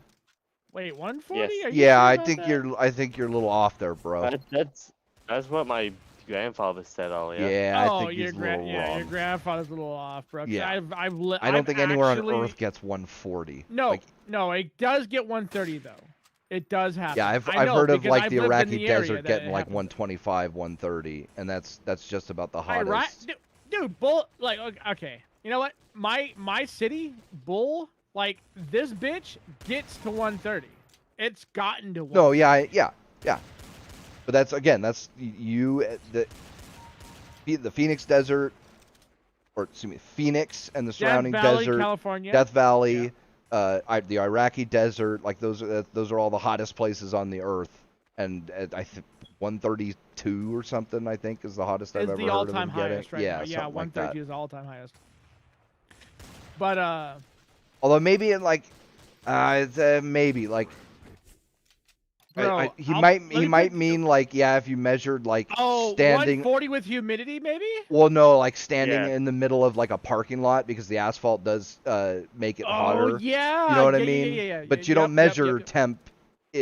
Wait, 140? Yes. Are you Yeah, sure I about think that? I think you're a little off there, bro. That's what my grandfather said earlier. Yeah, Oh, I think he's a little wrong. your grandfather's a little off, bro. 'cause Yeah. I've I don't think anywhere actually... on Earth gets 140. No, Like, no, it does get 130 though. It does happen. yeah, I I've know, heard of because like I've the lived in Iraqi the area desert that getting it like happens. 125, 130, and that's just about the hottest. Iraq, dude, bull. Like, okay, you know what? My city, bull. Like this bitch gets to 130. It's gotten to 130. No, yeah. But that's the Phoenix Desert, or excuse me, Phoenix and the surrounding Death Valley, desert, California. Death Valley, the Iraqi desert, like those are all the hottest places on the earth, and I think 132 or something I think is the hottest I've is ever the heard of all-time them getting. highest right Yeah, now. Yeah, something like that. 130 is the all-time highest. But Although maybe in like, maybe like. bro, He let me might put- mean like, yeah, if you measured like Oh, standing. 140 with humidity, maybe? Well, no, like standing Yeah. in the middle of like a parking lot because the asphalt does make it Oh hotter. yeah. You know what I yeah, mean? Yeah. But you Yep, don't measure yep. temp.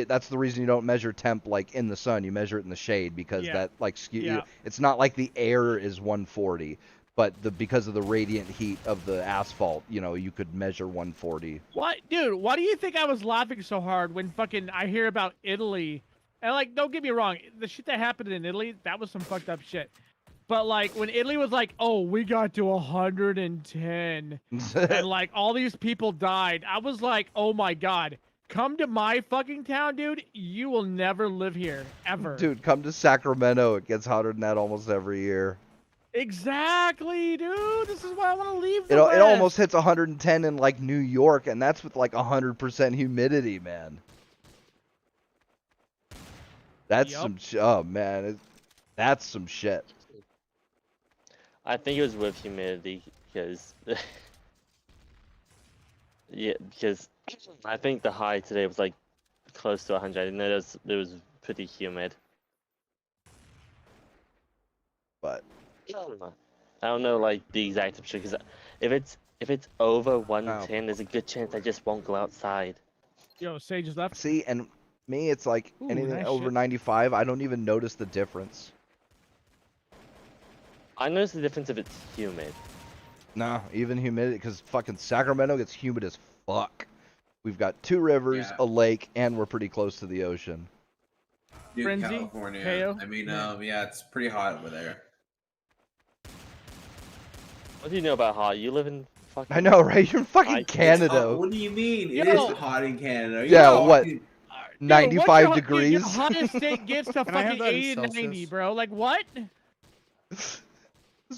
That's the reason you don't measure temp like in the sun. You measure it in the shade because Yeah. that like Yeah. it's not like the air is 140, but because of the radiant heat of the asphalt, you know, you could measure 140. What, dude? Why do you think I was laughing so hard when fucking I hear about Italy? And like, don't get me wrong, the shit that happened in Italy, that was some fucked up shit. But like, when Italy was like, "Oh, we got to 110," and like all these people died, I was like, "Oh my god, come to my fucking town, dude. You will never live here ever." Dude, come to Sacramento. It gets hotter than that almost every year. Exactly, dude. This is why I want to leave. It The almost West. hits 110 in like New York, and that's with like 100% humidity, man. That's Yup. oh man, that's some shit. I think it was with humidity because yeah, because I think the high today was like close to 100. I know it was pretty humid. But I don't know like the exact temperature because if it's over 110, there's a good chance I just won't go outside. Yo, Sage is left. see, and me, it's like Ooh, anything nice over shit. 95, I don't even notice the difference. I notice the difference if it's humid. Nah, even humidity, because fucking Sacramento gets humid as fuck. We've got 2 rivers, Yeah. a lake, and we're pretty close to the ocean. Dude, Frenzy, California. Teo. I mean, Yeah. yeah, it's pretty hot over there. What do you know about hot? You live in fucking. I know, right? You're in fucking It's Canada. What do you mean? It Yo. is hot in Canada. Yeah, You're what? fucking- Dude, 95 what's your degrees. hottest state gets to Can I have fucking that in 80 to 90, Celsius? bro. Like what? This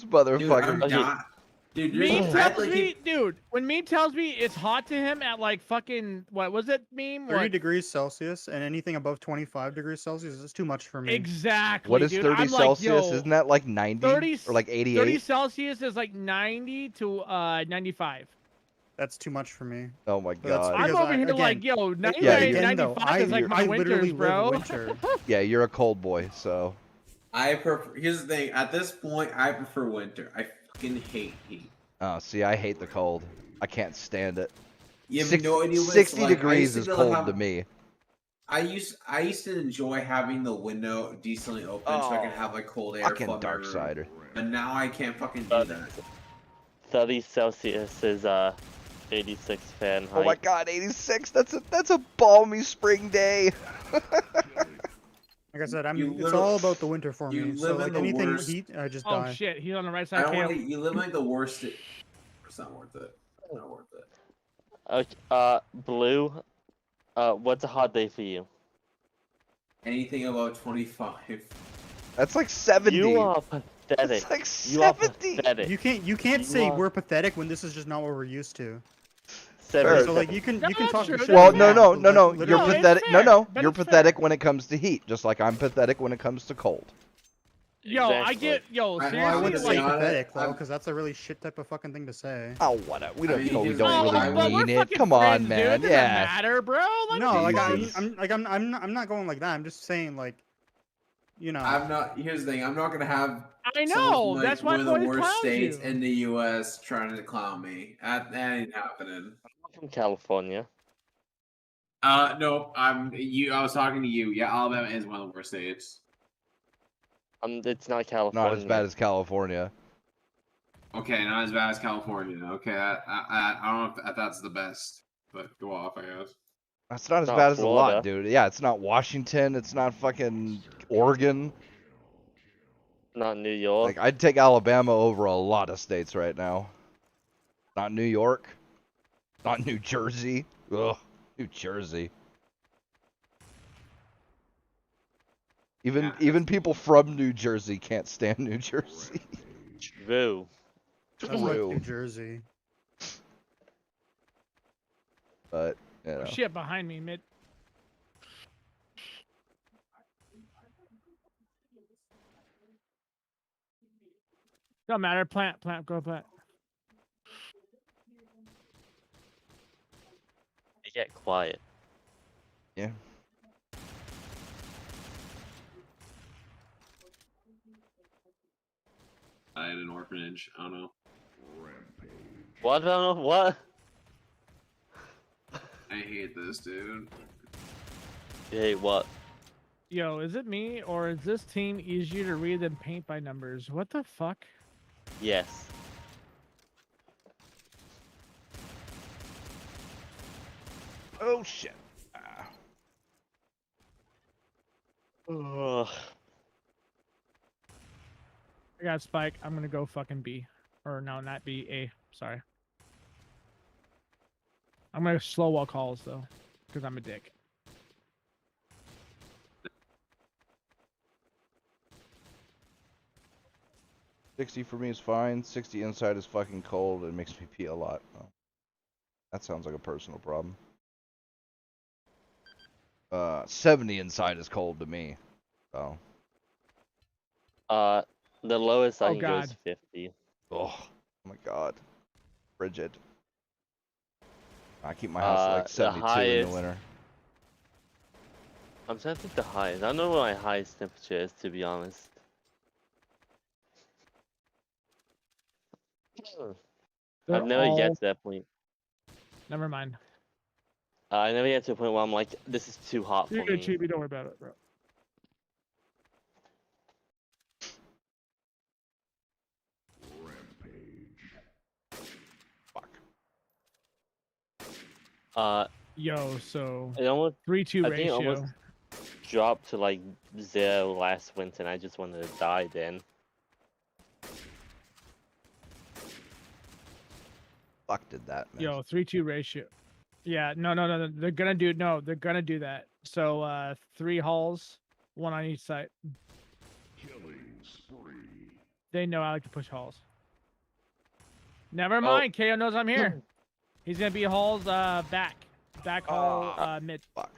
Dude, motherfucker. I'm Okay. not. Dude, you're Me so tells fat, like me, dude. When me tells me it's hot to him at like fucking what was it meme? 30 What? degrees Celsius and anything above 25 degrees Celsius is too much for me. Exactly. What is dude. 30 I'm Celsius? Like, yo, Isn't that like 90 30 or like 30 88? Celsius is like 90 to 95. That's too much for me. Oh my But that's god. I'm Because over here again- like, yo, 99 Yeah, to again, 95 is like my I winters, literally bro. live winter. Yeah, you're a cold boy, so. I prefer. Here's the thing. At this point, I prefer winter. I fucking hate heat. Oh, see, I hate the cold. I can't stand it. You have Six- no idea what 60 it's like. I degrees used is to cold have- to me. I used to enjoy having the window decently open so I can have like cold air Fucking flood my dark room. sider. But now I can't fucking do that. 30 Celsius is 86 Fahrenheit. Oh my god, 86. That's a balmy spring day. Like I said, You it's literally- all about the winter for you me. So live in like the anything worst- heat, I just Oh die. shit, he's on the right I side. don't want KO. to. You live in like the worst. It's not worth it. Not worth it. Okay, Blue, what's a hot day for you? Anything about 25. That's like 70. You are pathetic. That's like You are 70. pathetic. You can't You say are- we're pathetic when this is just not what we're used to. Fair. So like you can No, that's talk true, shit. that's Well, fair. no. but, You're like, literally- it's pathetic. fair, but You're it's pathetic fair. when it comes to heat, just like I'm pathetic when it comes to cold. Yo, I Exactly. get yo. I- Well, I Seriously, wouldn't say say like, on it, pathetic though, I'm- because that's a really shit type of fucking thing to say. Oh, whatever. We I don't. mean, You know, we here's don't the really thing, but we're mean it. fucking Come on, friends, dude. man. It doesn't Yeah. matter, bro. Like, No, like Jesus. I'm not going like that. I'm just saying like, you know. I'm not. Here's the thing. I'm not gonna have. I someone know. from, That's why one of the boys worst clowns states you. in the U.S. trying to clown me. That ain't happening. I'm from California. No. I was talking to you. Yeah, Alabama is one of the worst states. It's not California. Not as bad as California. Okay, not as bad as California. Okay, I don't know if that's the best, but go off, I guess. That's not as Not bad as a lot, Florida. dude. Yeah, it's not Washington. It's not fucking Oregon. Not New York. Like, I'd take Alabama over a lot of states right now. Not New York. Not New Jersey. Ugh, New Jersey. Even people from New Jersey can't stand New Jersey. True. That's like True. New Jersey. But, you know. Oh, shit behind me, mid. Don't matter. Plant, go plant. You get quiet. Yeah. I had an orphanage. I don't know. What? I don't know. What? I hate this, dude. Hey, what? Yo, is it me or is this team easier to read than paint by numbers? What the fuck? Yes. Oh, shit. Ah. Ugh. I got Spike. I'm gonna go fucking B. Or no, not B. A. Sorry. I'm gonna slow walk calls though, because I'm a dick. $60 for me is fine. 60 inside is fucking cold. It makes me pee a lot. Oh. That sounds like a personal problem. 70 inside is cold to me. So. The lowest I Oh, can go is God. 50. Oh my god. Frigid. I keep my house at like The 72 in highest- the winter. I'm trying to think the highest. I don't know what my highest temperature is, to be honest. They're I've never all- get to that point. Never mind. I never get to a point where I'm like, this is too hot You're for good, me. Chibi. Don't worry about it, bro. Yo, so It almost 3-2 I think it ratio. almost dropped to like 0 last winter, and I just wanted to die then. Fuck did that, man. Yo, 3-2 ratio. Yeah, no. They're gonna do that. So 3 halls, 1 on each side. Killing spree. They know I like to push halls. Never mind. KO knows I'm here. He's gonna be halls back hall mid. Fuck.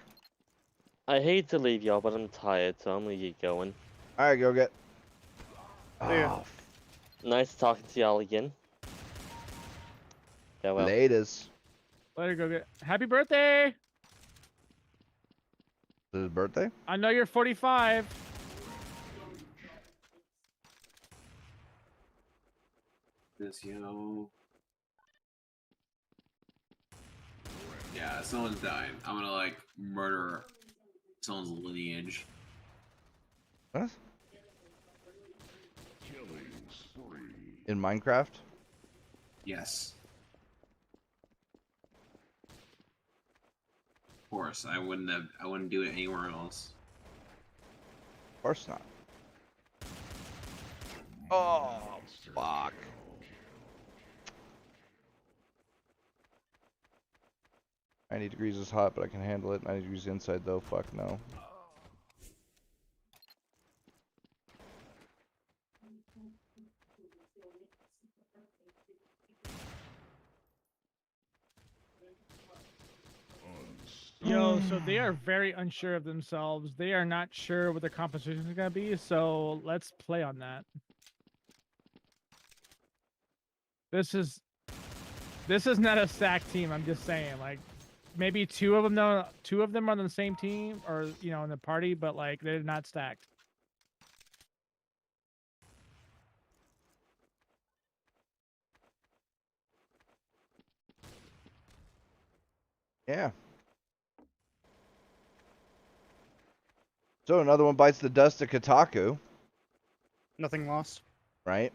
I hate to leave y'all, but I'm tired, so I'm gonna get going. Alright, go get. Yeah. Oh, Nice talking to y'all again. Yeah, well. laters. Let her go get. Happy birthday! Is it his birthday? I know you're 45. This, Yeah, someone's dying. I'm gonna like murder someone's lineage. What? Killing spree. In Minecraft? Yes. Of course, I wouldn't do it anywhere else. Of course not. Oh, fuck. 90 degrees is hot, but I can handle it. 90 degrees inside, though. Fuck no. Yo, so they are very unsure of themselves. They are not sure what their composition is gonna be. So let's play on that. This is not a stacked team. I'm just saying, like, maybe two of them are on the same team, or you know, in the party, but like they're not stacked. Yeah. So another one bites the dust of Kotaku, Nothing lost. right?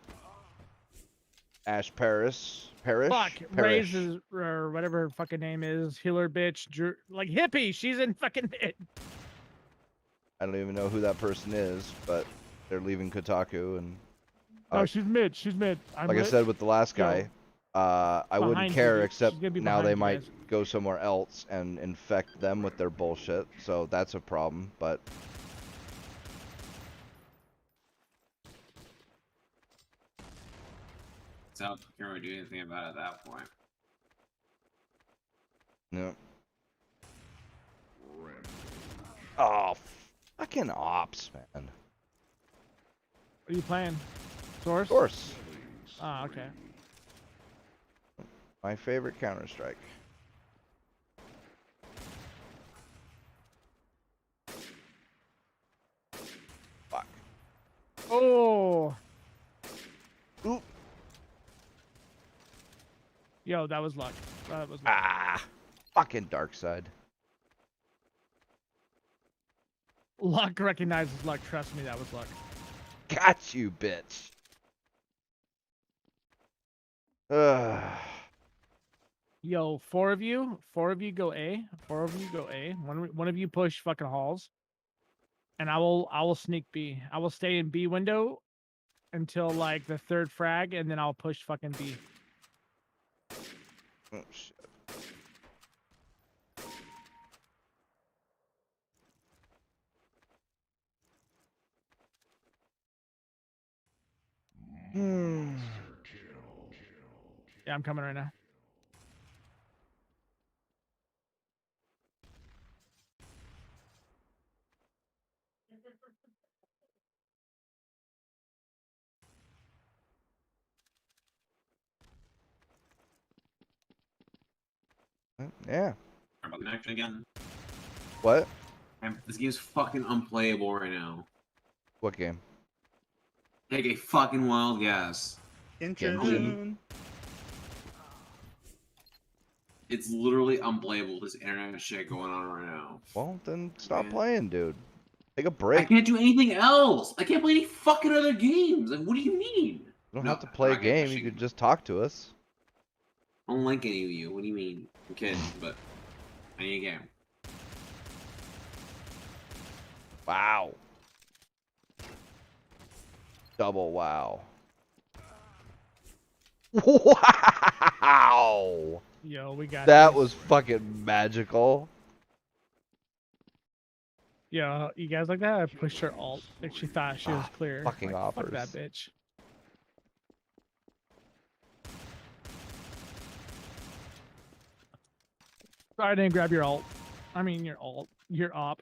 Ash Parrish. Fuck, Parrish. raises or whatever her fucking name is, healer bitch, like hippie. She's in fucking mid. I don't even know who that person is, but they're leaving Kotaku, and No, she's mid. She's mid. like I said with the last guy, I wouldn't behind you, care, dude. except She's gonna be now they behind you might guys. go somewhere else and infect them with their bullshit. So that's a problem. But So can't really do anything about it at that point. no. Oh, fucking ops, man. What are you playing? Source? Of course, Ah, okay. my favorite Counter-Strike. Fuck. Oh, Oop. yo, that was luck. That was luck. Ah, fucking dark side. Luck recognizes luck. Trust me, that was luck. Got you, bitch. Ugh. Yo, four of you go A. Four of you go A. One of you push fucking halls, and I will sneak B. I will stay in B window until like the third frag, and then I'll push fucking B. Oh, shit. Hmm. Yeah, I'm coming right now. Yeah. About the connection again. What? This game's fucking unplayable right now. What game? Take a fucking wild guess. Incheon. It's literally unplayable, this internet shit going on right now. Well, then stop Man. playing, dude. Take a I break. can't do anything else. I can't play any fucking other games. Like, what do you mean? You don't No, have to play a I'm not getting game. that You shit. could just talk to us. I don't like any of you. What do you mean? I'm kidding, but I need a game. Wow. Double wow. Wow. Yo, we got That these. was fucking magical. Yo, you guys like that? I pushed her alt. Like she thought she was Ah, clear. fucking Like, fuck offers. that bitch. Sorry, I didn't grab your alt. I mean your alt. Your op.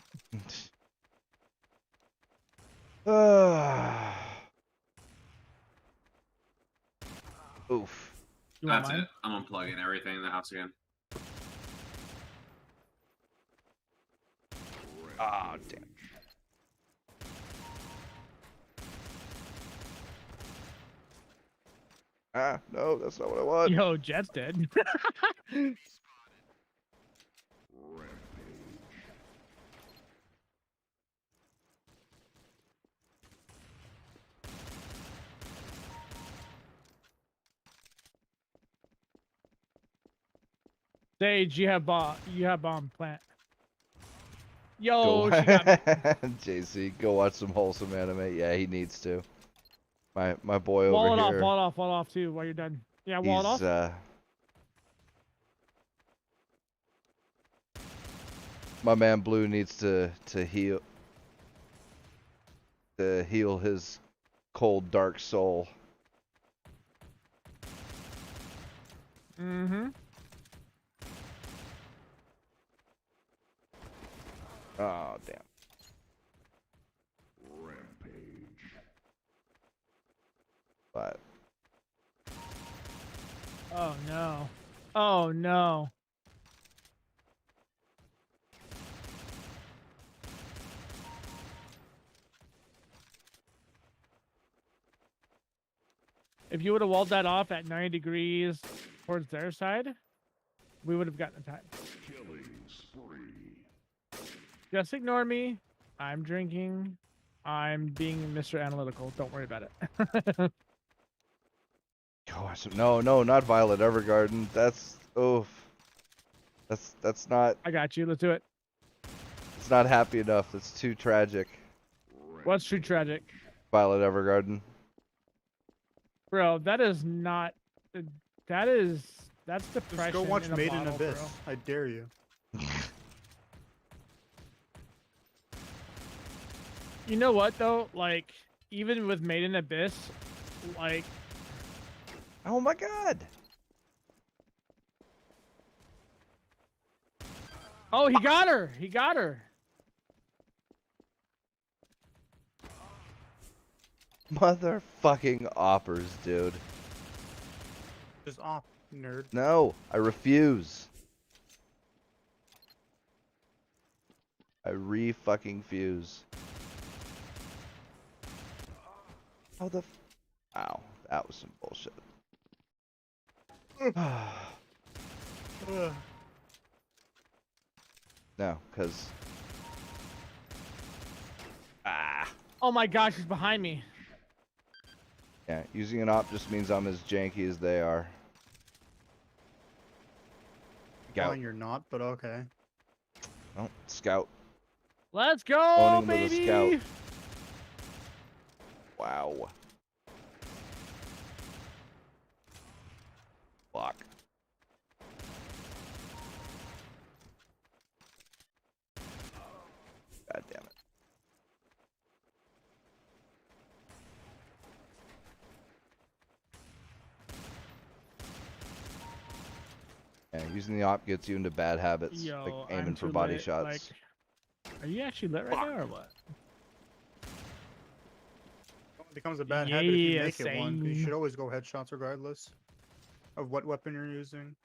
Oof. You want That's mine? it. I'm unplugging everything in the house again. Ah, damn. Ah, no, that's not what I want. Yo, Jet's dead. Sage, you have bomb. You have bomb plant. Yo, she got me. JC, go watch some wholesome anime. Yeah, he needs to. My boy over Wall it here. off, wall it off too while you're done. Yeah, wall it He's off. my man Blue needs to heal his cold dark soul. Mm-hmm. Oh damn. Rampage. But Oh no. Oh no. If you would have walled that off at 90 degrees towards their side, we would have gotten the time. Killing spree. Just ignore me. I'm drinking. I'm being Mr. Analytical. Don't worry about it. gosh, no, not Violet Evergarden. That's that's not I got you. Let's do it. it's not happy enough. It's too tragic. What's too tragic? Violet Evergarden. Bro, that is not. That's depression. Just go watch in a Made in bottle, Abyss. bro. I dare you. You know what though? Like, even with Made in Abyss, like, Oh my god. oh, he got her. He got her. Motherfucking oppers, dude. Just off, nerd. No, I refuse. I re-fucking fuse. How the ow, that was some bullshit. Ugh. No, cause Oh my gosh, he's behind me. yeah, using an op just means I'm as janky as they are. Scout. Fine, you're not, but okay. Oh, scout. Let's go, Owning him with a baby. scout. Wow. Fuck. God damn it. Yeah, using the op gets you into bad habits, Yo, like I'm aiming for too body lit. shots. Like, are you actually lit right now or what? It becomes a bad habit if you Yeah, make it one. 'Cause You same. should always go headshots regardless of what weapon you're using.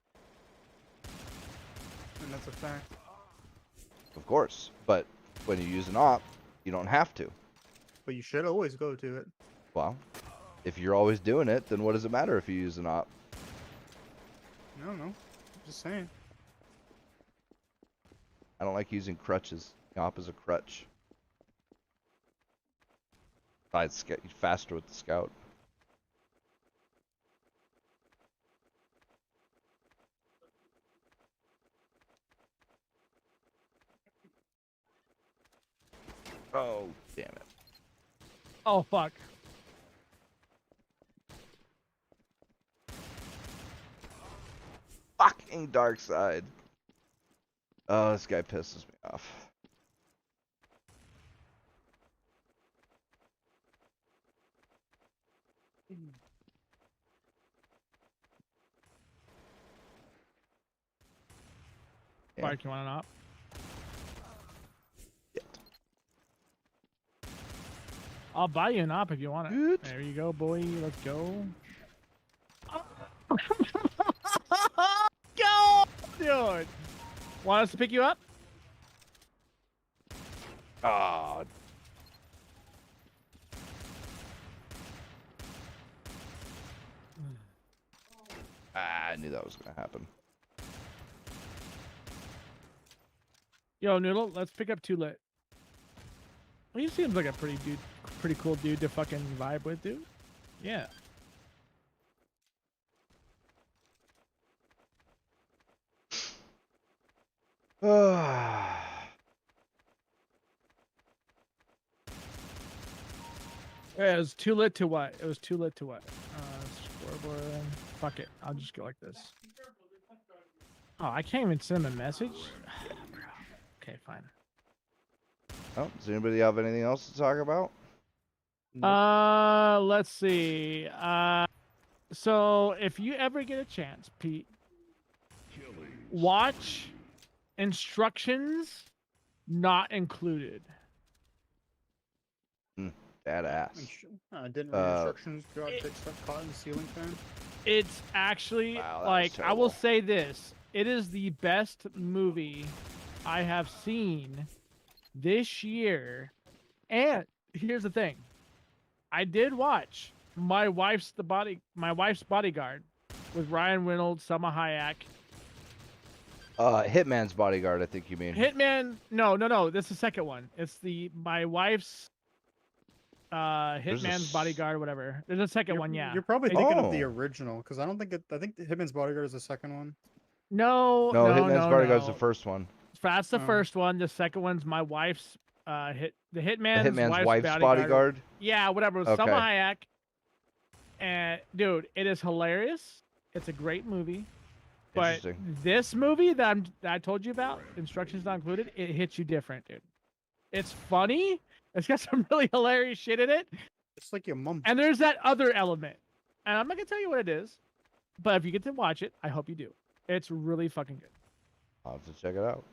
And that's a fact. Of course, but when you use an op, you don't have to. But you should always go to it. Well, if you're always doing it, then what does it matter if you use an op? I don't know. Just saying. I don't like using crutches. The op is a crutch. Besides, get faster with the scout. Oh, damn it. Oh fuck. Fucking dark side. Oh, this guy pisses me off. Yeah. Mark, you want an op? Yeah. I'll buy you an op if you want it. Good. There you go, boy. Let's go. Go, dude. Want us to pick you up? Oh, I knew that was gonna happen. Yo, Noodle, let's pick up Too Lit. Well, he seems like a pretty cool dude to fucking vibe with, dude. Yeah. It was too lit to what? It was too lit to what? Scoreboard. Fuck it. I'll just go like this. Oh, I can't even send him a message? Okay, fine. Oh, does anybody have anything else to talk about? Let's see. So if you ever get a chance, Pete, watch instructions not included. Badass. Didn't read instructions. God, fix that caught in the ceiling fan. It's actually Wow, that was like I will terrible. say this: it is the best movie I have seen this year. And here's the thing: I did watch my wife's bodyguard with Ryan Reynolds, Selma Hayek. Hitman's Bodyguard, I think you mean. Hitman. No. This is the second one. It's my wife's Hitman's Bodyguard, whatever. There's a second one, yeah. You're probably thinking of the Oh. original, because I think Hitman's Bodyguard is the second one. No, Hitman's Bodyguard's no. the first one. That's the Oh. first one. The second one's my wife's the The Hitman's, Hitman's wife's Bodyguard. Yeah, whatever. It was Okay. Selma Hayek. And dude, it is hilarious. It's a great movie. But Interesting. this movie that I told you about, instructions not included, it hits you different, dude. It's funny. It's got some really hilarious shit in it. It's like your mom. And there's that other element. And I'm not gonna tell you what it is, but if you get to watch it, I hope you do. It's really fucking good. I'll have to check it out.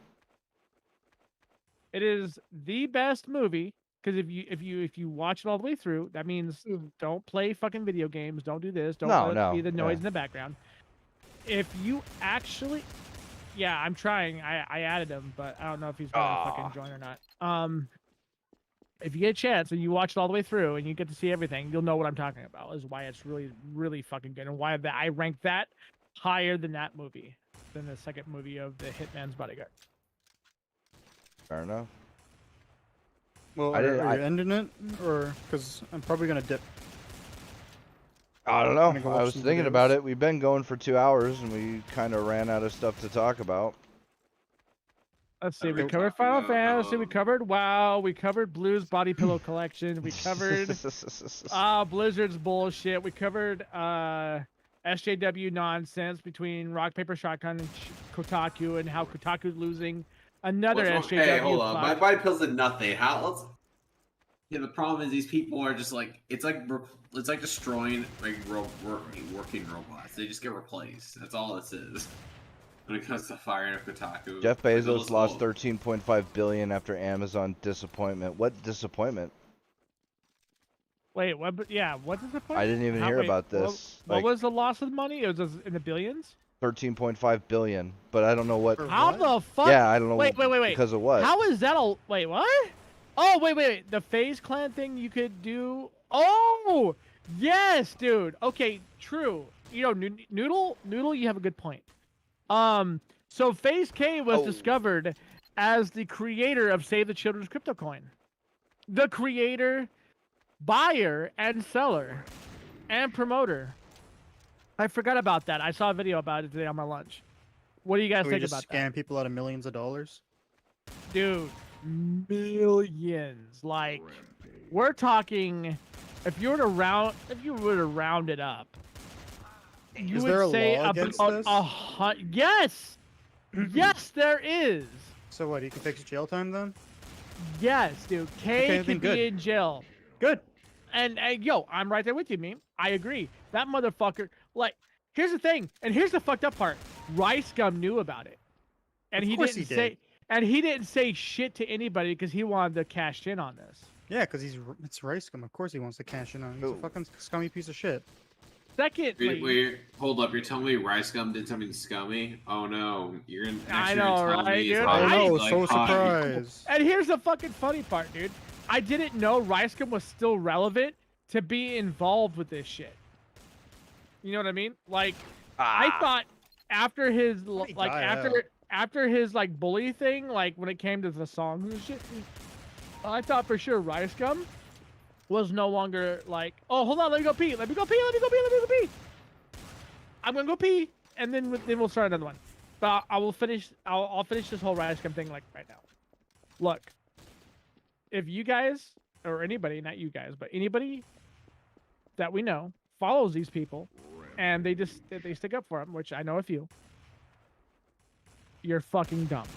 It is the best movie because if you watch it all the way through, that means don't play fucking video games, don't do this, don't let it be the noise in the background. If you actually, yeah, I'm trying. I added him, but I don't know if he's gonna fucking join or not. If you get a chance and you watch it all the way through and you get to see everything, you'll know what I'm talking about. Is why it's really, really fucking good, and why I rank that higher than that movie, than the second movie of the Hitman's Bodyguard. Fair enough. Well, are you ending it, or because I'm probably gonna dip. I don't know. Gonna go I watch was some thinking videos. about it. We've been going for 2 hours and we kind of ran out of stuff to talk about. Let's see. We We're covered talking Final about, Fantasy. We covered WoW. We covered Blue's Body Pillow Collection. We covered Blizzard's bullshit. We covered SJW nonsense between Rock Paper Shotgun and Kotaku, and how Kotaku's losing another What's SJW. wrong? Hey, hold on. My fuck. body pills did nothing. Yeah, the problem is these people are just like it's like destroying like working robots. They just get replaced. That's all this is. When it comes to firing up Kotaku. Jeff Like, Bezos lost little- 13.5 billion after Amazon disappointment. What disappointment? Wait, what? Yeah, what is the point? I didn't even hear about this. What Like was the loss of money? It was in the billions. 13.5 billion, but I don't know what. For How what? the fuck? Yeah, I don't know. Wait. Because of what? How is that all? Wait, what? Oh, wait. The FaZe Clan thing you could do. Oh, yes, dude. Okay, true. You know, Noodle, you have a good point. So FaZe K was Oh. discovered as the creator of Save the Children's crypto coin. The creator, buyer, and seller, and promoter. I forgot about that. I saw a video about it today on my lunch. What do you guys So we think just about scam people out of millions of dollars. that? Dude, millions. Like, we're talking, if you were to round it up, you Is would there a say law against this? Yes! Yes, there is! So what? You can fix jail time then? Yes, dude. K Okay, could then good. be in jail. Good. And yo, I'm right there with you, meme. I agree. That motherfucker, like, here's the thing, and here's the fucked up part. Rice Gum knew about it. And Of he course didn't he say did. and he didn't say shit to anybody because he wanted to cash in on this. Yeah, because it's Rice Gum. Of course he wants to cash in on. He's Ooh. a fucking scummy piece of shit. Secondly, Wait, hold up. You're telling me Rice Gum did something scummy? Oh no. You're gonna I next know, you're gonna tell right, me it's dude? Oh hot, no, like, so hot. surprised. and here's the fucking funny part, dude. I didn't know Rice Gum was still relevant to be involved with this shit. You know what I mean? Like, I thought after his How'd he like die after his like bully thing, like when it came to the songs and shit, I thought for sure Rice Gum was no longer like, oh, hold on, let me go pee. I'm gonna go pee, and then we'll start another one. But I'll finish this whole Rice Gum thing like right now. Look, if you guys or anybody, not you guys, but anybody that we know follows these people, and they stick up for them, which I know a few. You're fucking dumb.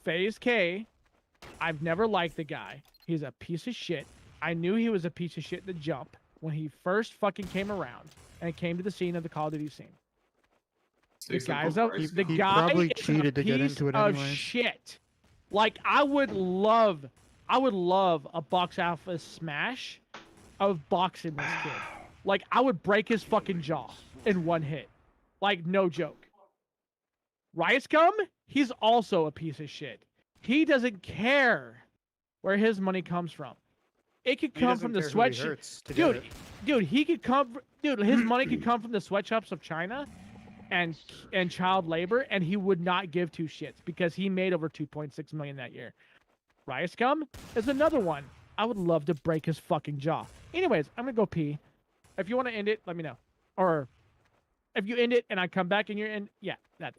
FaZe K, I've never liked the guy. He's a piece of shit. I knew he was a piece of shit in the jump when he first fucking came around and came to the scene of the Call of Duty scene. The guy's a, He the guy probably is cheated a to get piece into it of anyways. shit. Like I would love a box office smash of boxing this kid. Like I would break his fucking jaw in one hit. Like no joke. Rice Gum, he's also a piece of shit. He doesn't care where his money comes from. It could come from the sweatshop. Dude, he could come. Dude, his money could come from the sweatshops of China, and child labor, and he would not give two shits because he made over 2.6 million that year. Rice Gum is another one. I would love to break his fucking jaw. Anyways, I'm gonna go pee. If you want to end it, let me know. Or if you end it and I come back and you're in,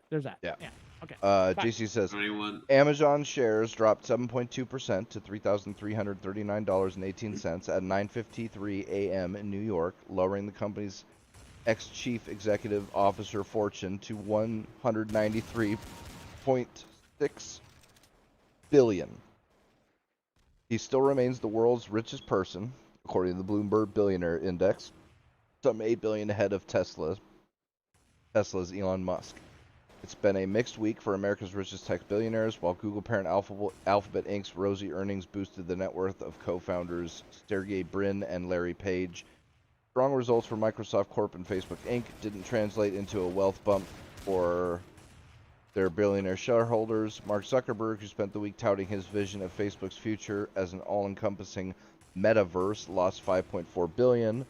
there's that. Yeah. Okay. JC says 21. Amazon shares dropped 7.2% to $3,339.18 at 9:53 a.m. in New York, lowering the company's ex-chief executive officer fortune to $193.6 billion. He still remains the world's richest person, according to the Bloomberg Billionaire Index, some $8 billion ahead of Tesla's Elon Musk. It's been a mixed week for America's richest tech billionaires, while Google parent Alphabet Inc.'s rosy earnings boosted the net worth of co-founders Sergey Brin and Larry Page. Strong results for Microsoft Corp and Facebook Inc. didn't translate into a wealth bump for their billionaire shareholders. Mark Zuckerberg, who spent the week touting his vision of Facebook's future as an all-encompassing metaverse, lost $5.4 billion.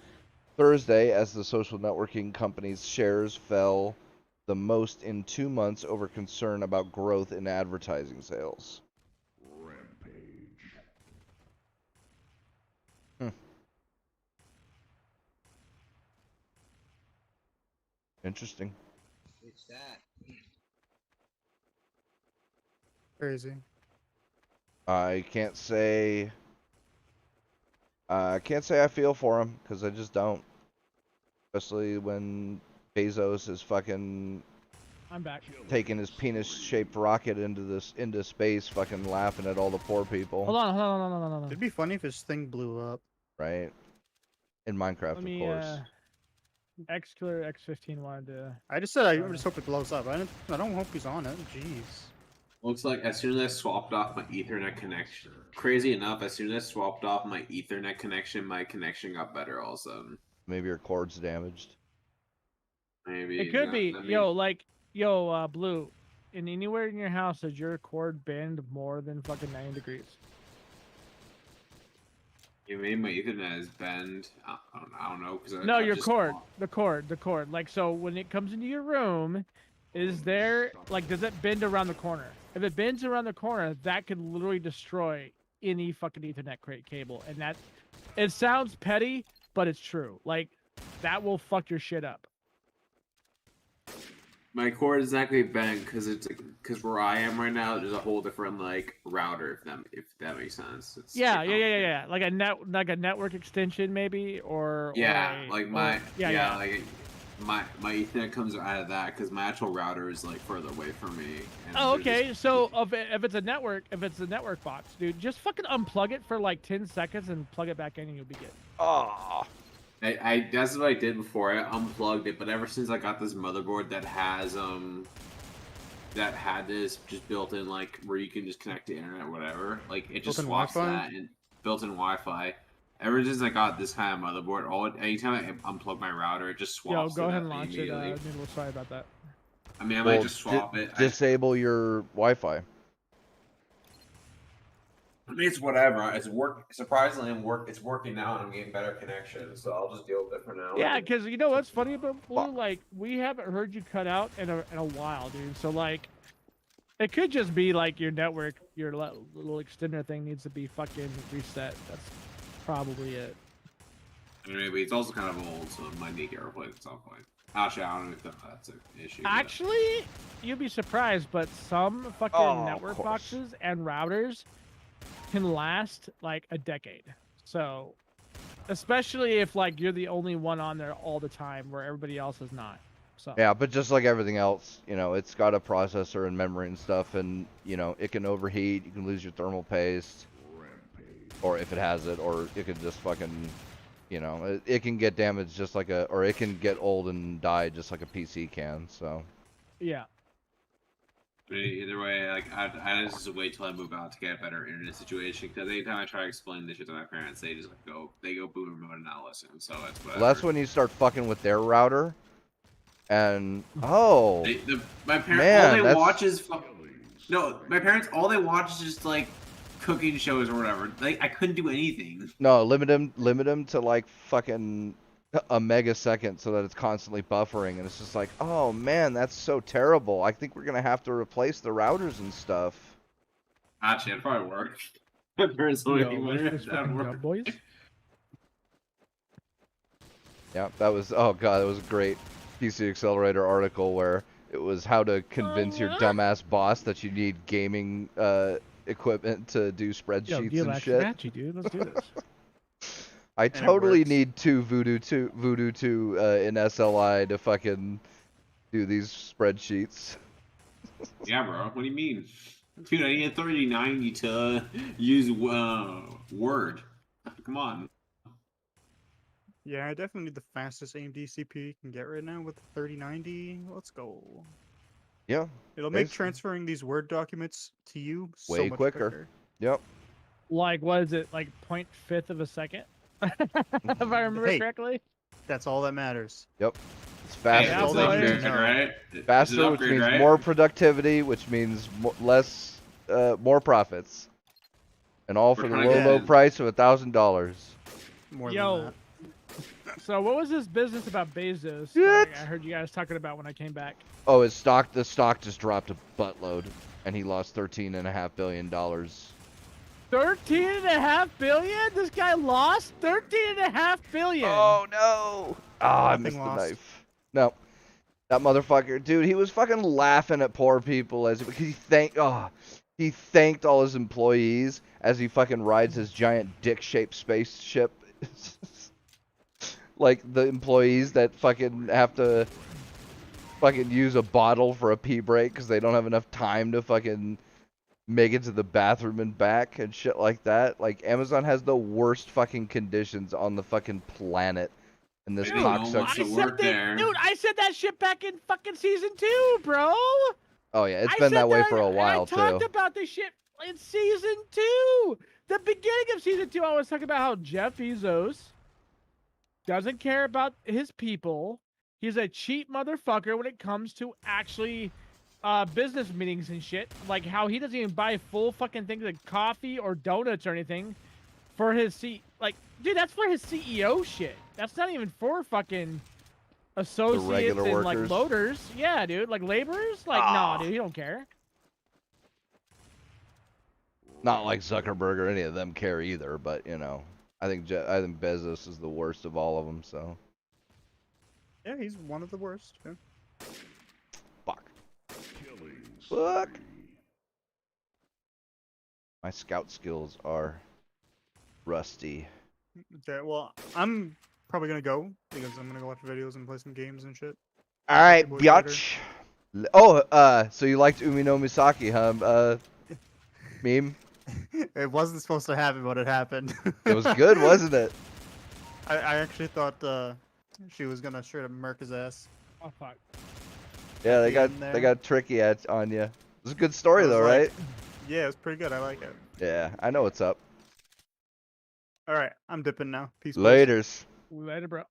Thursday, as the social networking company's shares fell the most in 2 months over concern about growth in advertising sales. Rampage. Interesting. It's that. Crazy. I can't say I feel for him, because I just don't. Especially when Bezos is fucking I'm back. taking his penis-shaped rocket into space, fucking laughing at all the poor people. Hold on. It'd be funny if his thing blew up. Right? In Minecraft, Let me, of course. Xkiller X15 wanted to. I just said I just hope it blows up. I don't hope he's on it. Jeez. Looks like as soon as I swapped off my Ethernet connection, crazy enough, as soon as I swapped off my Ethernet connection, my connection got better all of a sudden. Maybe your cord's damaged. Maybe. It could be. Blue. In anywhere in your house, does your cord bend more than fucking 90 degrees? You made my Ethernet is bend. I don't know. No, your cord. The cord. Like, so when it comes into your room, is there, like, does it bend around the corner? If it bends around the corner, that could literally destroy any fucking Ethernet cable. And that, it sounds petty, but it's true. Like, that will fuck your shit up. My cord is exactly bent because where I am right now, there's a whole different like router. If that makes sense. It's Yeah. Like a network extension maybe, or like my Ethernet comes out of that because my actual router is like further away from me. Oh, okay. So if it's a network box, dude, just fucking unplug it for like 10 seconds and plug it back in, and you'll be good. Oh. I that's what I did before. I unplugged it, but ever since I got this motherboard that had this just built in, like where you can just connect to internet or whatever, like it just swaps that and built-in Wi-Fi. Ever since I got this kind of motherboard, anytime I unplug my router, it just swaps. Go ahead and launch it. Sorry about that. I mean, I might just swap it. Disable your Wi-Fi. I mean, it's whatever. It's surprisingly, it's working now, and I'm getting better connection. So I'll just deal with it for now. Yeah, because you know what's funny about Blue? Like, we haven't heard you cut out in a while, dude. So like, it could just be like your network, your little extender thing needs to be fucking reset. That's probably it. I mean, maybe it's also kind of old, so it might need to get replaced at some point. Actually, I don't know if that's an issue. Actually, you'd be surprised, but some fucking network boxes and routers can last like a decade. So, especially if like you're the only one on there all the time, where everybody else is not. So. Yeah, but just like everything else, you know, it's got a processor and memory and stuff, and you know, it can overheat. You can lose your thermal paste, or if it has it, or it could just fucking, you know, it can get damaged just like or it can get old and die just like a PC can. So. Yeah. But either way, like I just wait till I move out to get a better internet situation. Because anytime I try to explain this shit to my parents, they just like go boomer mode and not listen. So that's whatever. Well, that's when you start fucking with their router. And oh, my parents man, all they watch is no. My parents all they watch is just like cooking shows or whatever. Like I couldn't do anything. no, limit them to like fucking a megasecond so that it's constantly buffering, and it's just like, oh man, that's so terrible. I think we're gonna have to replace the routers and stuff. Actually, it'd probably work. My parents don't Yo, even what's that fucking work. up, boys? Yeah, that was, oh god, that was a great PC Accelerator article where it was how to convince your dumbass boss that you need gaming equipment to do spreadsheets Yo, deal and shit. Apache, dude. Let's do this. I it totally works. need two Voodoo 2 in SLI to fucking do these spreadsheets. Yeah, bro. What do you mean? Dude, I need a 3090 to use Word. Come on. Yeah, I definitely need the fastest AMD CPU you can get right now with the 3090. Let's go. Yeah, It'll make basically. transferring these Word documents to you so Way much quicker. Yep. Like, what is it? Like 0.5 of a second? If I remember Hey. correctly. That's all that matters. Yep. It's Hey, faster. Yeah, it's boy. an All you need to upgrade, know. right? It's an Faster, which upgrade, means right? more productivity, which means more profits, and all for the We're low, trying low to- price of $1,000. More Yo. than that. So what was this business about Bezos? Shit. Like, I heard you guys talking about when I came back. Oh, the stock just dropped a buttload, and he lost $13.5 billion. 13.5 billion? This guy lost 13.5 billion. Oh no! Oh, I Nothing missed the lost. knife. No, that motherfucker, dude. He was fucking laughing at poor people because he thanked all his employees as he fucking rides his giant dick-shaped spaceship. Like the employees that fucking have to fucking use a bottle for a pee break because they don't have enough time to fucking make it to the bathroom and back and shit like that. Like Amazon has the worst fucking conditions on the fucking planet. And this Maybe no one cocksucker. wants to work there. Dude, I said that shit back in fucking season 2, bro. Oh yeah, it's I been said that way for a while I talked too. about this shit in season 2. The beginning of season 2, I was talking about how Jeff Bezos doesn't care about his people. He's a cheap motherfucker when it comes to actually business meetings and shit. Like how he doesn't even buy full fucking things like coffee or donuts or anything for his seat. Like, dude, that's for his CEO shit. That's not even for fucking associates regular and like workers. loaders. Yeah, dude, like laborers. Like, nah, dude, he don't care. Not like Zuckerberg or any of them care either, but you know, I think Bezos is the worst of all of them. So Yeah, he's one of the worst. Yeah. fuck. Killing Fuck. spree. My scout skills are rusty. Okay, well, I'm probably gonna go because I'm gonna go watch videos and play some games and shit. All right, boys later. biatch. Oh, so you liked Umi no Misaki, huh? Meme. It wasn't supposed to happen, but it happened. It was good, wasn't it? I actually thought she was gonna straight up murk his ass. Oh fuck. Yeah, they the got end they there. got tricky on you. It was a good story I was though, like- right? Yeah, it was pretty good. I like it. Yeah, I know what's up. All right, I'm dipping now. Peace. boys. Laters. Later, bro.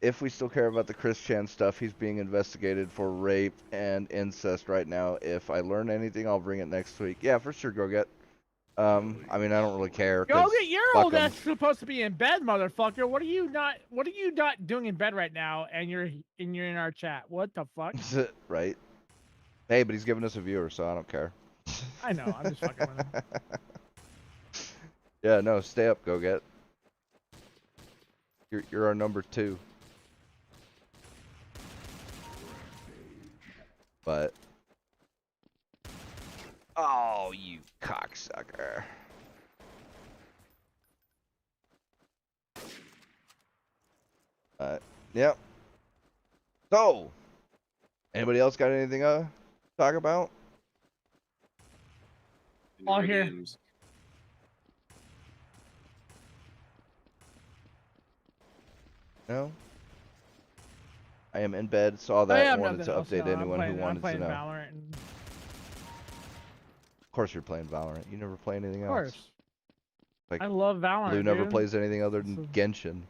If we still care about the Chris Chan stuff, he's being investigated for rape and incest right now. If I learn anything, I'll bring it next week. Yeah, for sure, go get. I mean, I don't really care. Go 'cause get your fuck old 'em. ass supposed to be in bed, motherfucker. What are you not doing in bed right now? And you're in our chat. What the fuck? Right. Hey, but he's giving us a viewer, so I don't care. I know. I'm just fucking with him. Yeah, no, stay up, go get. You're our number 2. But oh, you cocksucker. Yep. So, anybody else got anything to talk about? All Newer here. games. No. I am in bed. Saw Oh, that. yeah, and wanted nothing to else, update no, anyone who I'm wanted to playing know. Valorant. And... Of course, you're playing Valorant. You never play anything Of else. course. Like, I love Valorant. Blue never dude. plays anything other than So- Genshin.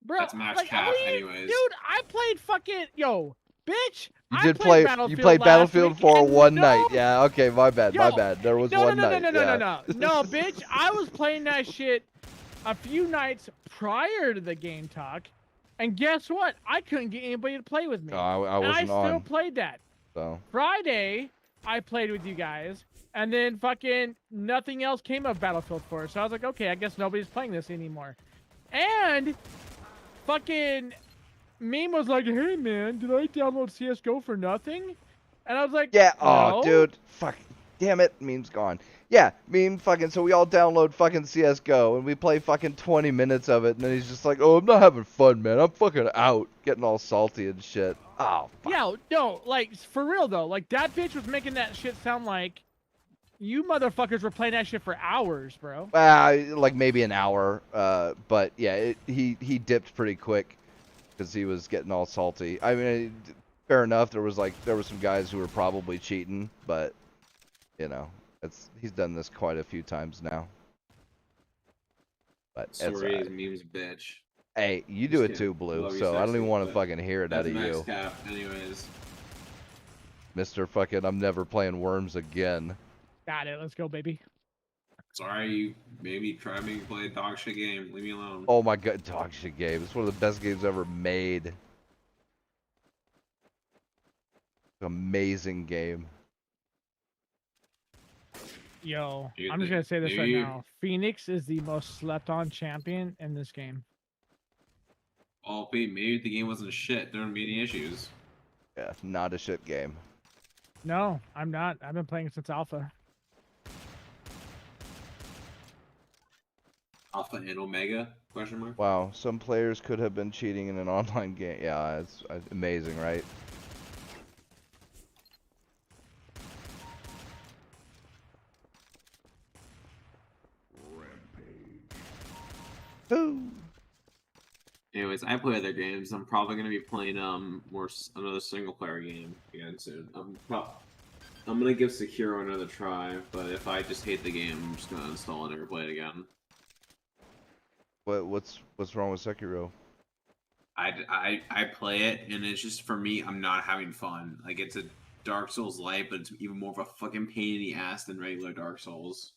Bro, That's max like, cap, what do you, anyways. dude? I played fucking bitch. You I did played play. Battlefield You played last Battlefield week, for and one no, night. Yeah. Okay. My bad. My Yo, bad. There was no, one no, night. no, no, yeah. no, no, no, bitch. I was playing that shit a few nights prior to the game talk, and guess what? I couldn't get anybody to play with me. No, I and I wasn't still on. played that. So. Friday, I played with you guys, and then fucking nothing else came of Battlefield 4. So I was like, okay, I guess nobody's playing this anymore. And fucking Meme was like, hey man, did I download CSGO for nothing? And I was like, Yeah. no. Oh, dude. Fuck. Damn it. Meme's gone. Yeah. Meme fucking. So we all download fucking CSGO and we play fucking 20 minutes of it, and then he's just like, oh, I'm not having fun, man. I'm fucking out. Getting all salty and shit. Oh. Fuck. Yeah, no, like, for real though, like, that bitch was making that shit sound like you motherfuckers were playing that shit for hours, bro. Like maybe an hour. But yeah, he dipped pretty quick because he was getting all salty. I mean, fair enough. There was some guys who were probably cheating, but you know, he's done this quite a few times now. But it's Sorry, alright. memes, bitch. Hey, you Just do it kidding. too, Blue. Love you, So I don't sexy, even want to but fucking hear it That's out of max you, cap, anyways. Mr. Fucking. I'm never playing Worms again. Got it, let's go, baby. Sorry, you maybe try me play a dog shit game. Leave me alone. Oh my god, dog shit game. It's one of the best games ever made. Amazing game. Yo, You I'm just think- gonna say this right you- now. Phoenix is the most slept-on champion in this game. Oh, Pete, maybe the game wasn't shit. There wouldn't be any issues. Yeah, not a shit game. No, I'm not. I've been playing since Alpha. Alpha and Omega? Question mark. Wow, some players could have been cheating in an online game. Yeah, it's amazing, right? Ooh. Anyways, I play other games. I'm probably gonna be playing another single player game again soon. I'm gonna give Sekiro another try, but if I just hate the game, I'm just gonna uninstall and never play it again. What's wrong with Sekiro? I play it and it's just, for me, I'm not having fun. Like, it's a Dark Souls light, but it's even more of a fucking pain in the ass than regular Dark Souls.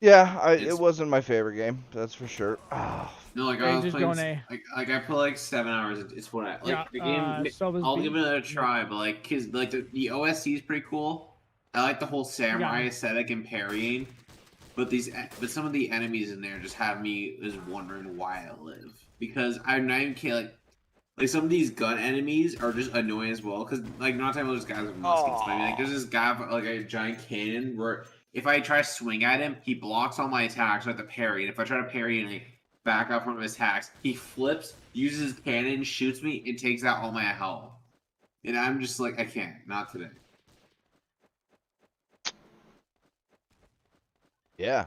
Yeah, it It's- wasn't my favorite game. That's for sure. Oh, No, like Yeah, I you was just playing, going A. like I put like 7 hours. It's what I like. Yeah, the game, so was I'll B. give it another try, but like, cause like the OSC is pretty cool. I like the whole samurai Yeah. aesthetic and parrying, but some of the enemies in there just have me just wondering why I live, because I'm not even kidding. Like some of these gun enemies are just annoying as well, because like not talking about just guys with muskets, but I mean, like there's this guy with like a giant cannon where if I try to swing at him, he blocks all my attacks. So I have to parry, and if I try to parry and like back up from his attacks, he flips, uses his cannon, shoots me, and takes out all my health. And I'm just like, I can't, not today. yeah.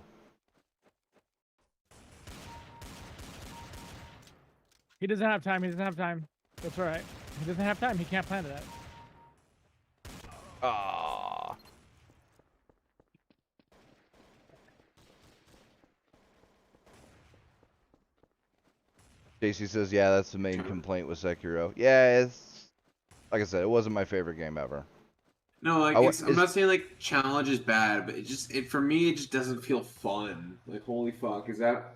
He doesn't have time. He doesn't have time. That's all right. He doesn't have time. He can't plan to that. Ah. JC says, yeah, that's the main complaint with Sekiro. Yeah, it's like I said, it wasn't my favorite game ever. No, like I'm I'm not saying like challenge is bad, but it for me it just doesn't feel fun. Like holy fuck, is that?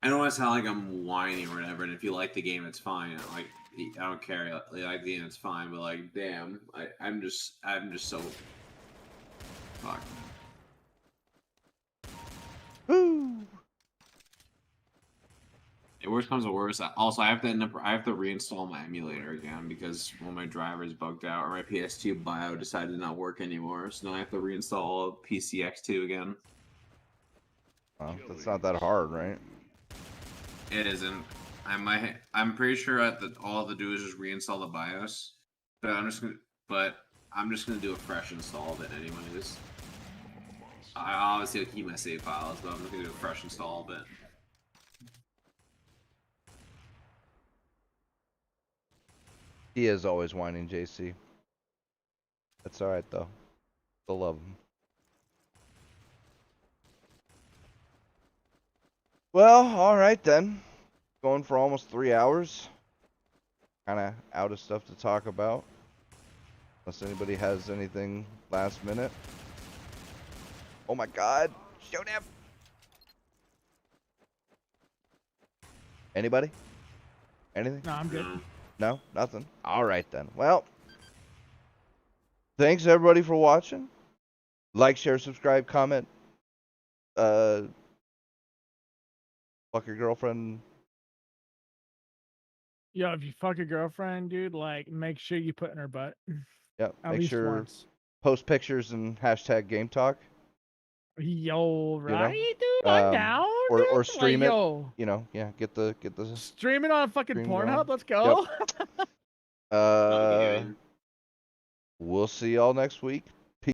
I don't want to sound like I'm whiny or whatever. And if you like the game, it's fine. Like I don't care. Like the game, it's fine. But like, damn, I'm just so fuck. Woo. It worst comes to worst. Also, I have to reinstall my emulator again because one of my drivers bugged out, or my PS2 BIOS decided to not work anymore. So now I have to reinstall PCX2 again. Well, that's not that hard, right? It isn't. I'm pretty sure that all I have to do is just reinstall the BIOS. But I'm just gonna do a fresh install of it anyways. I obviously will keep my save files, but I'm just gonna do a fresh install of it. He is always whining, JC. That's alright, though. Still love him. Well, alright then. Going for almost 3 hours. Kinda out of stuff to talk about. Unless anybody has anything last minute. Oh my god. Shoot him! Anybody? Anything? No, I'm good. No? Nothing? Alright then. Well. Thanks everybody for watching. Like, share, subscribe, comment. Fuck your girlfriend. Yo, if you fuck your girlfriend, dude, like, make sure you put in her butt. Yep. At Make least sure once. post pictures and hashtag game talk. Yo, right, dude? Um, I'm down. or dude. stream like, it. Yo, You know, yeah, get the stream it on fucking stream Pornhub. going. Let's go. We'll see y'all next week.